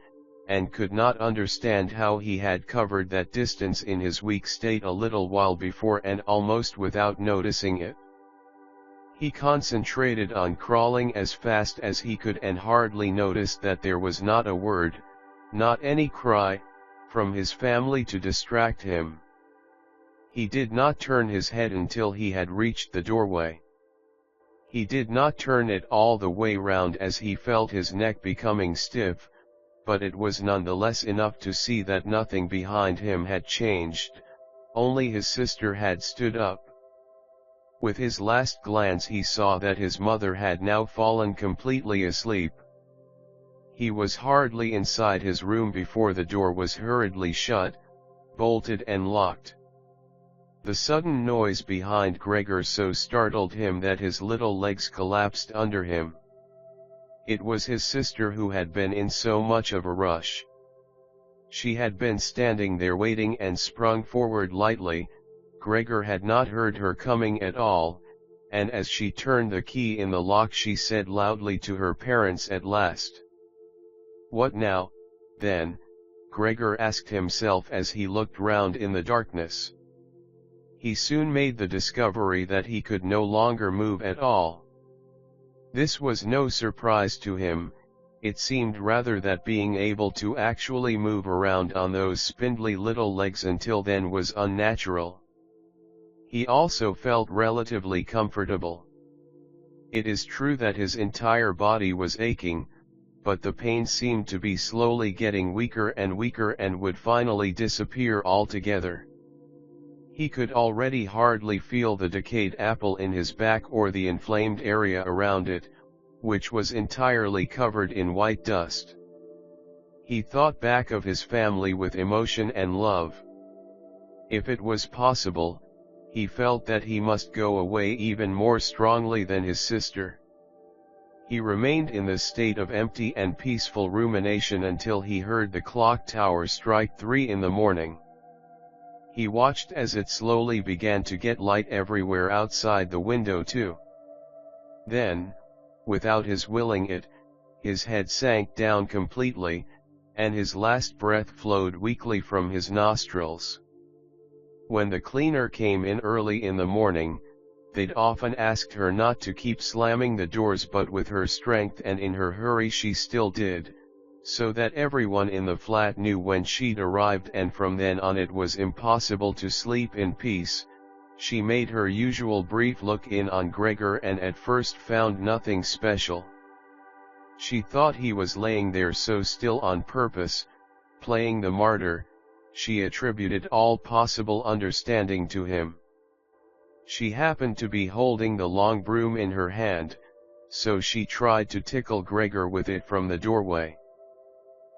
and could not understand how he had covered that distance in his weak state a little while before and almost without noticing it. He concentrated on crawling as fast as he could and hardly noticed that there was not a word, not any cry, from his family to distract him. He did not turn his head until he had reached the doorway. He did not turn it all the way round as he felt his neck becoming stiff, but it was nonetheless enough to see that nothing behind him had changed, only his sister had stood up. With his last glance he saw that his mother had now fallen completely asleep. He was hardly inside his room before the door was hurriedly shut, bolted and locked. The sudden noise behind Gregor so startled him that his little legs collapsed under him. It was his sister who had been in so much of a rush. She had been standing there waiting and sprung forward lightly. Gregor had not heard her coming at all, and as she turned the key in the lock she said loudly to her parents at last. "What now, then?" Gregor asked himself as he looked round in the darkness. He soon made the discovery that he could no longer move at all. This was no surprise to him, it seemed rather that being able to actually move around on those spindly little legs until then was unnatural. He also felt relatively comfortable. It is true that his entire body was aching, but the pain seemed to be slowly getting weaker and would finally disappear altogether. He could already hardly feel the decayed apple in his back or the inflamed area around it, which was entirely covered in white dust. He thought back of his family with emotion and love. If it was possible, he felt that he must go away even more strongly than his sister. He remained in this state of empty and peaceful rumination until he heard the clock tower strike 3 in the morning. He watched as it slowly began to get light everywhere outside the window too. Then, without his willing it, his head sank down completely, and his last breath flowed weakly from his nostrils. When the cleaner came in early in the morning, they'd often asked her not to keep slamming the doors, but with her strength and in her hurry she still did, so that everyone in the flat knew when she'd arrived, and from then on it was impossible to sleep in peace. She made her usual brief look in on Gregor and at first found nothing special. She thought he was laying there so still on purpose, playing the martyr. She attributed all possible understanding to him. She happened to be holding the long broom in her hand, so she tried to tickle Gregor with it from the doorway.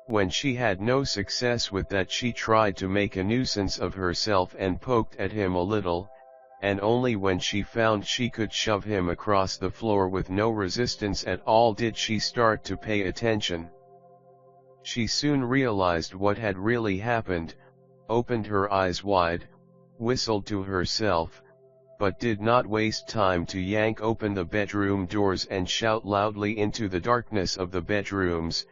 When she had no success with that, she tried to make a nuisance of herself and poked at him a little, and only when she found she could shove him across the floor with no resistance at all did she start to pay attention. She soon realized what had really happened, opened her eyes wide, whistled to herself, but did not waste time to yank open the bedroom doors and shout loudly into the darkness of the bedrooms,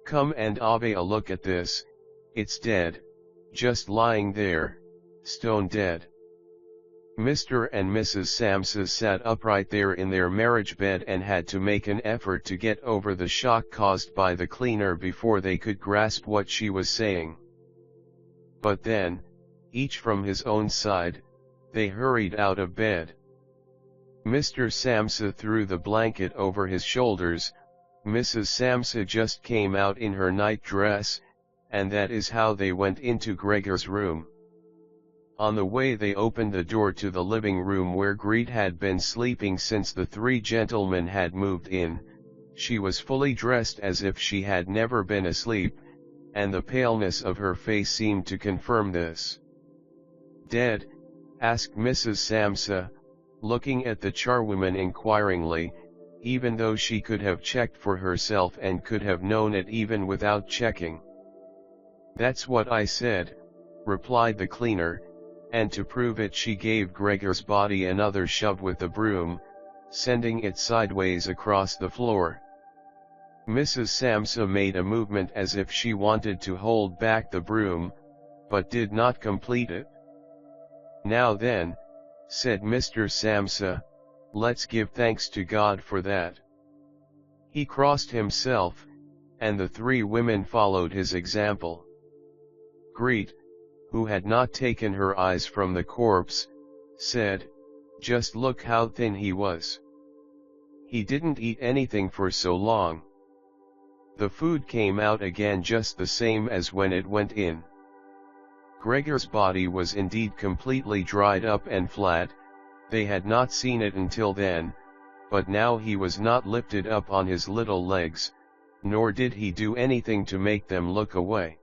"Come and have a look at this, it's dead, just lying there, stone dead." Mr. and Mrs. Samsa sat upright there in their marriage bed and had to make an effort to get over the shock caused by the cleaner before they could grasp what she was saying. But then, each from his own side, they hurried out of bed. Mr. Samsa threw the blanket over his shoulders, Mrs. Samsa just came out in her night dress, and that is how they went into Gregor's room. On the way they opened the door to the living room where Greet had been sleeping since the three gentlemen had moved in. She was fully dressed as if she had never been asleep, and the paleness of her face seemed to confirm this. "Dead?" asked Mrs. Samsa, looking at the charwoman inquiringly, even though she could have checked for herself and could have known it even without checking. "That's what I said," replied the cleaner, and to prove it she gave Gregor's body another shove with the broom, sending it sideways across the floor. Mrs. Samsa made a movement as if she wanted to hold back the broom, but did not complete it. "Now then," said Mr. Samsa, "let's give thanks to God for that." He crossed himself, and the three women followed his example. Greet, who had not taken her eyes from the corpse, said, "Just look how thin he was. He didn't eat anything for so long. The food came out again just the same as when it went in." Gregor's body was indeed completely dried up and flat. They had not seen it until then, but now he was not lifted up on his little legs, nor did he do anything to make them look away.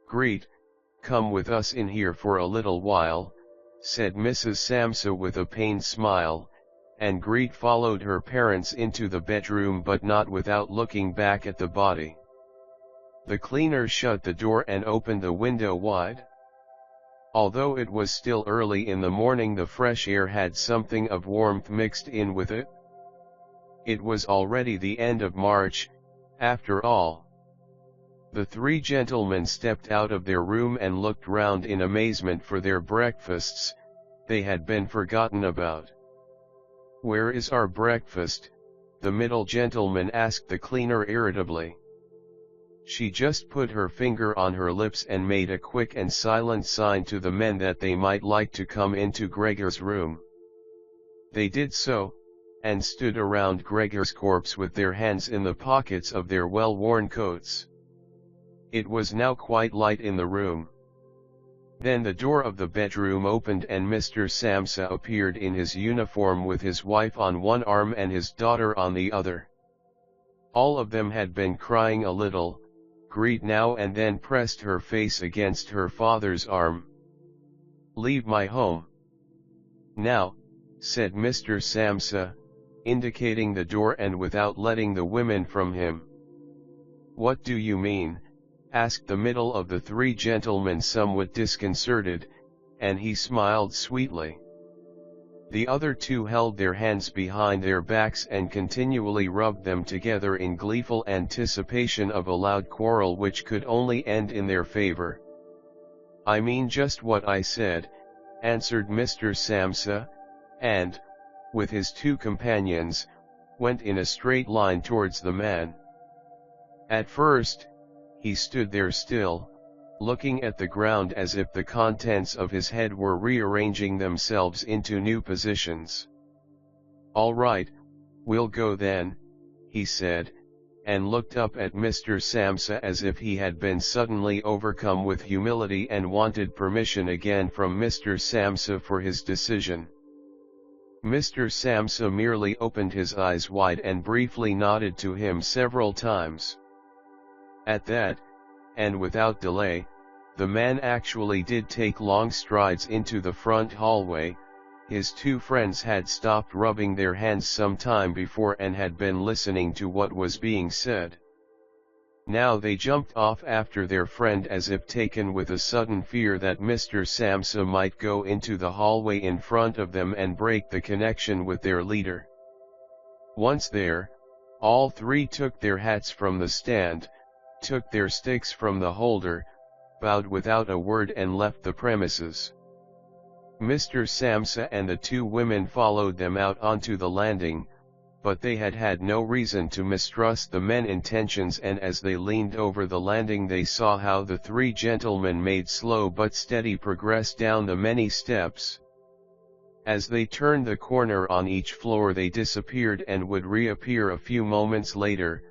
"Greet, come with us in here for a little while," said Mrs. Samsa with a pained smile, and Greet followed her parents into the bedroom but not without looking back at the body. The cleaner shut the door and opened the window wide. Although it was still early in the morning, the fresh air had something of warmth mixed in with it. It was already the end of March, after all. The three gentlemen stepped out of their room and looked round in amazement for their breakfasts. They had been forgotten about. "Where is our breakfast?" the middle gentleman asked the cleaner irritably. She just put her finger on her lips and made a quick and silent sign to the men that they might like to come into Gregor's room. They did so, and stood around Gregor's corpse with their hands in the pockets of their well-worn coats. It was now quite light in the room. Then the door of the bedroom opened and Mr. Samsa appeared in his uniform with his wife on one arm and his daughter on the other. All of them had been crying a little. Greet now and then pressed her face against her father's arm. "Leave my home now," said Mr. Samsa, indicating the door and without letting the women from him. "What do you mean?" asked the middle of the three gentlemen somewhat disconcerted, and he smiled sweetly. The other two held their hands behind their backs and continually rubbed them together in gleeful anticipation of a loud quarrel which could only end in their favor. "I mean just what I said," answered Mr. Samsa, and, with his two companions, went in a straight line towards the man. At first, he stood there still, looking at the ground as if the contents of his head were rearranging themselves into new positions. "All right, we'll go then," he said, and looked up at Mr. Samsa as if he had been suddenly overcome with humility and wanted permission again from Mr. Samsa for his decision. Mr. Samsa merely opened his eyes wide and briefly nodded to him several times. At that, and without delay, the man actually did take long strides into the front hallway. His two friends had stopped rubbing their hands some time before and had been listening to what was being said. Now they jumped off after their friend as if taken with a sudden fear that Mr. Samsa might go into the hallway in front of them and break the connection with their leader. Once there, all three took their hats from the stand, took their sticks from the holder, bowed without a word and left the premises. Mr. Samsa and the two women followed them out onto the landing, but they had had no reason to mistrust the men's intentions, and as they leaned over the landing they saw how the three gentlemen made slow but steady progress down the many steps. As they turned the corner on each floor they disappeared and would reappear a few moments later.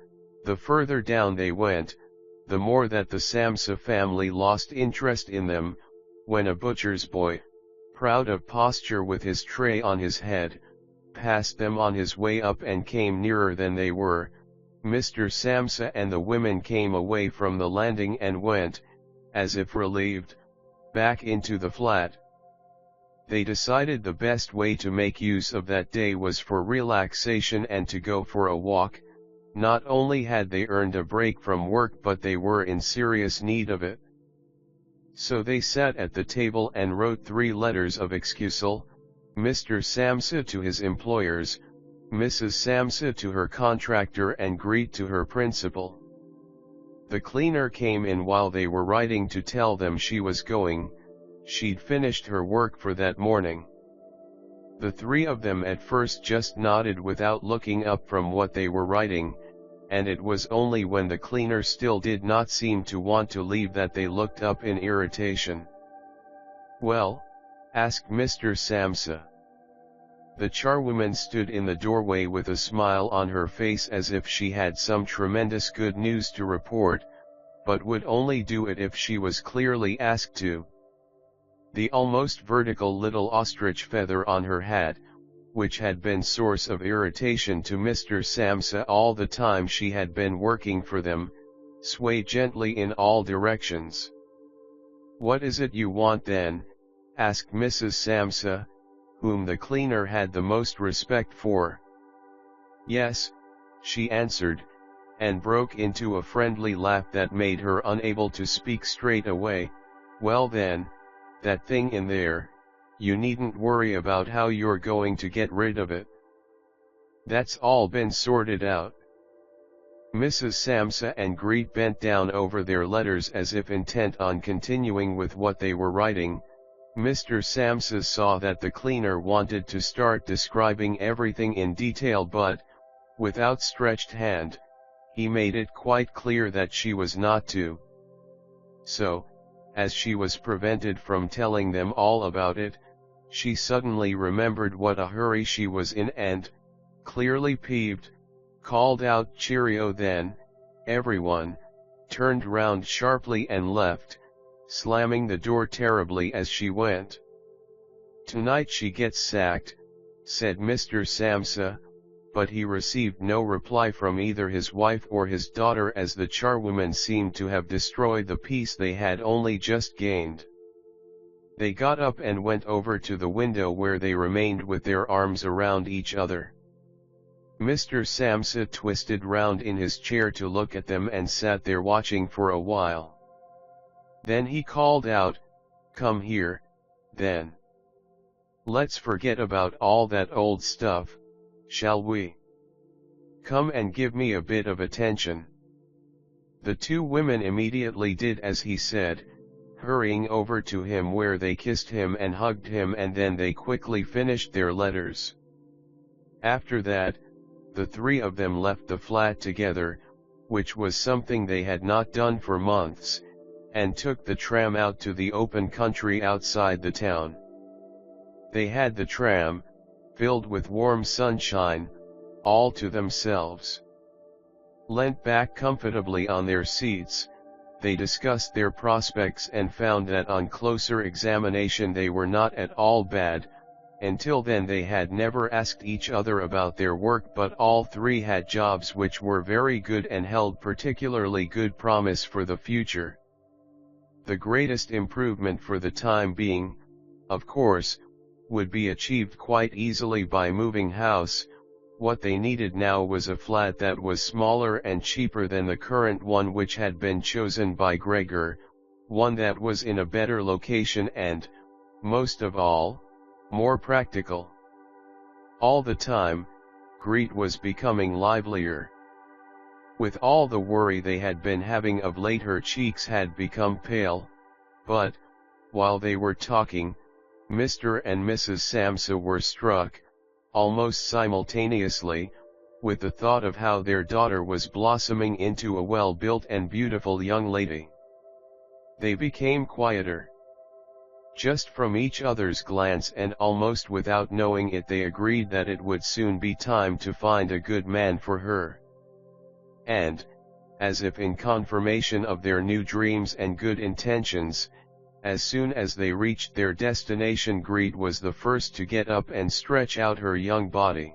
The further down they went, the more that the Samsa family lost interest in them, when a butcher's boy, proud of posture with his tray on his head, passed them on his way up and came nearer than they were. Mr. Samsa and the women came away from the landing and went, as if relieved, back into the flat. They decided the best way to make use of that day was for relaxation and to go for a walk. Not only had they earned a break from work but they were in serious need of it. So they sat at the table and wrote 3 letters of excusal, Mr. Samsa to his employers, Mrs. Samsa to her contractor and Greet to her principal. The cleaner came in while they were writing to tell them she was going. She'd finished her work for that morning. The 3 of them at first just nodded without looking up from what they were writing, and it was only when the cleaner still did not seem to want to leave that they looked up in irritation. "Well?" asked Mr. Samsa. The charwoman stood in the doorway with a smile on her face as if she had some tremendous good news to report, but would only do it if she was clearly asked to. The almost vertical little ostrich feather on her hat, which had been source of irritation to Mr. Samsa all the time she had been working for them, swayed gently in all directions. "What is it you want then?" asked Mrs. Samsa, whom the cleaner had the most respect for. "Yes," she answered, and broke into a friendly laugh that made her unable to speak straight away. "Well then, that thing in there, you needn't worry about how you're going to get rid of it. That's all been sorted out." Mrs. Samsa and Greet bent down over their letters as if intent on continuing with what they were writing. Mr. Samsa saw that the cleaner wanted to start describing everything in detail, but, with outstretched hand, he made it quite clear that she was not to. So, as she was prevented from telling them all about it, she suddenly remembered what a hurry she was in and, clearly peeved, called out "Cheerio!" Then, everyone, turned round sharply and left, slamming the door terribly as she went. "Tonight she gets sacked," said Mr. Samsa, but he received no reply from either his wife or his daughter as the charwoman seemed to have destroyed the peace they had only just gained. They got up and went over to the window where they remained with their arms around each other. Mr. Samsa twisted round in his chair to look at them and sat there watching for a while. Then he called out, "Come here, then. Let's forget about all that old stuff, shall we? Come and give me a bit of attention." The 2 women immediately did as he said, hurrying over to him where they kissed him and hugged him, and then they quickly finished their letters. After that, the 3 of them left the flat together, which was something they had not done for months, and took the tram out to the open country outside the town. They had the tram, filled with warm sunshine, all to themselves. Leant back comfortably on their seats, they discussed their prospects and found that on closer examination they were not at all bad. Until then they had never asked each other about their work, but all three had jobs which were very good and held particularly good promise for the future. The greatest improvement for the time being, of course, would be achieved quite easily by moving house. What they needed now was a flat that was smaller and cheaper than the current one which had been chosen by Gregor, one that was in a better location and, most of all, more practical. All the time, Greet was becoming livelier. With all the worry they had been having of late, her cheeks had become pale, but, while they were talking, Mr. and Mrs. Samsa were struck, almost simultaneously, with the thought of how their daughter was blossoming into a well-built and beautiful young lady. They became quieter. Just from each other's glance and almost without knowing it, they agreed that it would soon be time to find a good man for her. And, as if in confirmation of their new dreams and good intentions, as soon as they reached their destination, Greet was the first to get up and stretch out her young body.